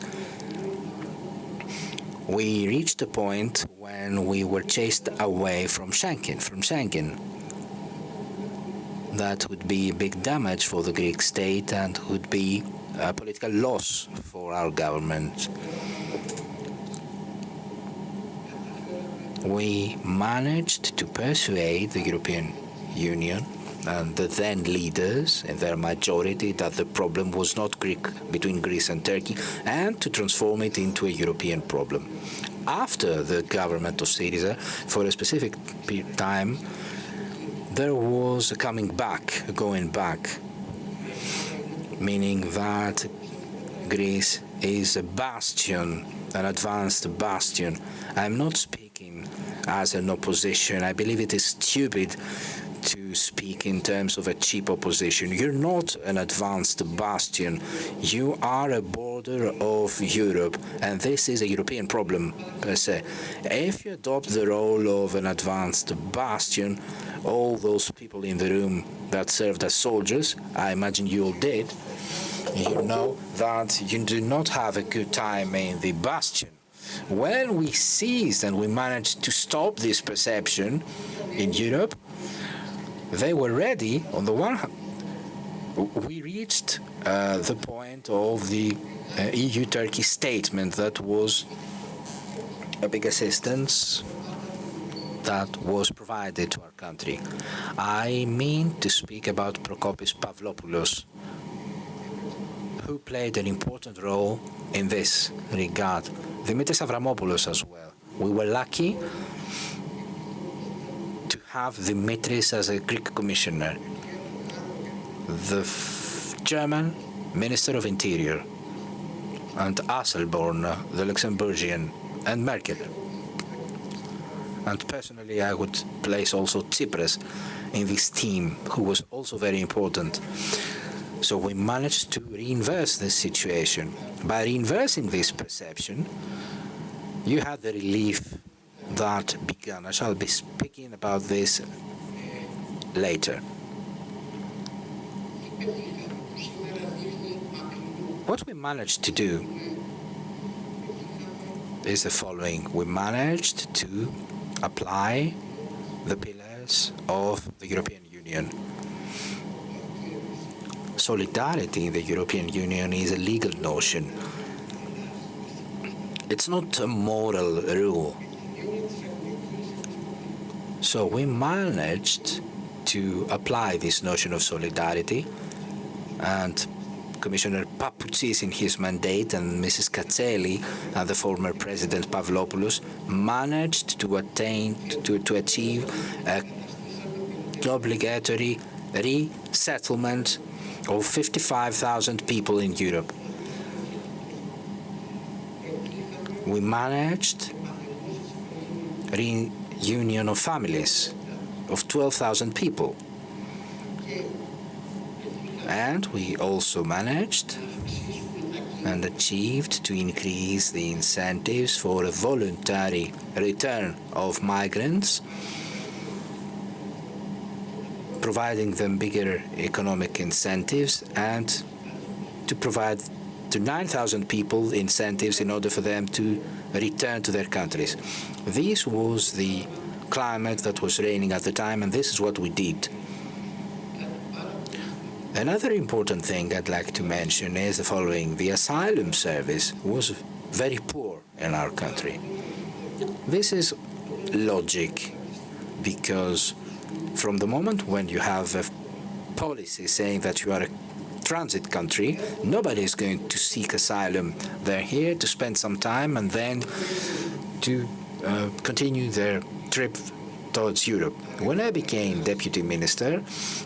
we reached a point when we were chased away from Schengen. That would be big damage for the Greek state and would be a political loss for our government. We managed to persuade the European Union and the then leaders in their majority that the problem was not between Greece and Turkey, and to transform it into a European problem. After the government of Syriza, for a specific time, there was a going back, meaning that Greece is a bastion, an advanced bastion. I'm not speaking as an opposition. I believe it is stupid to speak in terms of a cheap opposition. You're not an advanced bastion. You are a border of Europe, and this is a European problem per se. If you adopt the role of an advanced bastion, all those people in the room that served as soldiers, I imagine you all did, you know that you do not have a good time in the bastion. When we seized and we managed to stop this perception in Europe, they were ready. On the one hand, we reached the point of the EU-Turkey statement that was a big assistance that was provided to our country. I mean to speak about Prokopis Pavlopoulos, who played an important role in this regard. Dimitris Avramopoulos as well. We were lucky to have Dimitris as a Greek commissioner. The German Minister of Interior, and Asselborn, the Luxembourgian, and Merkel. And personally, I would place also Tsipras in this team, who was also very important. So we managed to reinverse this situation. By reinversing this perception, you had the relief that began. I shall be speaking about this later. What we managed to do is the following. We managed to apply the pillars of the European Union. Solidarity in the European Union is a legal notion. It's not a moral rule. So we managed to apply this notion of solidarity, and Commissioner Papoutsis in his mandate and Mrs. Katseeli and the former President Pavlopoulos managed to achieve an obligatory resettlement of 55,000 people in Europe. We managed reunion of families of 12,000 people. And we also managed and achieved to increase the incentives for a voluntary return of migrants, providing them bigger economic incentives and to provide to 9,000 people incentives in order for them to return to their countries. This was the climate that was reigning at the time, and this is what we did. Another important thing I'd like to mention is the following. The asylum service was very poor in our country. This is logic, because from the moment when you have a policy saying that you are a transit country, nobody is going to seek asylum. They're here to spend some time and then to continue their trip towards Europe. When I became deputy minister,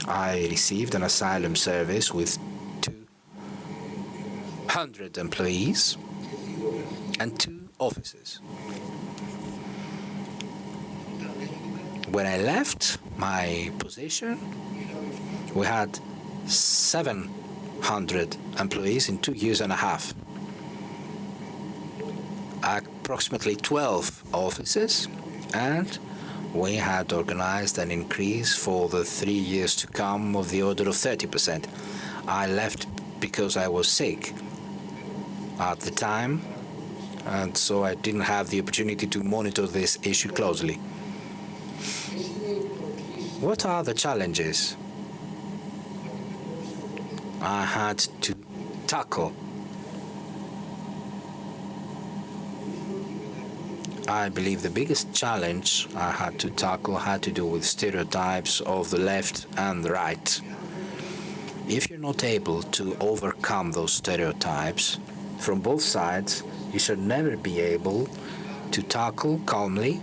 I received an asylum service with 200 employees and 2 officers. When I left my position, we had 700 employees in 2 years and a half. Approximately 12 officers, and we had organized an increase for the 3 years to come of the order of 30%. I left because I was sick at the time, and so I didn't have the opportunity to monitor this issue closely. What are the challenges I had to tackle? I believe the biggest challenge I had to tackle had to do with stereotypes of the left and the right. If you're not able to overcome those stereotypes from both sides, you should never be able to tackle calmly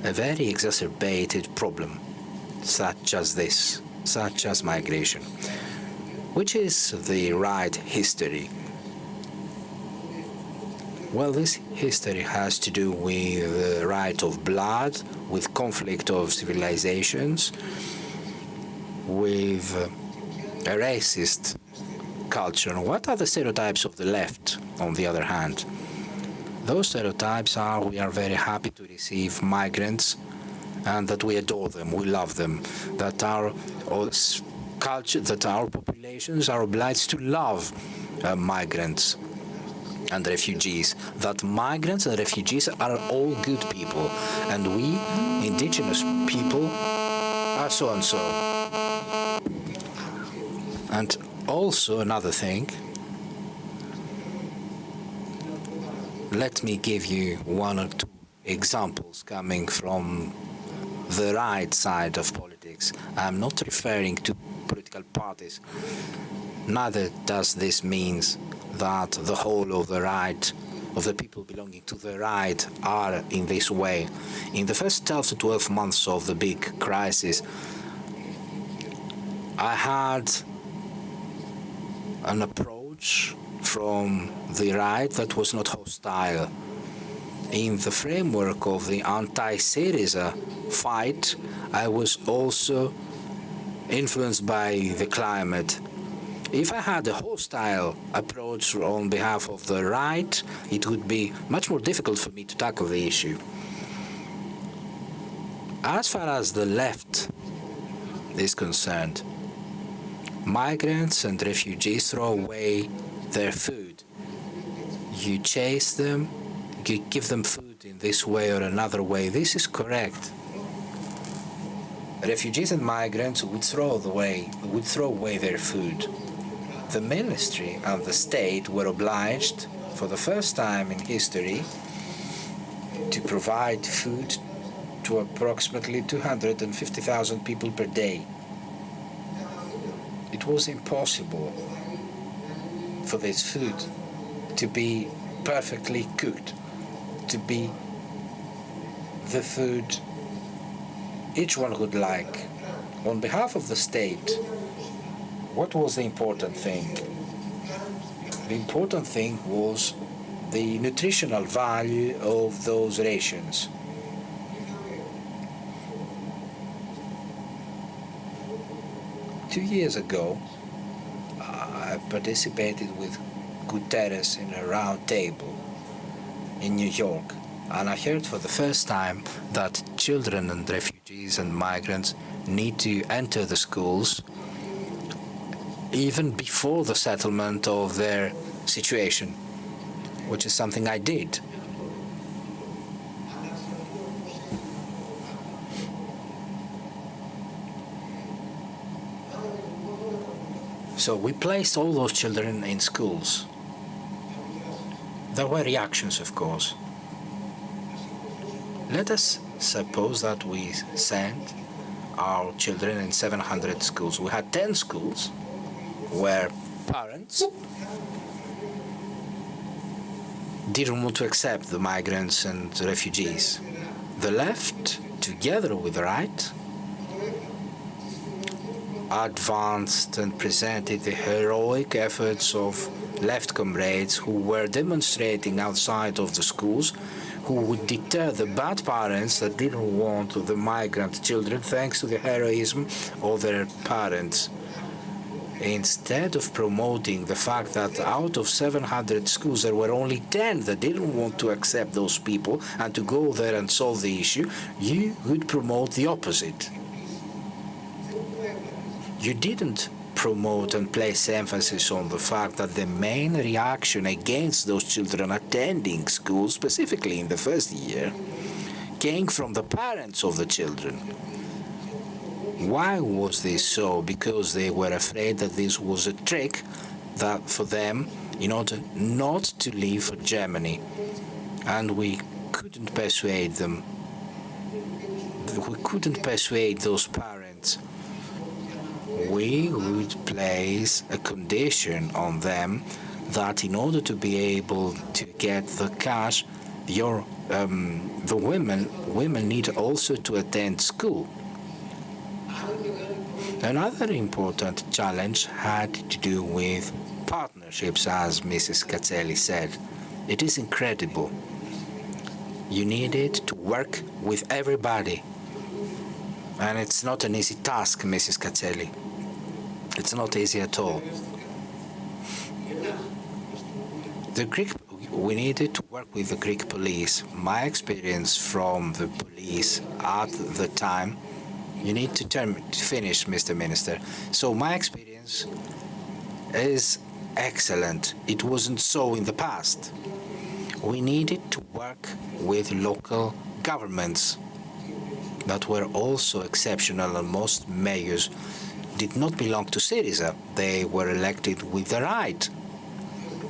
a very exacerbated problem such as this, such as migration. Which is the right history? Well, this history has to do with the right of blood, with conflict of civilizations, with a racist culture. And what are the stereotypes of the left, on the other hand? Those stereotypes are we are very happy to receive migrants and that we adore them, we love them, that our culture, that our populations are obliged to love migrants and refugees, that migrants and refugees are all good people, and we, indigenous people, are so and so. And also another thing, let me give you 1 or 2 examples coming from the right side of politics. I'm not referring to political parties. Neither does this mean that the whole of the right, of the people belonging to the right, are in this way. In the first 12 to 12 months of the big crisis, I had an approach from the right that was not hostile. In the framework of the anti-Syriza fight, I was also influenced by the climate. If I had a hostile approach on behalf of the right, it would be much more difficult for me to tackle the issue. As far as the left is concerned, migrants and refugees throw away their food. You chase them, you give them food in this way or another way. This is correct. Refugees and migrants would throw away their food. The ministry and the state were obliged, for the first time in history, to provide food to approximately 250,000 people per day. It was impossible for this food to be perfectly cooked, to be the food each one would like. On behalf of the state, what was the important thing? The important thing was the nutritional value of those rations. 2 years ago, I participated with Guterres in a round table in New York, and I heard for the first time that children and refugees and migrants need to enter the schools even before the settlement of their situation, which is something I did. So we placed all those children in schools. There were reactions, of course. Let us suppose that we sent our children in 700 schools. We had 10 schools where parents didn't want to accept the migrants and refugees. The left, together with the right, advanced and presented the heroic efforts of left comrades who were demonstrating outside of the schools, who would deter the bad parents that didn't want the migrant children thanks to the heroism of their parents. Instead of promoting the fact that out of 700 schools there were only 10 that didn't want to accept those people and to go there and solve the issue, you would promote the opposite. You didn't promote and place emphasis on the fact that the main reaction against those children attending school, specifically in the first year, came from the parents of the children. Why was this so? Because they were afraid that this was a trick that for them in order not to leave for Germany. And we couldn't persuade them. We couldn't persuade those parents. We would place a condition on them that in order to be able to get the cash, the women need also to attend school. Another important challenge had to do with partnerships, as Mrs. Katselli said. It is incredible. You needed to work with everybody. And it's not an easy task, Mrs. Katselli. It's not easy at all. We needed to work with the Greek police. My experience from the police at the time, you need to finish, Mr. Minister. So my experience is excellent. It wasn't so in the past. We needed to work with local governments that were also exceptional, and most mayors did not belong to Syriza. They were elected with the right,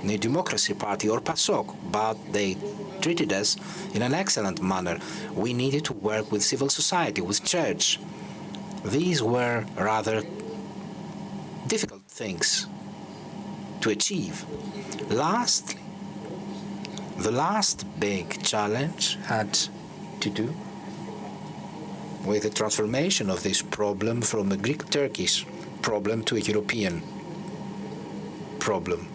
the Democracy Party or PASOK, but they treated us in an excellent manner. We needed to work with civil society, with church. These were rather difficult things to achieve. Lastly, the last big challenge had to do with the transformation of this problem from a Greek-Turkish problem to a European problem.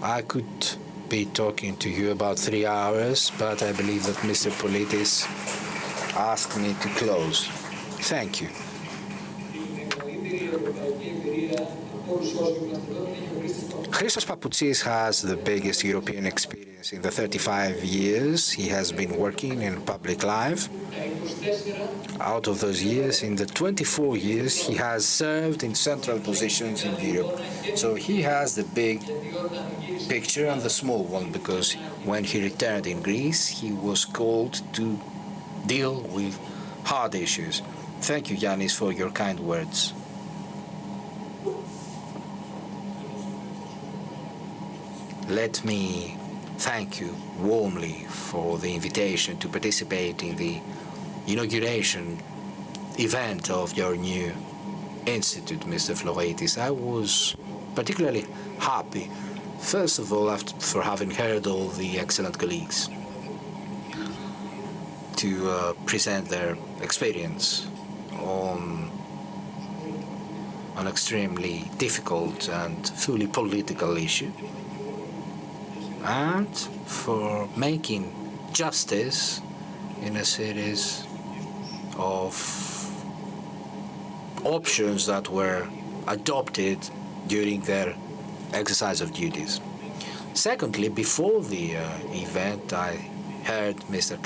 I could be talking to you about 3 hours, but I believe that Mr. Politis asked me to close. Thank you. Christos Papoutsis has the biggest European experience in the 35 years he has been working in public life. Out of those years, in the 24 years, he has served in central positions in Europe. So he has the big picture and the small one, because when he returned in Greece, he was called to deal with hard issues. Thank you, Yannis, for your kind words. Let me thank you warmly for the invitation to participate in the inauguration event of your new institute, Mr. Floritis. I was particularly happy, first of all, for having heard all the excellent colleagues to present their experience on an extremely difficult and fully political issue, and for making justice in a series of options that were adopted during their exercise of duties. Secondly, before the event, I heard Mr.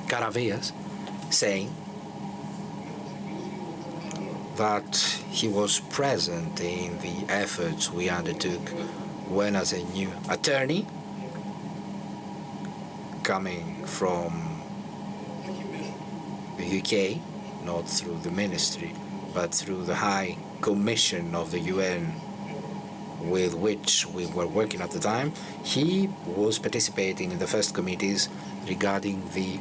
Caravillas saying that he was present in the efforts we undertook when, as a new attorney coming from the UK, not through the ministry, but through the High Commission of the UN with which we were working at the time, he was participating in the first committees regarding the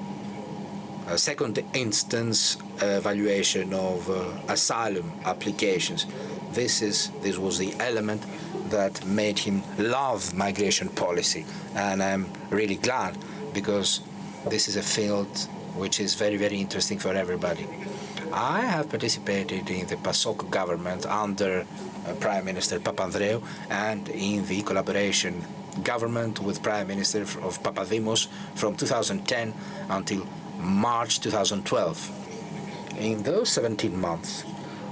second instance evaluation of asylum applications. This was the element that made him love migration policy, and I'm really glad, because this is a field which is very, very interesting for everybody. I have participated in the PASOK government under Prime Minister Papandreou and in the collaboration government with Prime Minister of Papadimos from 2010 until March 2012. In those 17 months,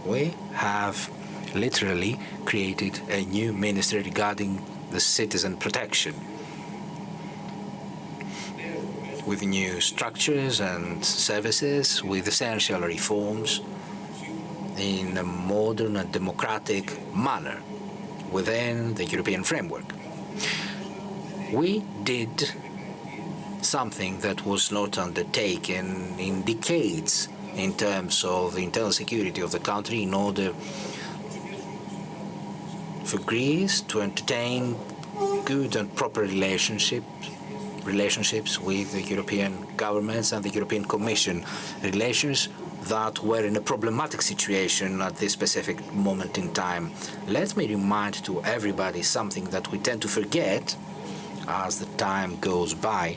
we have literally created a new ministry regarding the citizen protection, with new structures and services, with essential reforms in a modern and democratic manner within the European framework. We did something that was not undertaken in decades in terms of the internal security of the country, in order for Greece to entertain good and proper relationships with the European governments and the European Commission, relations that were in a problematic situation at this specific moment in time. Let me remind to everybody something that we tend to forget as the time goes by.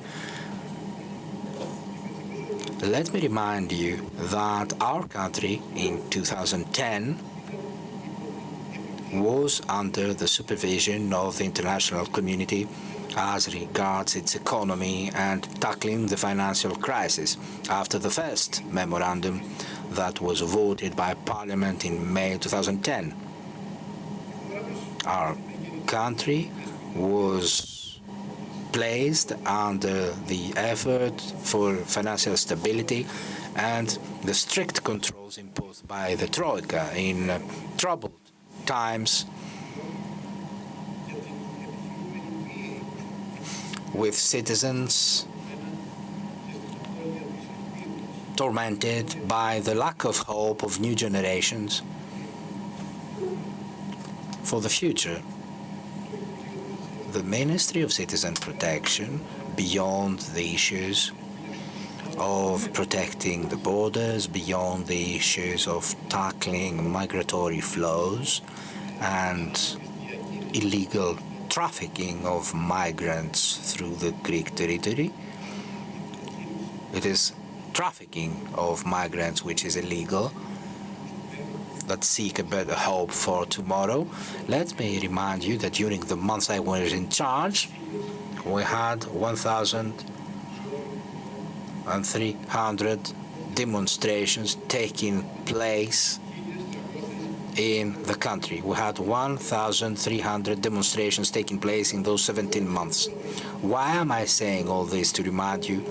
Let me remind you that our country in 2010 was under the supervision of the international community as regards its economy and tackling the financial crisis after the first memorandum that was voted by Parliament in May 2010. Our country was placed under the effort for financial stability and the strict controls imposed by the Troika in troubled times, with citizens tormented by the lack of hope of new generations for the future. The Ministry of Citizen Protection, beyond the issues of protecting the borders, beyond the issues of tackling migratory flows and illegal trafficking of migrants through the Greek territory. It is trafficking of migrants which is illegal, that seek a better hope for tomorrow. Let me remind you that during the months I was in charge, we had 1,300 demonstrations taking place in the country. We had 1,300 demonstrations taking place in those 17 months. Why am I saying all this? To remind you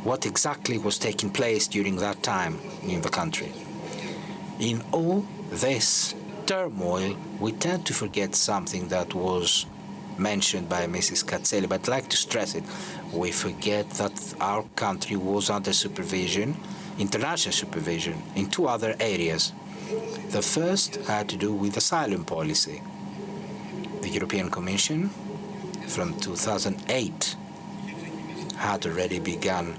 what exactly was taking place during that time in the country. In all this turmoil, we tend to forget something that was mentioned by Mrs. Katselli, but I'd like to stress it. We forget that our country was under supervision, international supervision, in two other areas. The first had to do with asylum policy. The European Commission, from 2008, had already begun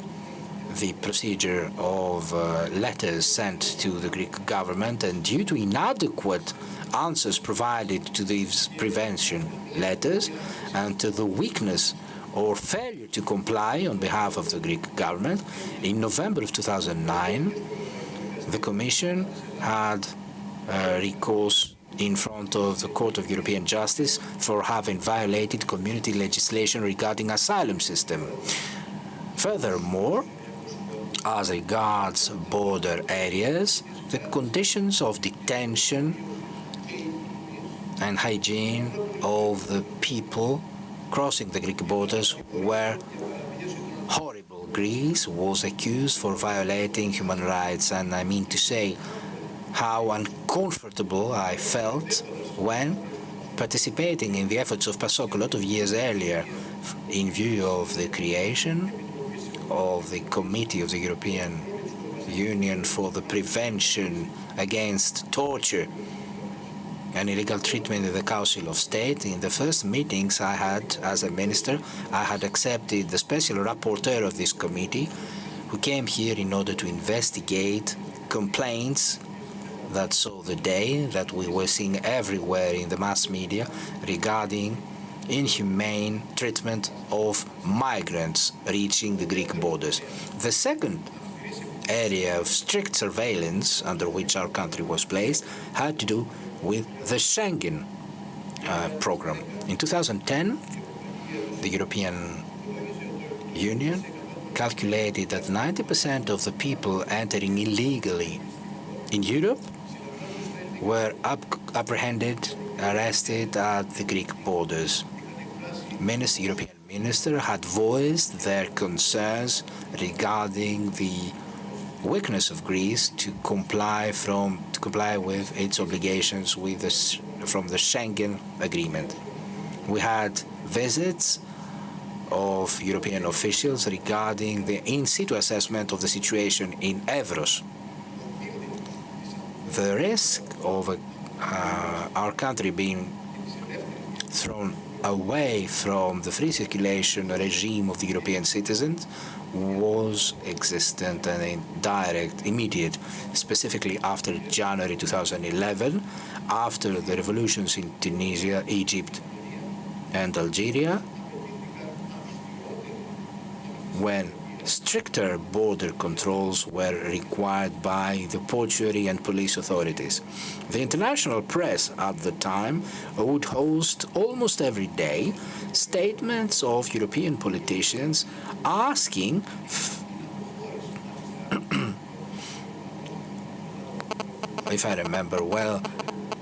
the procedure of letters sent to the Greek government, and due to inadequate answers provided to these prevention letters and to the weakness or failure to comply on behalf of the Greek government, in November of 2009, the Commission had recourse in front of the Court of European Justice for having violated community legislation regarding asylum system. Furthermore, as regards border areas, the conditions of detention and hygiene of the people crossing the Greek borders were horrible. Greece was accused for violating human rights, and I mean to say how uncomfortable I felt when participating in the efforts of PASOK a lot of years earlier in view of the creation of the Committee of the European Union for the Prevention Against Torture and Illegal Treatment in the Council of State. In the first meetings I had as a minister, I had accepted the special rapporteur of this committee who came here in order to investigate complaints that saw the day, that we were seeing everywhere in the mass media regarding inhumane treatment of migrants reaching the Greek borders. The second area of strict surveillance under which our country was placed had to do with the Schengen program. In 2010, the European Union calculated that 90% of the people entering illegally in Europe were apprehended, arrested at the Greek borders. European minister had voiced their concerns regarding the weakness of Greece to comply with its obligations from the Schengen Agreement. We had visits of European officials regarding the in-situ assessment of the situation in Evros. The risk of our country being thrown away from the free circulation regime of the European citizens was existent and indirect, immediate, specifically after January 2011, after the revolutions in Tunisia, Egypt, and Algeria, when stricter border controls were required by the portuary and police authorities. The international press at the time would host almost every day statements of European politicians asking if I remember well,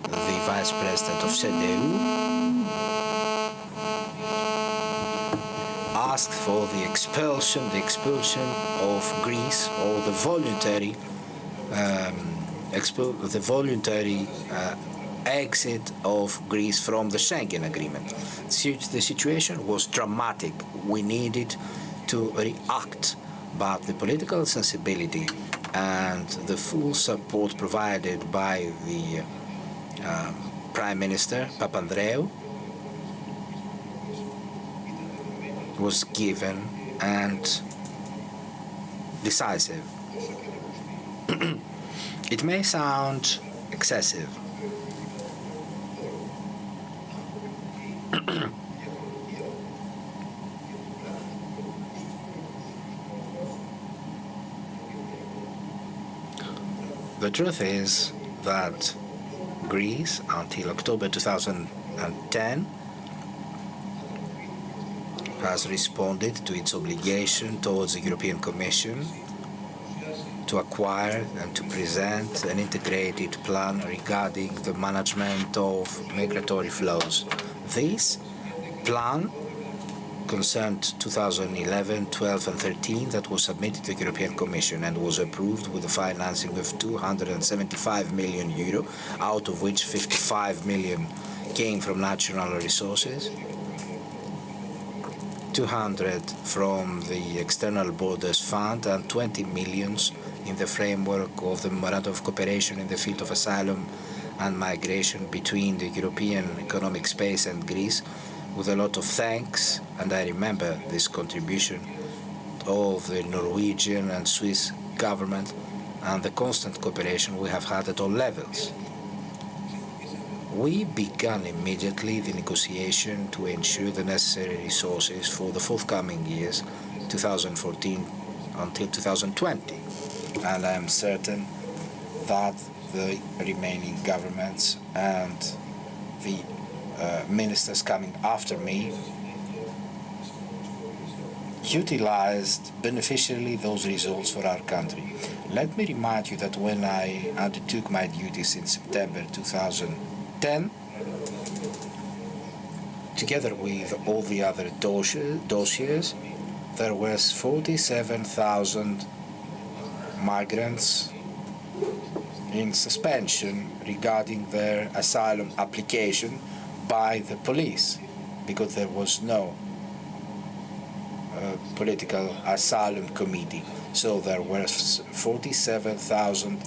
the vice president of CDU asked for the expulsion of Greece, or the voluntary exit of Greece from the Schengen Agreement. The situation was dramatic. We needed to react, but the political sensibility and the full support provided by the Prime Minister Papandreou was given and decisive. It may sound excessive, the truth is that Greece, until October 2010, has responded to its obligation towards the European Commission to acquire and to present an integrated plan regarding the management of migratory flows. This plan concerned 2011, 12 and 13 that was submitted to the European Commission and was approved with the financing of 275 million euro, out of which 55 million came from national resources, 200 from the External Borders Fund, and 20 millions in the framework of the Memorandum of Cooperation in the field of asylum and migration between the European Economic Space and Greece, with a lot of thanks, and I remember this contribution of the Norwegian and Swiss government and the constant cooperation we have had at all levels. We began immediately the negotiation to ensure the necessary resources for the forthcoming years, 2014 until 2020. And I am certain that the remaining governments and the ministers coming after me utilized beneficially those results for our country. Let me remind you that when I undertook my duties in September 2010, together with all the other dossiers, there was 47,000 migrants in suspension regarding their asylum application by the police, because there was no political asylum committee. So there were 47,000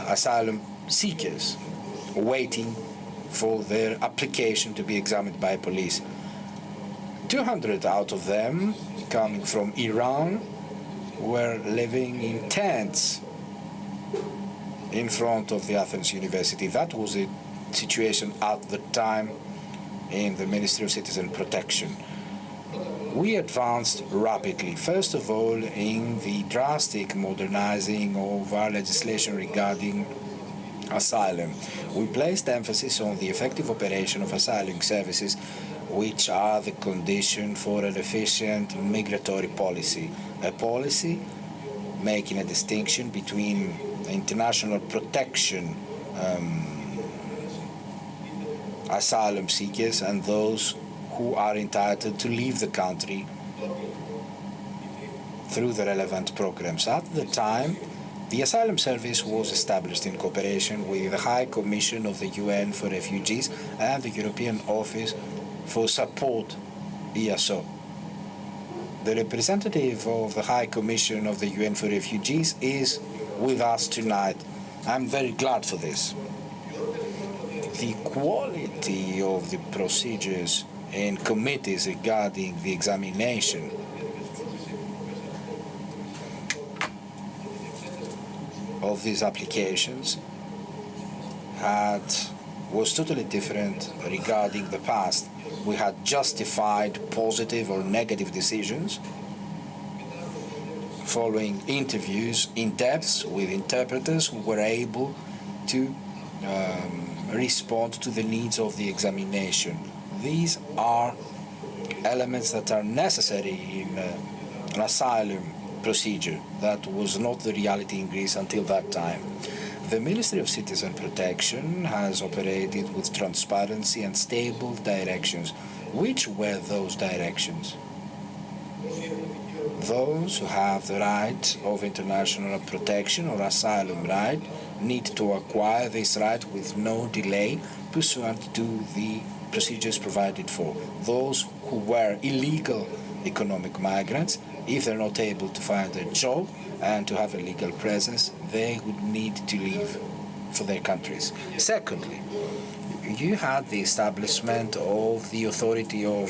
asylum seekers waiting for their application to be examined by police. 200 out of them, coming from Iran, were living in tents in front of the Athens University. That was the situation at the time in the Ministry of Citizen Protection. We advanced rapidly, first of all, in the drastic modernizing of our legislation regarding asylum. We placed emphasis on the effective operation of asylum services, which are the condition for an efficient migratory policy. A policy making a distinction between international protection asylum seekers and those who are entitled to leave the country through the relevant programs. At the time, the Asylum Service was established in cooperation with the High Commission of the UN for Refugees and the European Office for Support, EASO. The representative of the High Commission of the UN for Refugees is with us tonight. I'm very glad for this. The quality of the procedures and committees regarding the examination of these applications was totally different regarding the past. We had justified positive or negative decisions following interviews in depth with interpreters who were able to respond to the needs of the examination. These are elements that are necessary in an asylum procedure. That was not the reality in Greece until that time. The Ministry of Citizen Protection has operated with transparency and stable directions. Which were those directions? Those who have the right of international protection or asylum right need to acquire this right with no delay pursuant to the procedures provided for. Those who were illegal economic migrants, if they're not able to find a job and to have a legal presence, they would need to leave for their countries. Secondly, you had the establishment of the authority of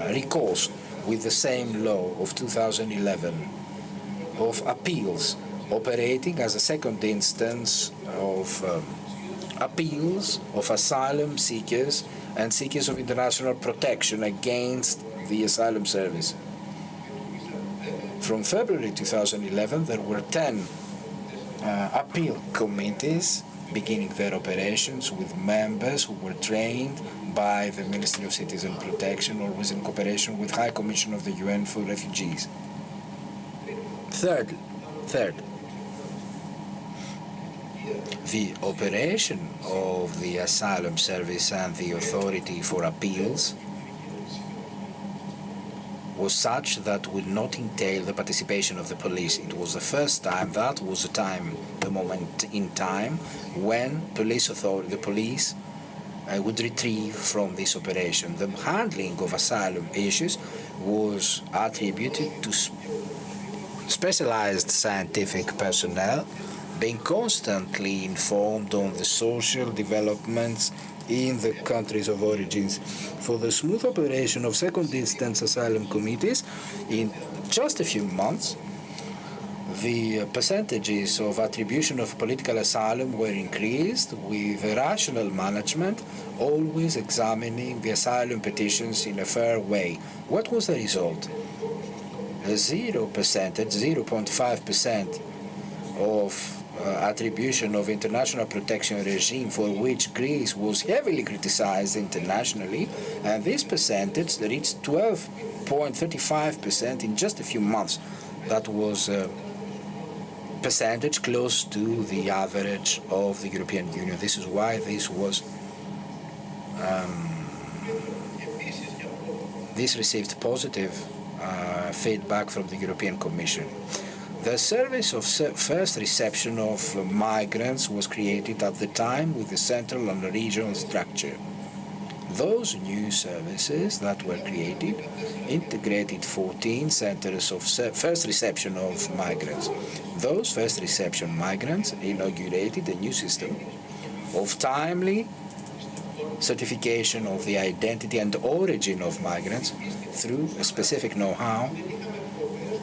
recourse with the same law of 2011 of appeals, operating as a second instance of appeals of asylum seekers and seekers of international protection against the Asylum Service. From February 2011, there were 10 appeal committees beginning their operations with members who were trained by the Ministry of Citizen Protection or was in cooperation with High Commission of the UN for Refugees. Third, the operation of the Asylum Service and the Authority for Appeals was such that would not entail the participation of the police. It was the first time, that was the moment in time when the police would retrieve from this operation. The handling of asylum issues was attributed to specialized scientific personnel being constantly informed on the social developments in the countries of origins. For the smooth operation of second instance asylum committees, in just a few months, the percentages of attribution of political asylum were increased with a rational management, always examining the asylum petitions in a fair way. What was the result? A 0%, 0.5% of attribution of international protection regime for which Greece was heavily criticized internationally, and this percentage reached 12.35% in just a few months. That was a percentage close to the average of the European Union. This is why this was this received positive feedback from the European Commission. The service of first reception of migrants was created at the time with the central and regional structure. Those new services that were created integrated 14 centers of first reception of migrants. Those first reception migrants inaugurated a new system of timely certification of the identity and origin of migrants through a specific know-how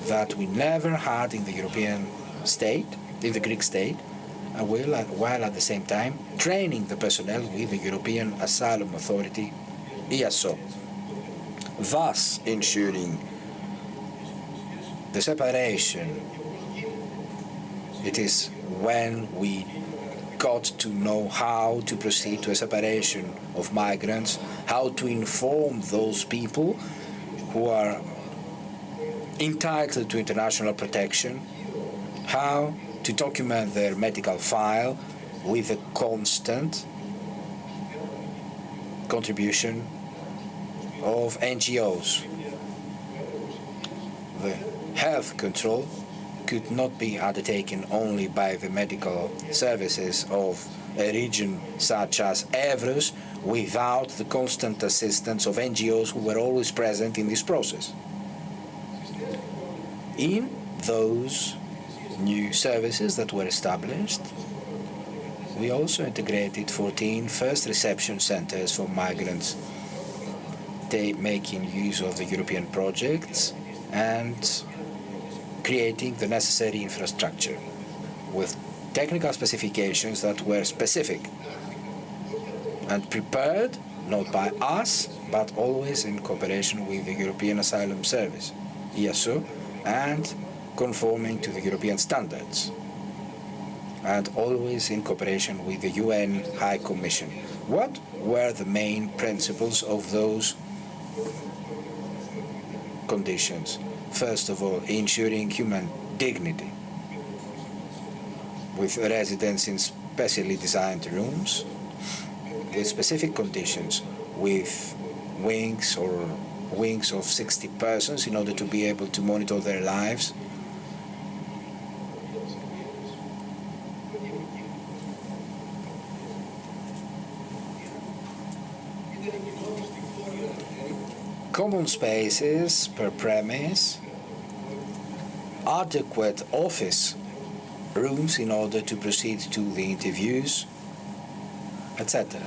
that we never had in the European state, in the Greek state, while at the same time training the personnel with the European Asylum Authority, EASO, thus ensuring the separation. It is when we got to know how to proceed to a separation of migrants, how to inform those people who are entitled to international protection, how to document their medical file with a constant contribution of NGOs. The health control could not be undertaken only by the medical services of a region such as Evros without the constant assistance of NGOs who were always present in this process. In those new services that were established, we also integrated 14 first reception centers for migrants, making use of the European projects and creating the necessary infrastructure with technical specifications that were specific and prepared not by us but always in cooperation with the European Asylum Service, EASO, and conforming to the European standards, and always in cooperation with the UN High Commission. What were the main principles of those conditions? First of all, ensuring human dignity with residents in specially designed rooms, with specific conditions, with wings of 60 persons in order to be able to monitor their lives. Common spaces per premise, adequate office rooms in order to proceed to the interviews, etc.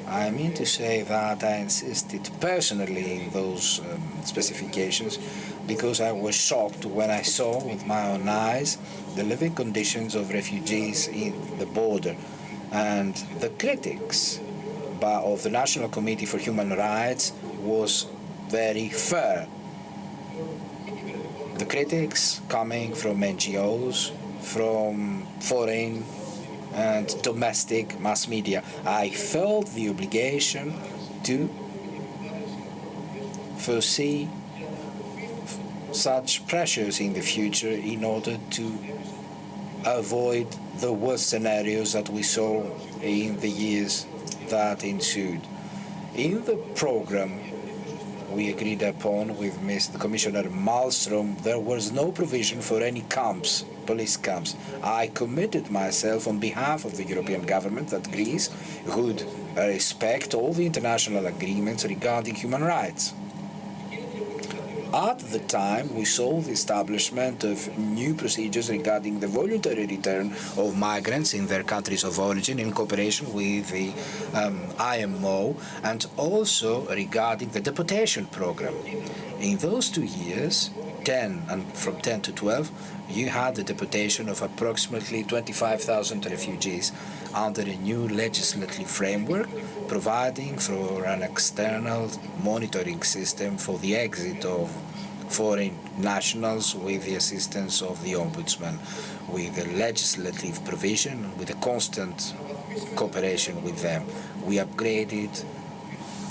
I mean to say that I insisted personally in those specifications because I was shocked when I saw with my own eyes the living conditions of refugees in the border, and the critics of the National Committee for Human Rights was very fair. The critics coming from NGOs, from foreign and domestic mass media. I felt the obligation to foresee such pressures in the future in order to avoid the worst scenarios that we saw in the years that ensued. In the program we agreed upon with Mr. Commissioner Malmström, there was no provision for any camps, police camps. I committed myself on behalf of the European government that Greece would respect all the international agreements regarding human rights. At the time, we saw the establishment of new procedures regarding the voluntary return of migrants in their countries of origin in cooperation with the IMO, and also regarding the deportation program. In those 2 years, from 10 to 12, you had the deportation of approximately 25,000 refugees under a new legislative framework, providing for an external monitoring system for the exit of foreign nationals with the assistance of the Ombudsman, with the legislative provision, with a constant cooperation with them. We upgraded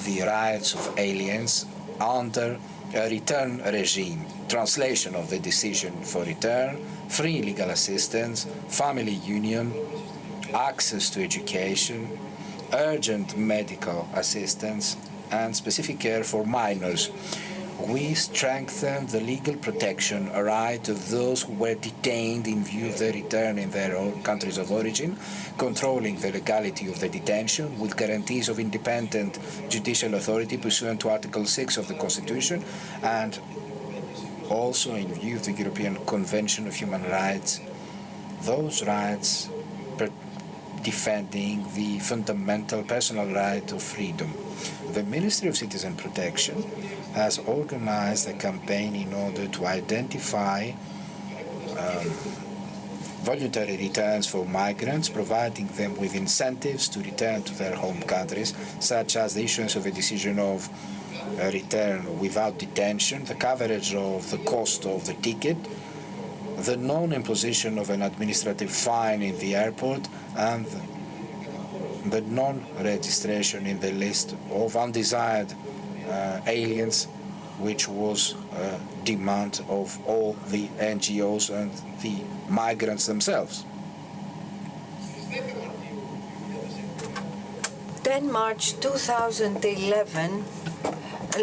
the rights of aliens under a return regime, translation of the decision for return, free legal assistance, family union, access to education, urgent medical assistance, and specific care for minors. We strengthened the legal protection right of those who were detained in view of their return in their own countries of origin, controlling the legality of the detention with guarantees of independent judicial authority pursuant to Article 6 of the Constitution, and also in view of the European Convention of Human Rights, those rights defending the fundamental personal right of freedom. The Ministry of Citizen Protection has organized a campaign in order to identify voluntary returns for migrants, providing them with incentives to return to their home countries, such as the issuance of a decision of return without detention, the coverage of the cost of the ticket, the non-imposition of an administrative fine in the airport, and the non-registration in the list of undesired aliens, which was a demand of all the NGOs and the migrants themselves. 10 March 2011,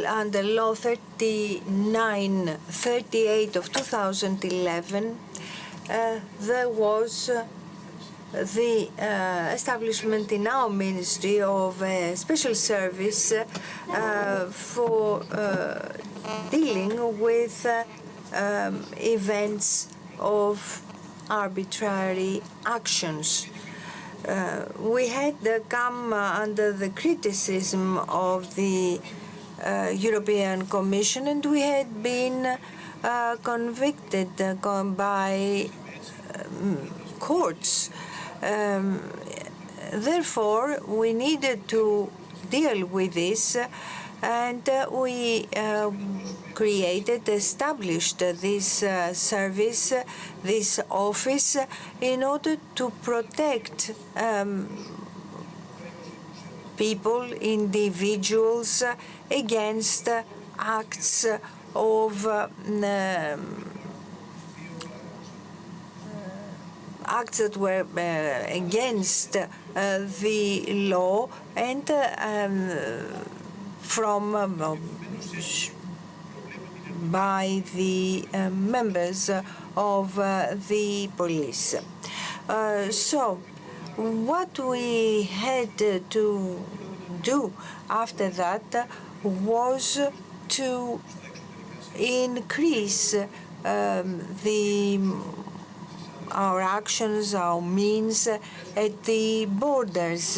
under Law 3938 of 2011, there was the establishment in our ministry of a special service for dealing with events of arbitrary actions. We had come under the criticism of the European Commission, and we had been convicted by courts. Therefore, we needed to deal with this, and we established this service, this office, in order to protect people, individuals, against acts of acts that were against the law and by the members of the police. So what we had to do after that was to increase our actions, our means at the borders.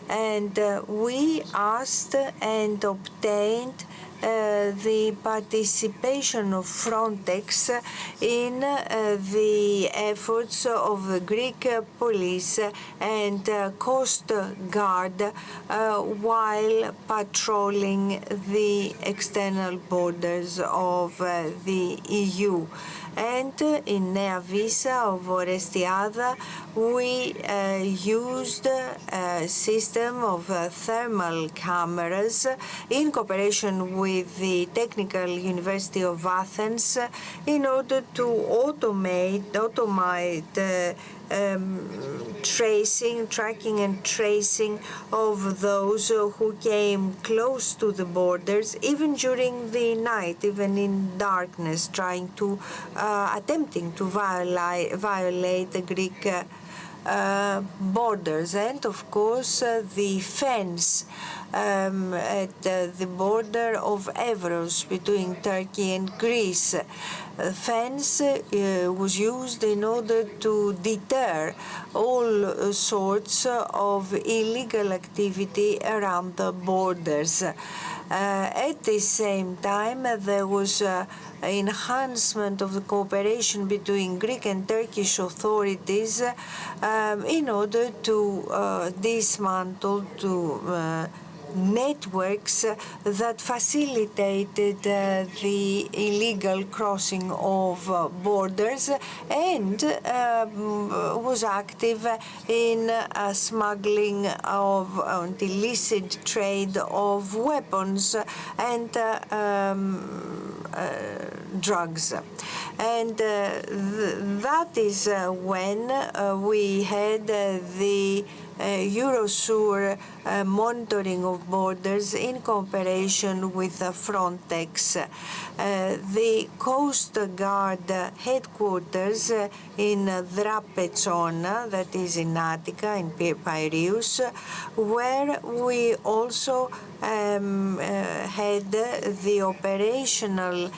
And we asked and obtained the participation of Frontex in the efforts of the Greek police and Coast Guard while patrolling the external borders of the EU. And in Nea Visa of Orestiada, we used a system of thermal cameras in cooperation with the Technical University of Athens in order to automate tracking and tracing of those who came close to the borders, even during the night, even in darkness, attempting to violate the Greek borders. And of course the fence at the border of Evros between Turkey and Greece. Fence was used in order to deter all sorts of illegal activity around the borders. At the same time, there was enhancement of the cooperation between Greek and Turkish authorities in order to dismantle, to networks that facilitated the illegal crossing of borders and was active in smuggling of illicit trade of weapons and drugs. And that is when we had the Eurosur monitoring of borders in cooperation with Frontex. The Coast Guard headquarters in Drapetsona, that is in Attica, in Piraeus, where we also had the operational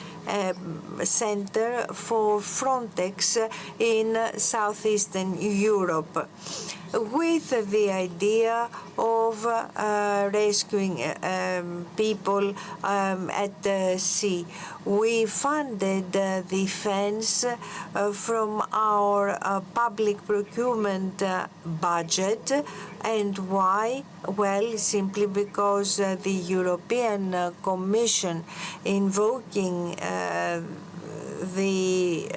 center for Frontex in southeastern Europe, with the idea of rescuing people at sea. We funded defense from our public procurement budget. And why? Well, simply because the European Commission, invoking the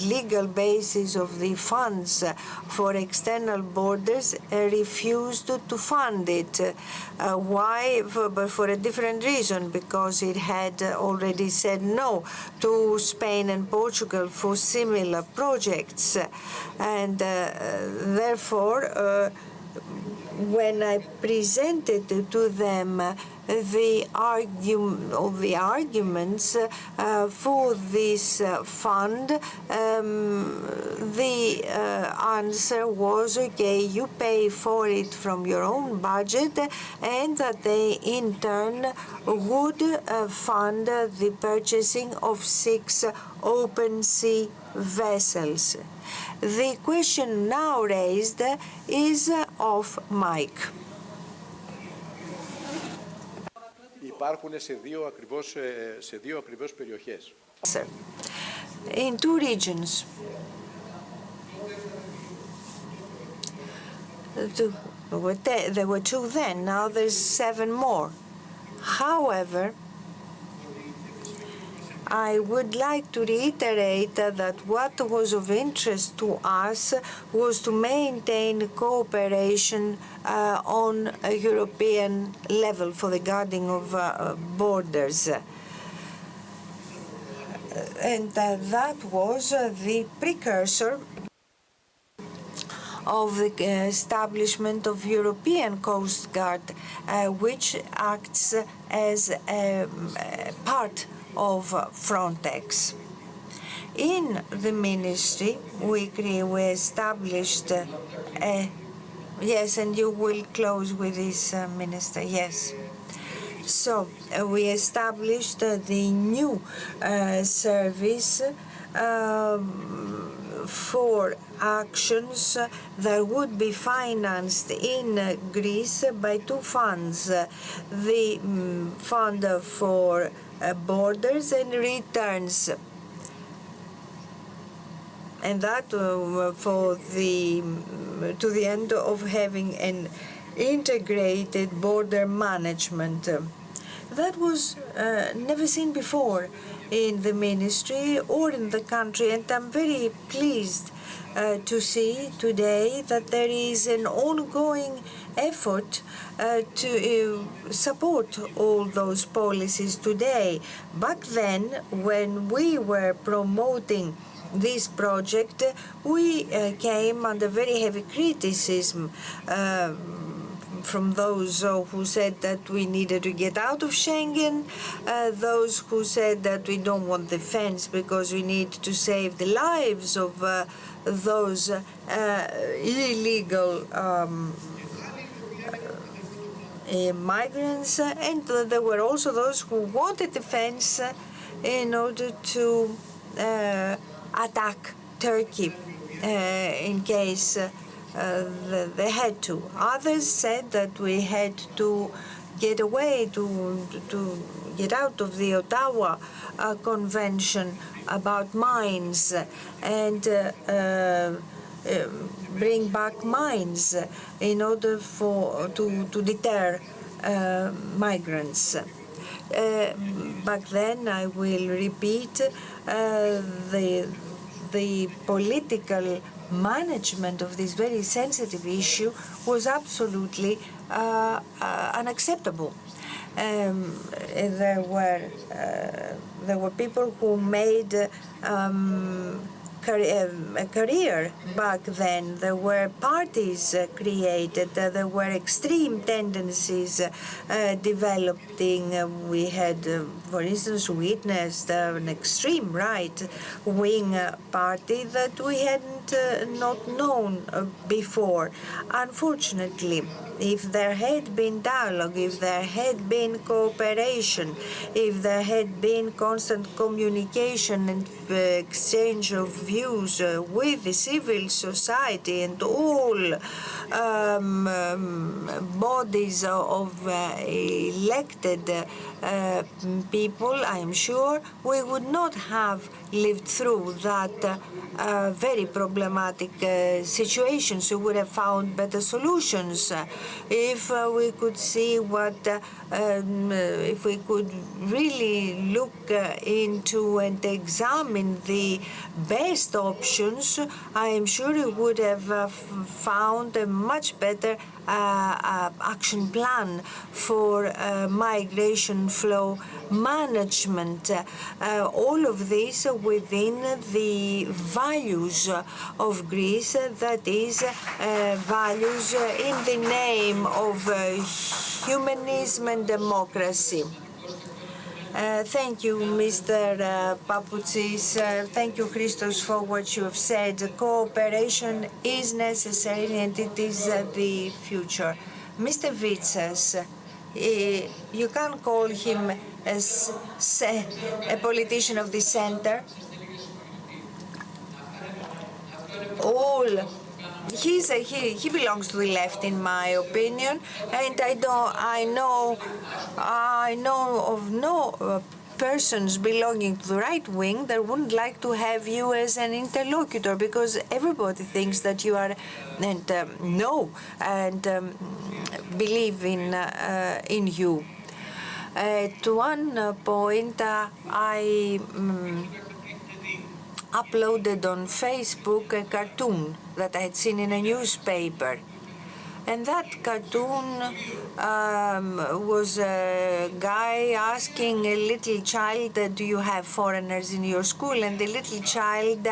legal basis of the funds for external borders, refused to fund it. Why? But for a different reason, because it had already said no to Spain and Portugal for similar projects. And therefore, when I presented to them the arguments for this fund, the answer was, okay, you pay for it from your own budget, and that they in turn would fund the purchasing of 6 open sea vessels. The question now raised is off mic. Υπάρχουν σε δύο ακριβώς περιοχές. In 2 regions. There were 2 then, now there's 7 more. However, I would like to reiterate that what was of interest to us was to maintain cooperation on a European level for the guarding of borders. And that was the precursor of the establishment of European Coast Guard, which acts as a part of Frontex. In the ministry, we established yes, and you will close with this, Minister, yes. So we established the new service for actions that would be financed in Greece by 2 funds, the fund for borders and returns, and that to the end of having an integrated border management. That was never seen before in the ministry or in the country, and I'm very pleased to see today that there is an ongoing effort to support all those policies today. Back then, when we were promoting this project, we came under very heavy criticism from those who said that we needed to get out of Schengen, those who said that we don't want the fence because we need to save the lives of those illegal migrants, and there were also those who wanted the fence in order to attack Turkey in case they had to. Others said that we had to get away, to get out of the Ottawa Convention about mines and bring back mines in order to deter migrants. Back then, I will repeat, the political management of this very sensitive issue was absolutely unacceptable. There were people who made a career back then. There were parties created. There were extreme tendencies developing. We had, for instance, witnessed an extreme right-wing party that we hadn't not known before. Unfortunately, if there had been dialogue, if there had been cooperation, if there had been constant communication and exchange of views with the civil society and all bodies of elected people, I am sure we would not have lived through that very problematic situations. We would have found better solutions if we could see what, if we could really look into and examine the best options. I am sure we would have found a much better action plan for migration flow management. All of this within the values of Greece, that is, values in the name of humanism and democracy. Thank you, Mr. Papoutsis. Thank you, Christos, for what you have said. Cooperation is necessary and it is the future. Mr. Vitsas, you can't call him a politician of the center. He belongs to the left, in my opinion, and I know of no persons belonging to the right wing that wouldn't like to have you as an interlocutor, because everybody thinks that you are and believe in you. At one point, I uploaded on Facebook a cartoon that I had seen in a newspaper. And that cartoon was a guy asking a little child, do you have foreigners in your school? And the little child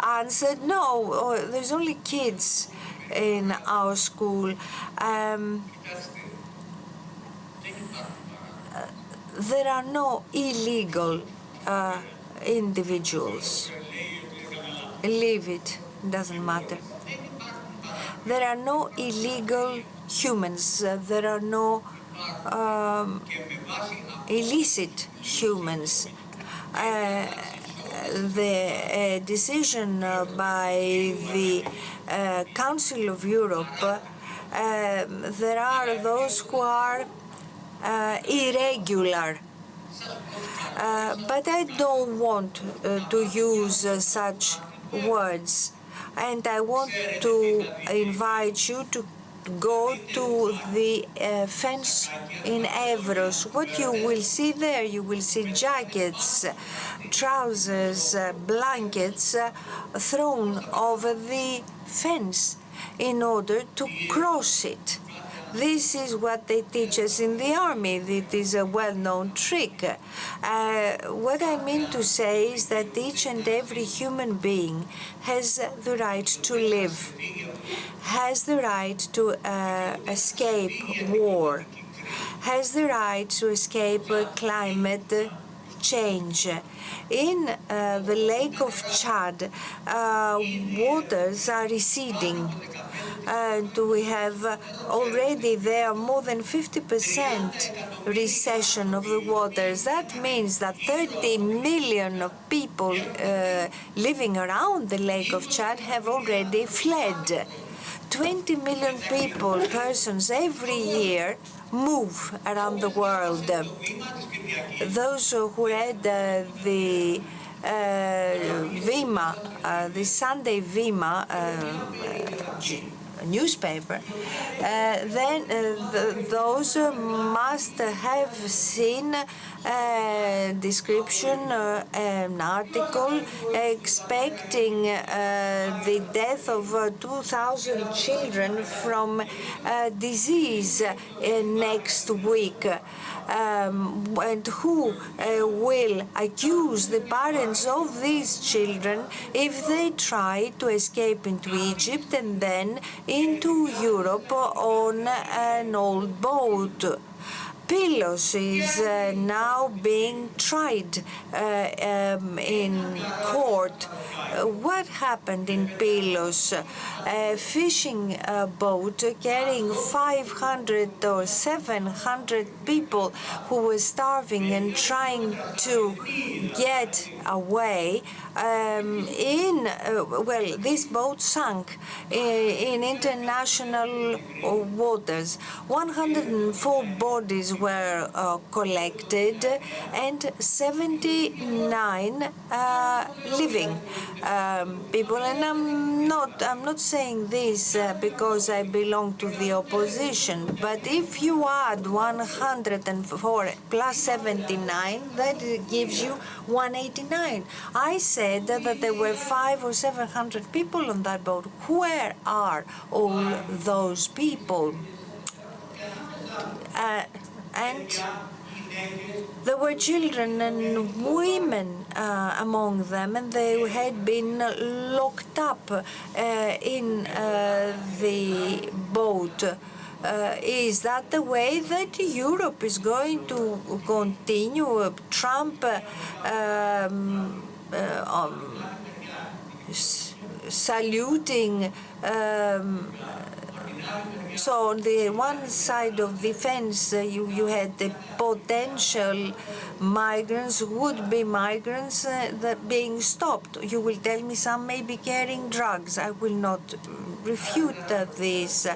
answered, no, there's only kids in our school. There are no illegal individuals. Leave it, doesn't matter. There are no illegal humans. There are no illicit humans. The decision by the Council of Europe, there are those who are irregular. But I don't want to use such words. And I want to invite you to go to the fence in Evros. What you will see there, you will see jackets, trousers, blankets thrown over the fence in order to cross it. This is what they teach us in the army. It is a well-known trick. What I mean to say is that each and every human being has the right to live, has the right to escape war, has the right to escape climate change. In the Lake of Chad, waters are receding. And we have already there more than 50% recession of the waters. That means that 30 million people living around the Lake of Chad have already fled. 20 million persons every year move around the world. Those who read the Vima, the Sunday Vima newspaper, then those must have seen a description, an article expecting the death of 2,000 children from disease next week. And who will accuse the parents of these children if they try to escape into Egypt and then into Europe on an old boat? EPLO is now being tried in court. What happened in EPLO? A fishing boat carrying 500 or 700 people who were starving and trying to get away. This boat sank in international waters. 104 bodies were collected and 79 living people. And I'm not saying this because I belong to the opposition, but if you add 104 plus 79, that gives you 189. I said that there were 500 or 700 people on that boat. Where are all those people? And there were children and women among them, and they had been locked up in the boat. Is that the way that Europe is going to continue? Trump saluting. So on the one side of the fence, you had the potential migrants, would-be migrants that being stopped. You will tell me some may be carrying drugs. I will not refute this.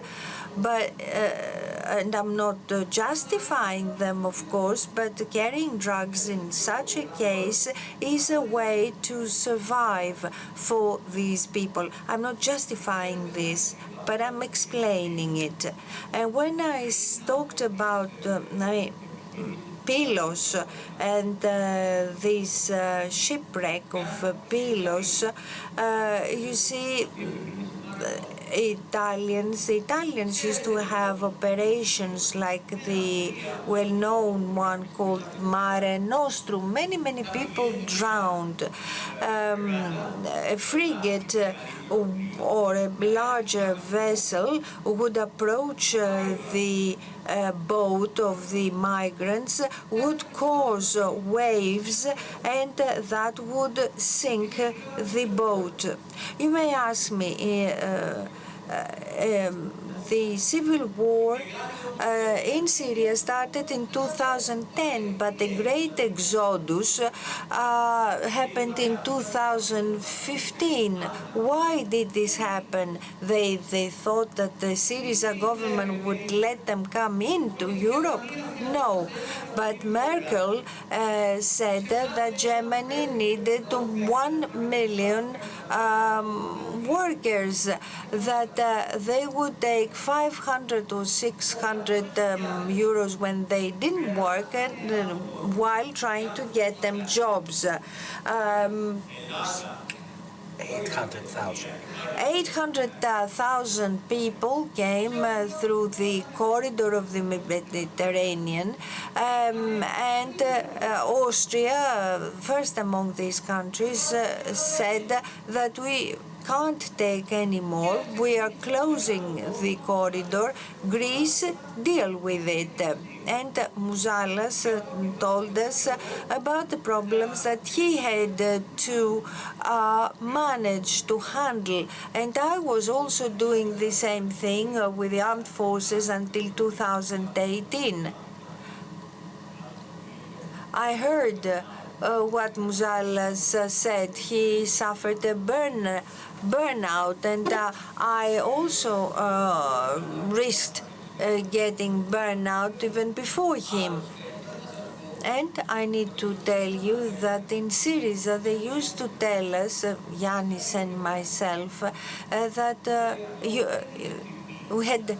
But, and I'm not justifying them, of course, but carrying drugs in such a case is a way to survive for these people. I'm not justifying this, but I'm explaining it. And when I talked about EPLO and this shipwreck of EPLO, you see, the Italians used to have operations like the well-known one called Mare Nostrum. Many people drowned. A frigate or a larger vessel would approach the boat of the migrants, would cause waves, and that would sink the boat. You may ask me, the civil war in Syria started in 2010, but the great exodus happened in 2015. Why did this happen? They thought that the Syriza government would let them come into Europe? No. But Merkel said that Germany needed 1 million workers, that they would take 500 or 600 euros when they didn't work, and while trying to get them jobs. 800,000 people came through the corridor of the Mediterranean, and Austria, first among these countries, said that we can't take any more. We are closing the corridor. Greece, deal with it. And Musalas told us about the problems that he had to manage to handle. And I was also doing the same thing with the armed forces until 2018. I heard what Musalas said. He suffered a burnout, and I also risked getting burnout even before him. And I need to tell you that in Syriza they used to tell us, Yanis and myself, that we had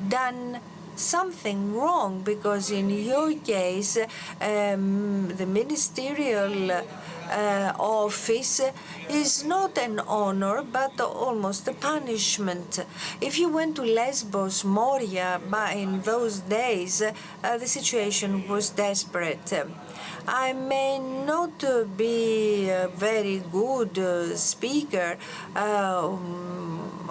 done something wrong, because in your case, the ministerial office is not an honor, but almost a punishment. If you went to Lesbos, Moria, in those days, the situation was desperate. I may not be a very good speaker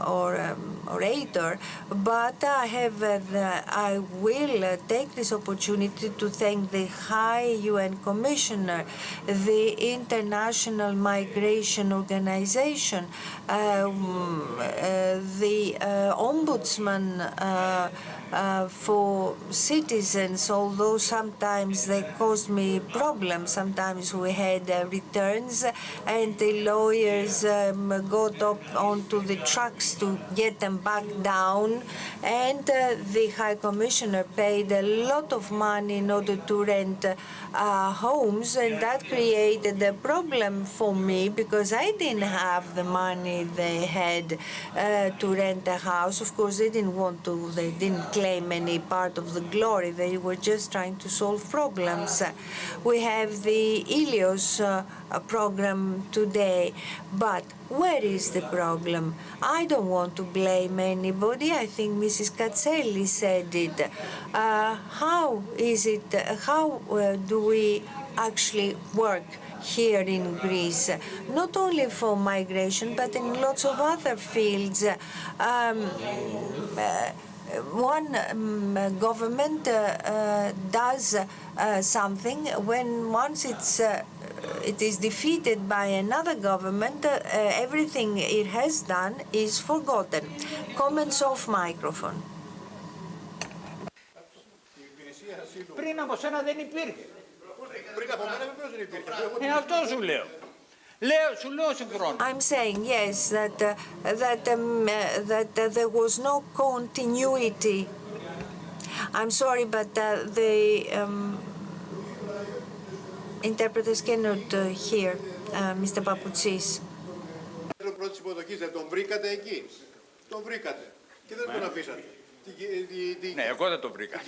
or orator, but I will take this opportunity to thank the High UN Commissioner, the International Migration Organization, the Ombudsman for citizens, although sometimes they caused me problems. Sometimes we had returns and the lawyers got up onto the trucks to get them back down, and the High Commissioner paid a lot of money in order to rent homes, and that created a problem for me because I didn't have the money they had to rent a house. Of course, they didn't claim any part of the glory. They were just trying to solve problems. We have the EPLO program today, but where is the problem? I don't want to blame anybody. I think Mrs. Katselli said it. How do we actually work here in Greece, not only for migration, but in lots of other fields? One government does something. When once it is defeated by another government, everything it has done is forgotten. Comments off microphone. Πριν από σένα δεν υπήρχε. Πριν από μένα βεβαίως δεν υπήρχε. Αυτό σου λέω. Σου λέω συγχρόνως. I'm saying yes, that there was no continuity. I'm sorry, but the interpreters cannot hear Mr. Papoutsis. Πρώτης υποδοχής, τον βρήκατε εκεί. Τον βρήκατε. Και δεν τον αφήσατε. Ναι, εγώ δεν το βρήκα.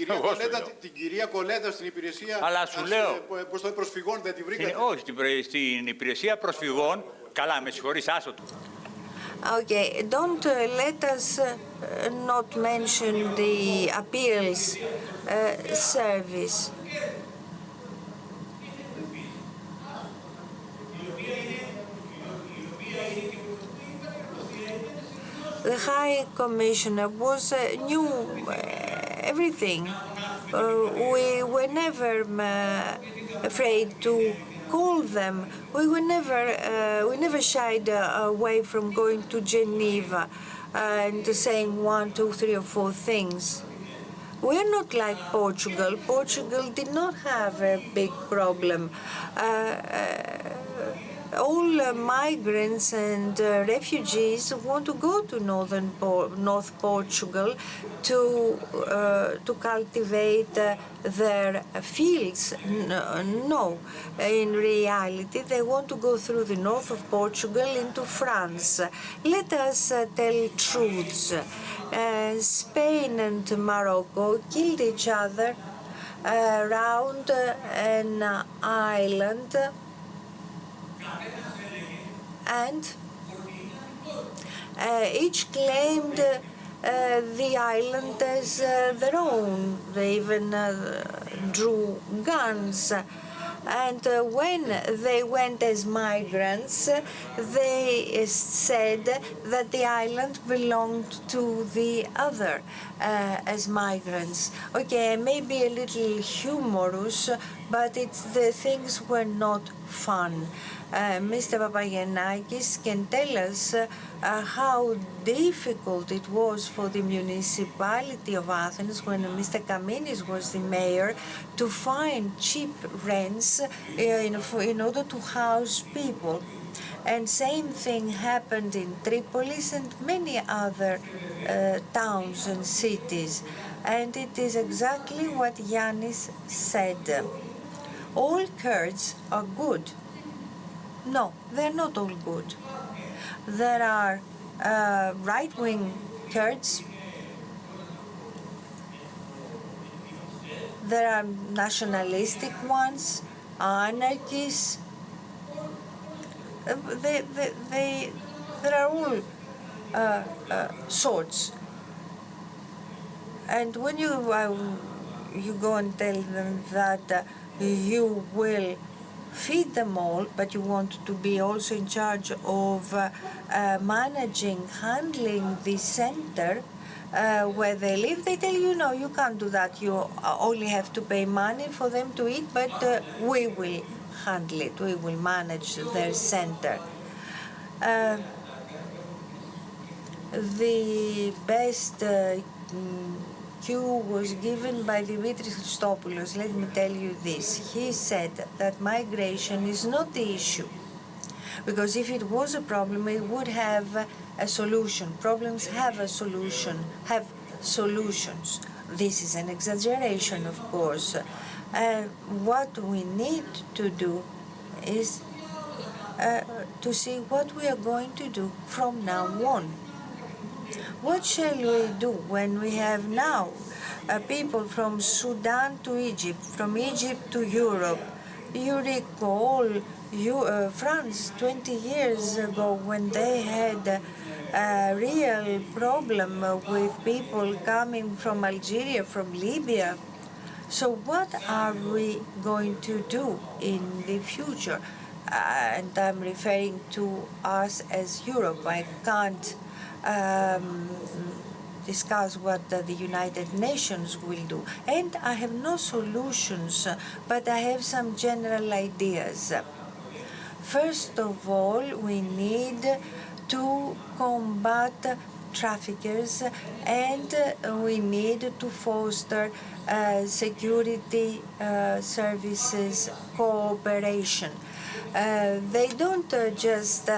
Την κυρία Κολέτα στην υπηρεσία. Αλλά σου λέω. Προς το προσφυγών δεν τη βρήκατε. Όχι, στην υπηρεσία προσφυγών. Καλά, με συγχωρείς, άσο του. Okay, don't let us not mention the appeals service. The High Commissioner knew everything. We were never afraid to call them. We never shied away from going to Geneva and saying 1, 2, 3, or 4 things. We're not like Portugal. Portugal did not have a big problem. All migrants and refugees want to go to North Portugal to cultivate their fields. No, in reality, they want to go through the north of Portugal into France. Let us tell truths. Spain and Morocco killed each other around an island, and each claimed the island as their own. They even drew guns. And when they went as migrants, they said that the island belonged to the other as migrants. Okay, maybe a little humorous, but the things were not fun. Mr. Papagiannakis can tell us how difficult it was for the municipality of Athens, when Mr. Kaminis was the mayor, to find cheap rents in order to house people. And same thing happened in Tripolis and many other towns and cities. And it is exactly what Yannis said. All Kurds are good. No, they're not all good. There are right-wing Kurds there are nationalistic ones, anarchists. There are all sorts. And when you go and tell them that you will feed them all, but you want to be also in charge of managing, handling the center where they live, they tell you, no, you can't do that. You only have to pay money for them to eat, but we will handle it. We will manage their center. The best cue was given by Dimitris Christopoulos. Let me tell you this. He said that migration is not the issue, because if it was a problem, it would have a solution. Problems have a solution, have solutions. This is an exaggeration, of course. What we need to do is to see what we are going to do from now on. What shall we do when we have now people from Sudan to Egypt, from Egypt to Europe? You recall France 20 years ago when they had a real problem with people coming from Algeria, from Libya. So what are we going to do in the future? And I'm referring to us as Europe. I can't discuss what the United Nations will do. And I have no solutions, but I have some general ideas. First of all, we need to combat traffickers, and we need to foster security services cooperation. They don't just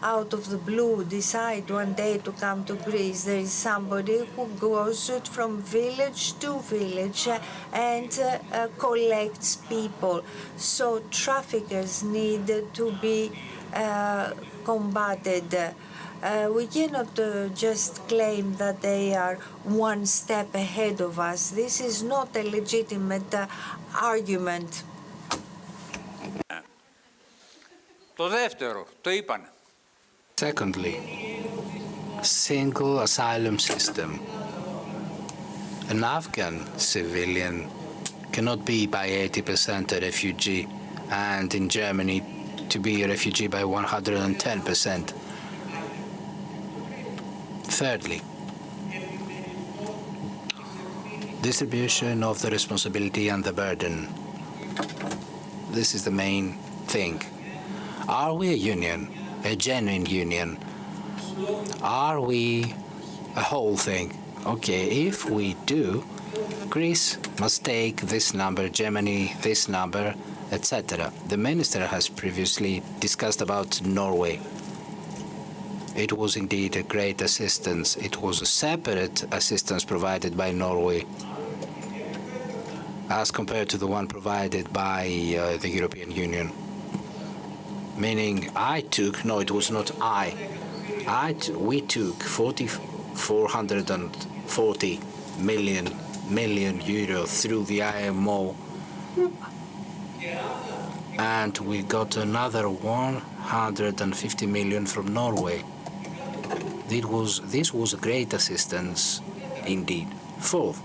out of the blue decide one day to come to Greece. There is somebody who goes from village to village and collects people. So traffickers need to be combated. We cannot just claim that they are one step ahead of us. This is not a legitimate argument. Το δεύτερο, το είπαν. Secondly, single asylum system. An Afghan civilian cannot be by 80% a refugee, and in Germany to be a refugee by 110%. Thirdly, distribution of the responsibility and the burden. This is the main thing. Are we a union, a genuine union? Are we a whole thing? Okay, if we do, Greece must take this number, Germany this number, etc. The minister has previously discussed about Norway. It was indeed a great assistance. It was a separate assistance provided by Norway as compared to the one provided by the European Union. Meaning it was not we took 440 million euro through the IMO, and we got another 150 million from Norway. This was a great assistance indeed. Fourth,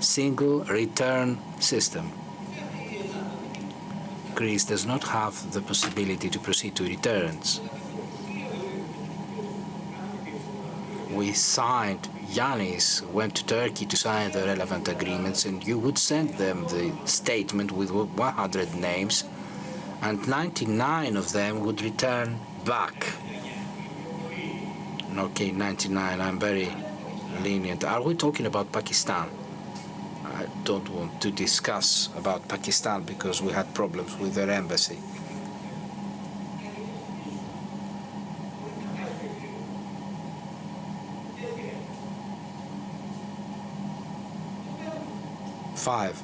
single return system. Greece does not have the possibility to proceed to returns. We signed, Yanis went to Turkey to sign the relevant agreements, and you would send them the statement with 100 names, and 99 of them would return back. Okay, 99, I'm very lenient. Are we talking about Pakistan? I don't want to discuss about Pakistan because we had problems with their embassy. Five,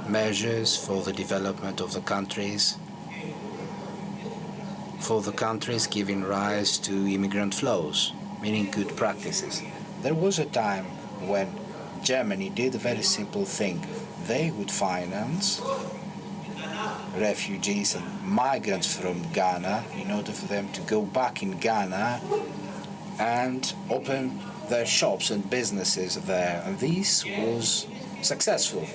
measures for the development of the countries, giving rise to immigrant flows, meaning good practices. There was a time when Germany did a very simple thing. They would finance refugees and migrants from Ghana in order for them to go back in Ghana and open their shops and businesses there. And this was successful.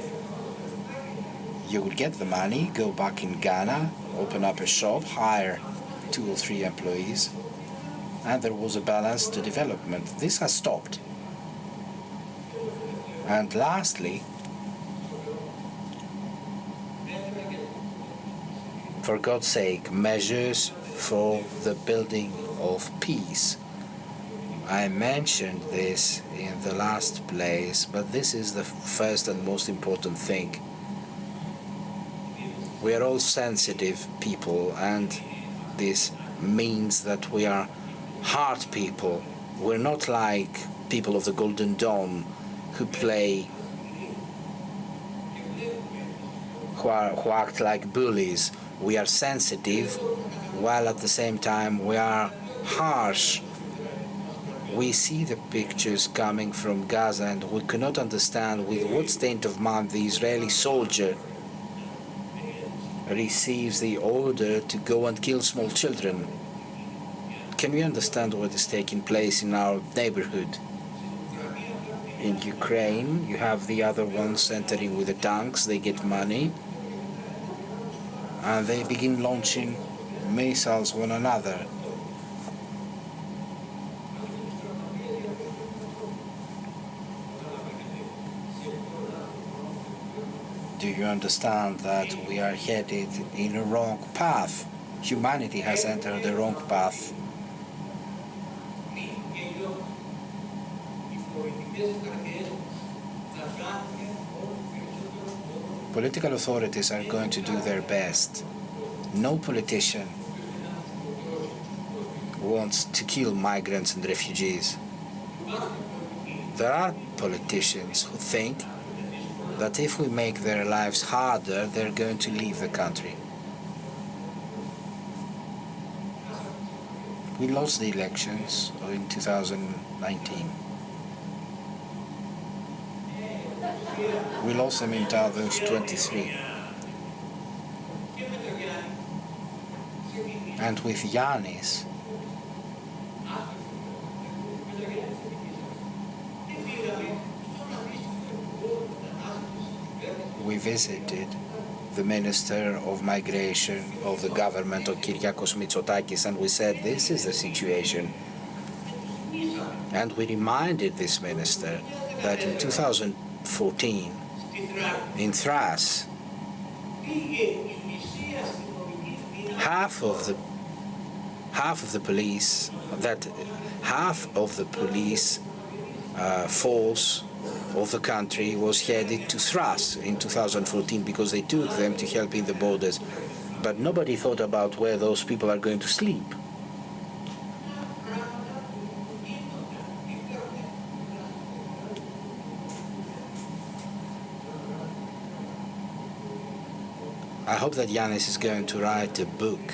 You would get the money, go back in Ghana, open up a shop, hire 2 or 3 employees, and there was a balance to development. This has stopped. And lastly, for God's sake, measures for the building of peace. I mentioned this in the last place, but this is the first and most important thing. We are all sensitive people, and this means that we are hard people. We're not like people of the Golden Dawn who act like bullies. We are sensitive, while at the same time we are harsh. We see the pictures coming from Gaza, and we cannot understand with what state of mind the Israeli soldier receives the order to go and kill small children. Can we understand what is taking place in our neighborhood? In Ukraine, you have the other ones entering with the tanks, they get money, and they begin launching missiles one another. Do you understand that we are headed in a wrong path? Humanity has entered the wrong path. Political authorities are going to do their best. No politician wants to kill migrants and refugees. There are politicians who think that if we make their lives harder, they're going to leave the country. We lost the elections in 2019. We lost them in 2023. And with Yanis, we visited the Minister of Migration of the government of Kyriakos Mitsotakis, and we said, this is the situation. And we reminded this minister that in 2014, in Thrace, half of the police force of the country was headed to Thrace in 2014 because they took them to help in the borders. But nobody thought about where those people are going to sleep. I hope that Yanis is going to write a book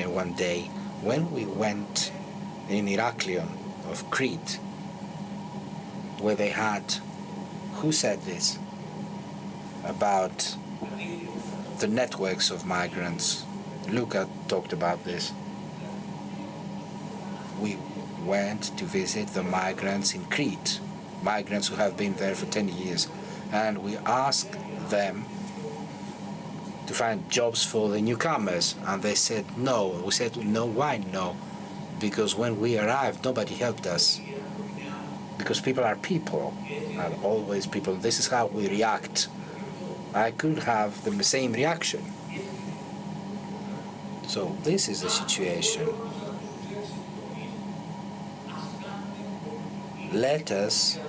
one day. When we went in Heraklion of Crete, where they had, who said this, about the networks of migrants. Luca talked about this. We went to visit the migrants in Crete, migrants who have been there for 10 years, and we asked them to find jobs for the newcomers, and they said no. We said no, why no? Because when we arrived, nobody helped us. Because people are people, and always people. This is how we react. I could have the same reaction. So this is the situation. Let us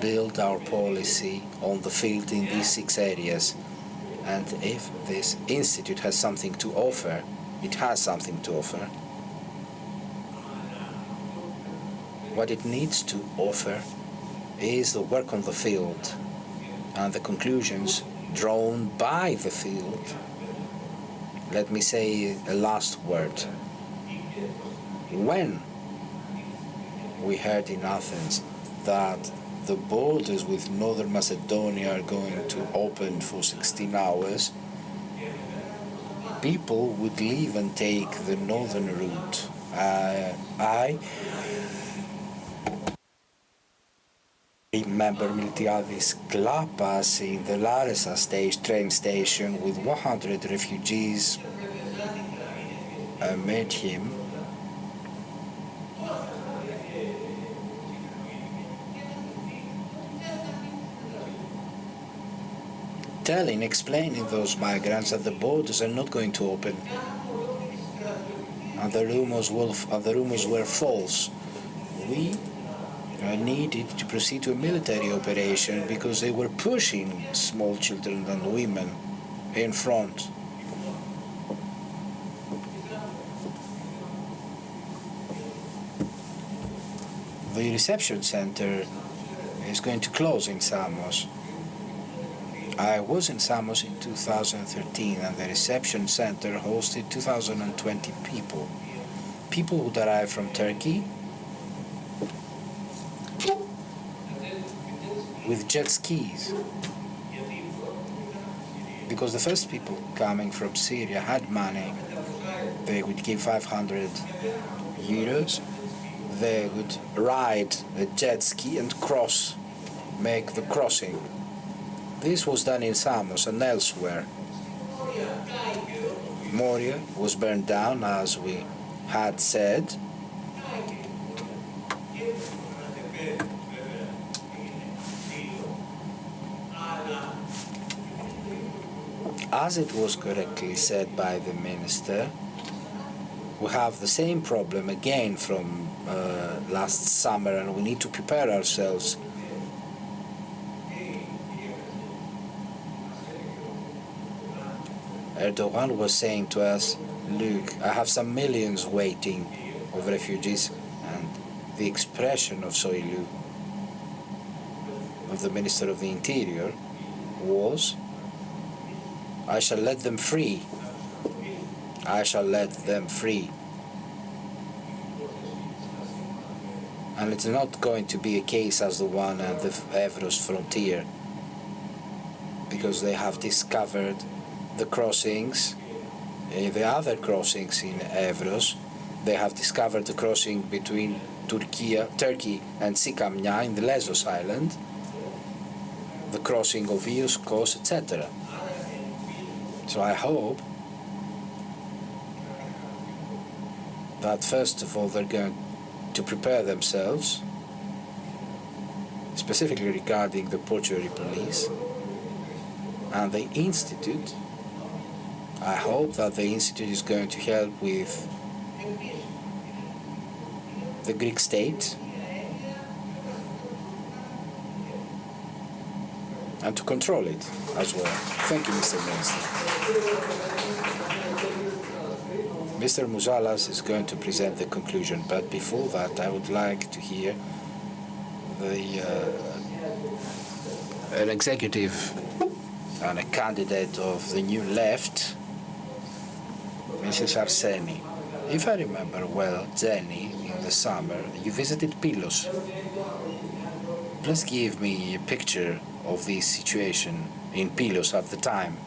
build our policy on the field in these 6 areas. And if this institute has something to offer, it has something to offer. What it needs to offer is the work on the field and the conclusions drawn by the field. Let me say a last word. When we heard in Athens that the borders with Northern Macedonia are going to open for 16 hours, people would leave and take the northern route. I remember Miltiadis Klapas in the Larissa train station with 100 refugees. I met him. Explaining those migrants that the borders are not going to open, and the rumors were false. We needed to proceed to a military operation because they were pushing small children and women in front. The reception center is going to close in Samos. I was in Samos in 2013, and the reception center hosted 2,020 people. People would arrive from Turkey with jet skis, because the first people coming from Syria had money. They would give 500 euros. They would ride a jet ski and make the crossing. This was done in Samos and elsewhere. Moria was burned down, as we had said. As it was correctly said by the minister, we have the same problem again from last summer, and we need to prepare ourselves. Erdogan was saying to us, look, I have some millions waiting of refugees, and the expression of Soylu, of the Minister of the Interior, was, I shall let them free. I shall let them free. And it's not going to be a case as the one at the Evros frontier, because they have discovered the crossings, the other crossings in Evros. They have discovered the crossing between Turkey and Sikamnia in the Lesbos island, the crossing of Ios, Kos, etc. So I hope that first of all they're going to prepare themselves, specifically regarding the portuary police and the Institute. I hope that the Institute is going to help with the Greek state and to control it as well. Thank you, Mr. Minister. Mr. Mouzalas is going to present the conclusion, but before that I would like to hear an executive and a candidate of the New Left, Mrs. Arseni. If I remember well, Jenny, in the summer, you visited Pylos. Please give me a picture of this situation in Pylos at the time.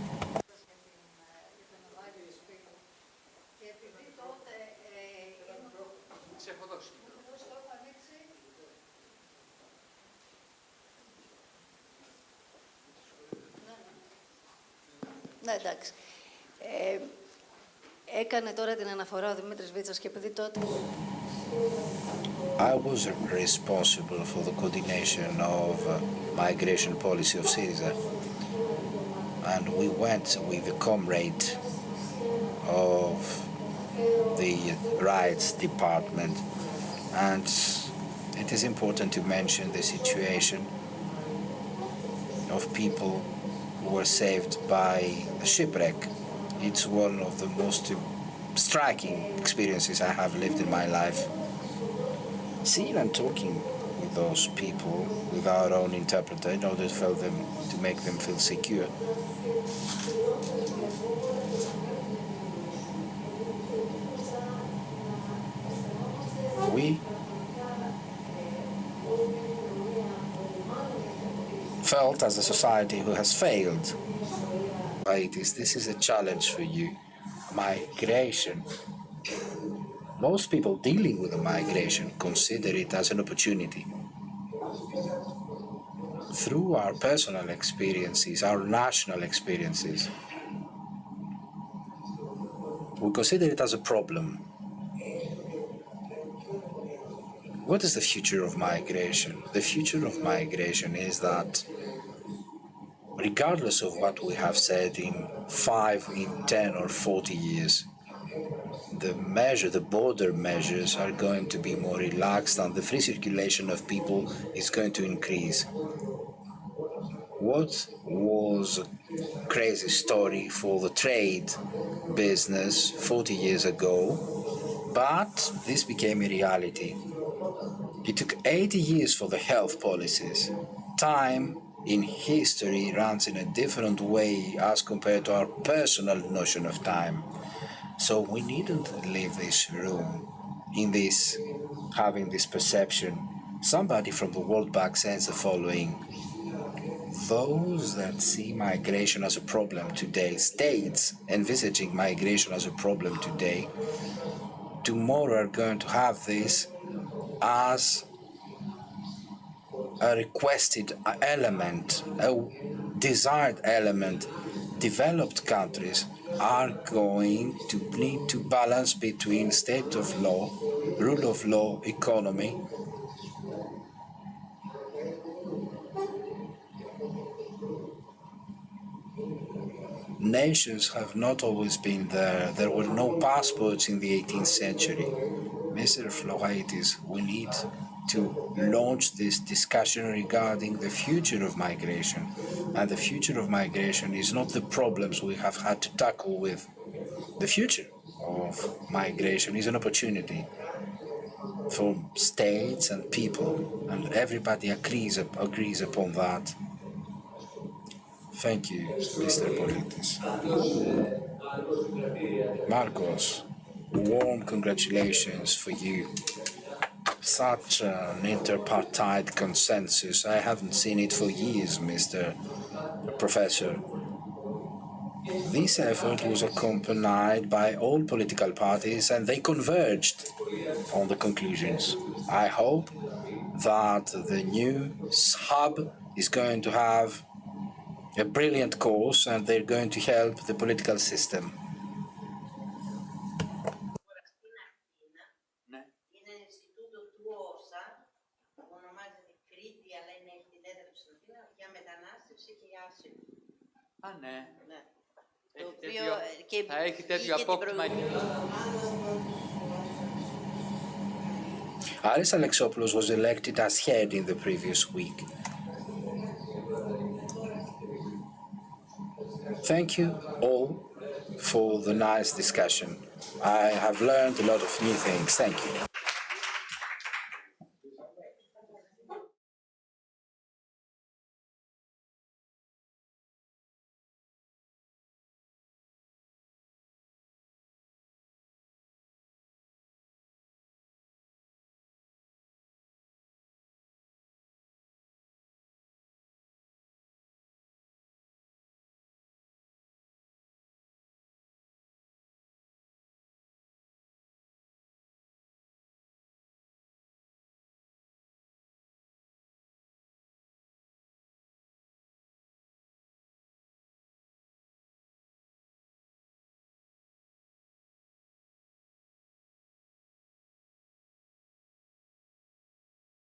Ναι, εντάξει. Έκανε τώρα την αναφορά ο Δημήτρης Βίτσας και επειδή τότε... I was responsible for the coordination of migration policy of Syriza, and we went with the comrade of the rights department, and it is important to mention the situation of people who were saved by a shipwreck. It's one of the most striking experiences I have lived in my life. Seeing and talking with those people, with our own interpreter, in order to make them feel secure. We felt as a society who has failed. This is a challenge for you. Migration. Most people dealing with the migration consider it as an opportunity. Through our personal experiences, our national experiences, we consider it as a problem. What is the future of migration? The future of migration is that regardless of what we have said in 5, in 10 or 40 years, the border measures are going to be more relaxed and the free circulation of people is going to increase. What was a crazy story for the trade business 40 years ago, but this became a reality. It took 80 years for the health policies. Time in history runs in a different way as compared to our personal notion of time. So we needn't leave this room having this perception. Somebody from the World Bank says the following: those that see migration as a problem today, states envisaging migration as a problem today, tomorrow are going to have this as a requested element, a desired element. Developed countries are going to need to balance between state of law, rule of law, economy. Nations have not always been there. There were no passports in the 18th century. Mr. Floraitis, we need to launch this discussion regarding the future of migration. And the future of migration is not the problems we have had to tackle with. The future of migration is an opportunity for states and people, and everybody agrees upon that. Thank you, Mr. Politis. Marcos, warm congratulations for you. Such an interpartite consensus. I haven't seen it for years, Mr. Professor. This effort was accompanied by all political parties and they converged on the conclusions. I hope that the new hub is going to have a brilliant course and they're going to help the political system. Θα έχει τέτοιο απόκτημα. Aris Alexopoulos was elected as head in the previous week. Thank you all for the nice discussion. I have learned a lot of new things. Thank you.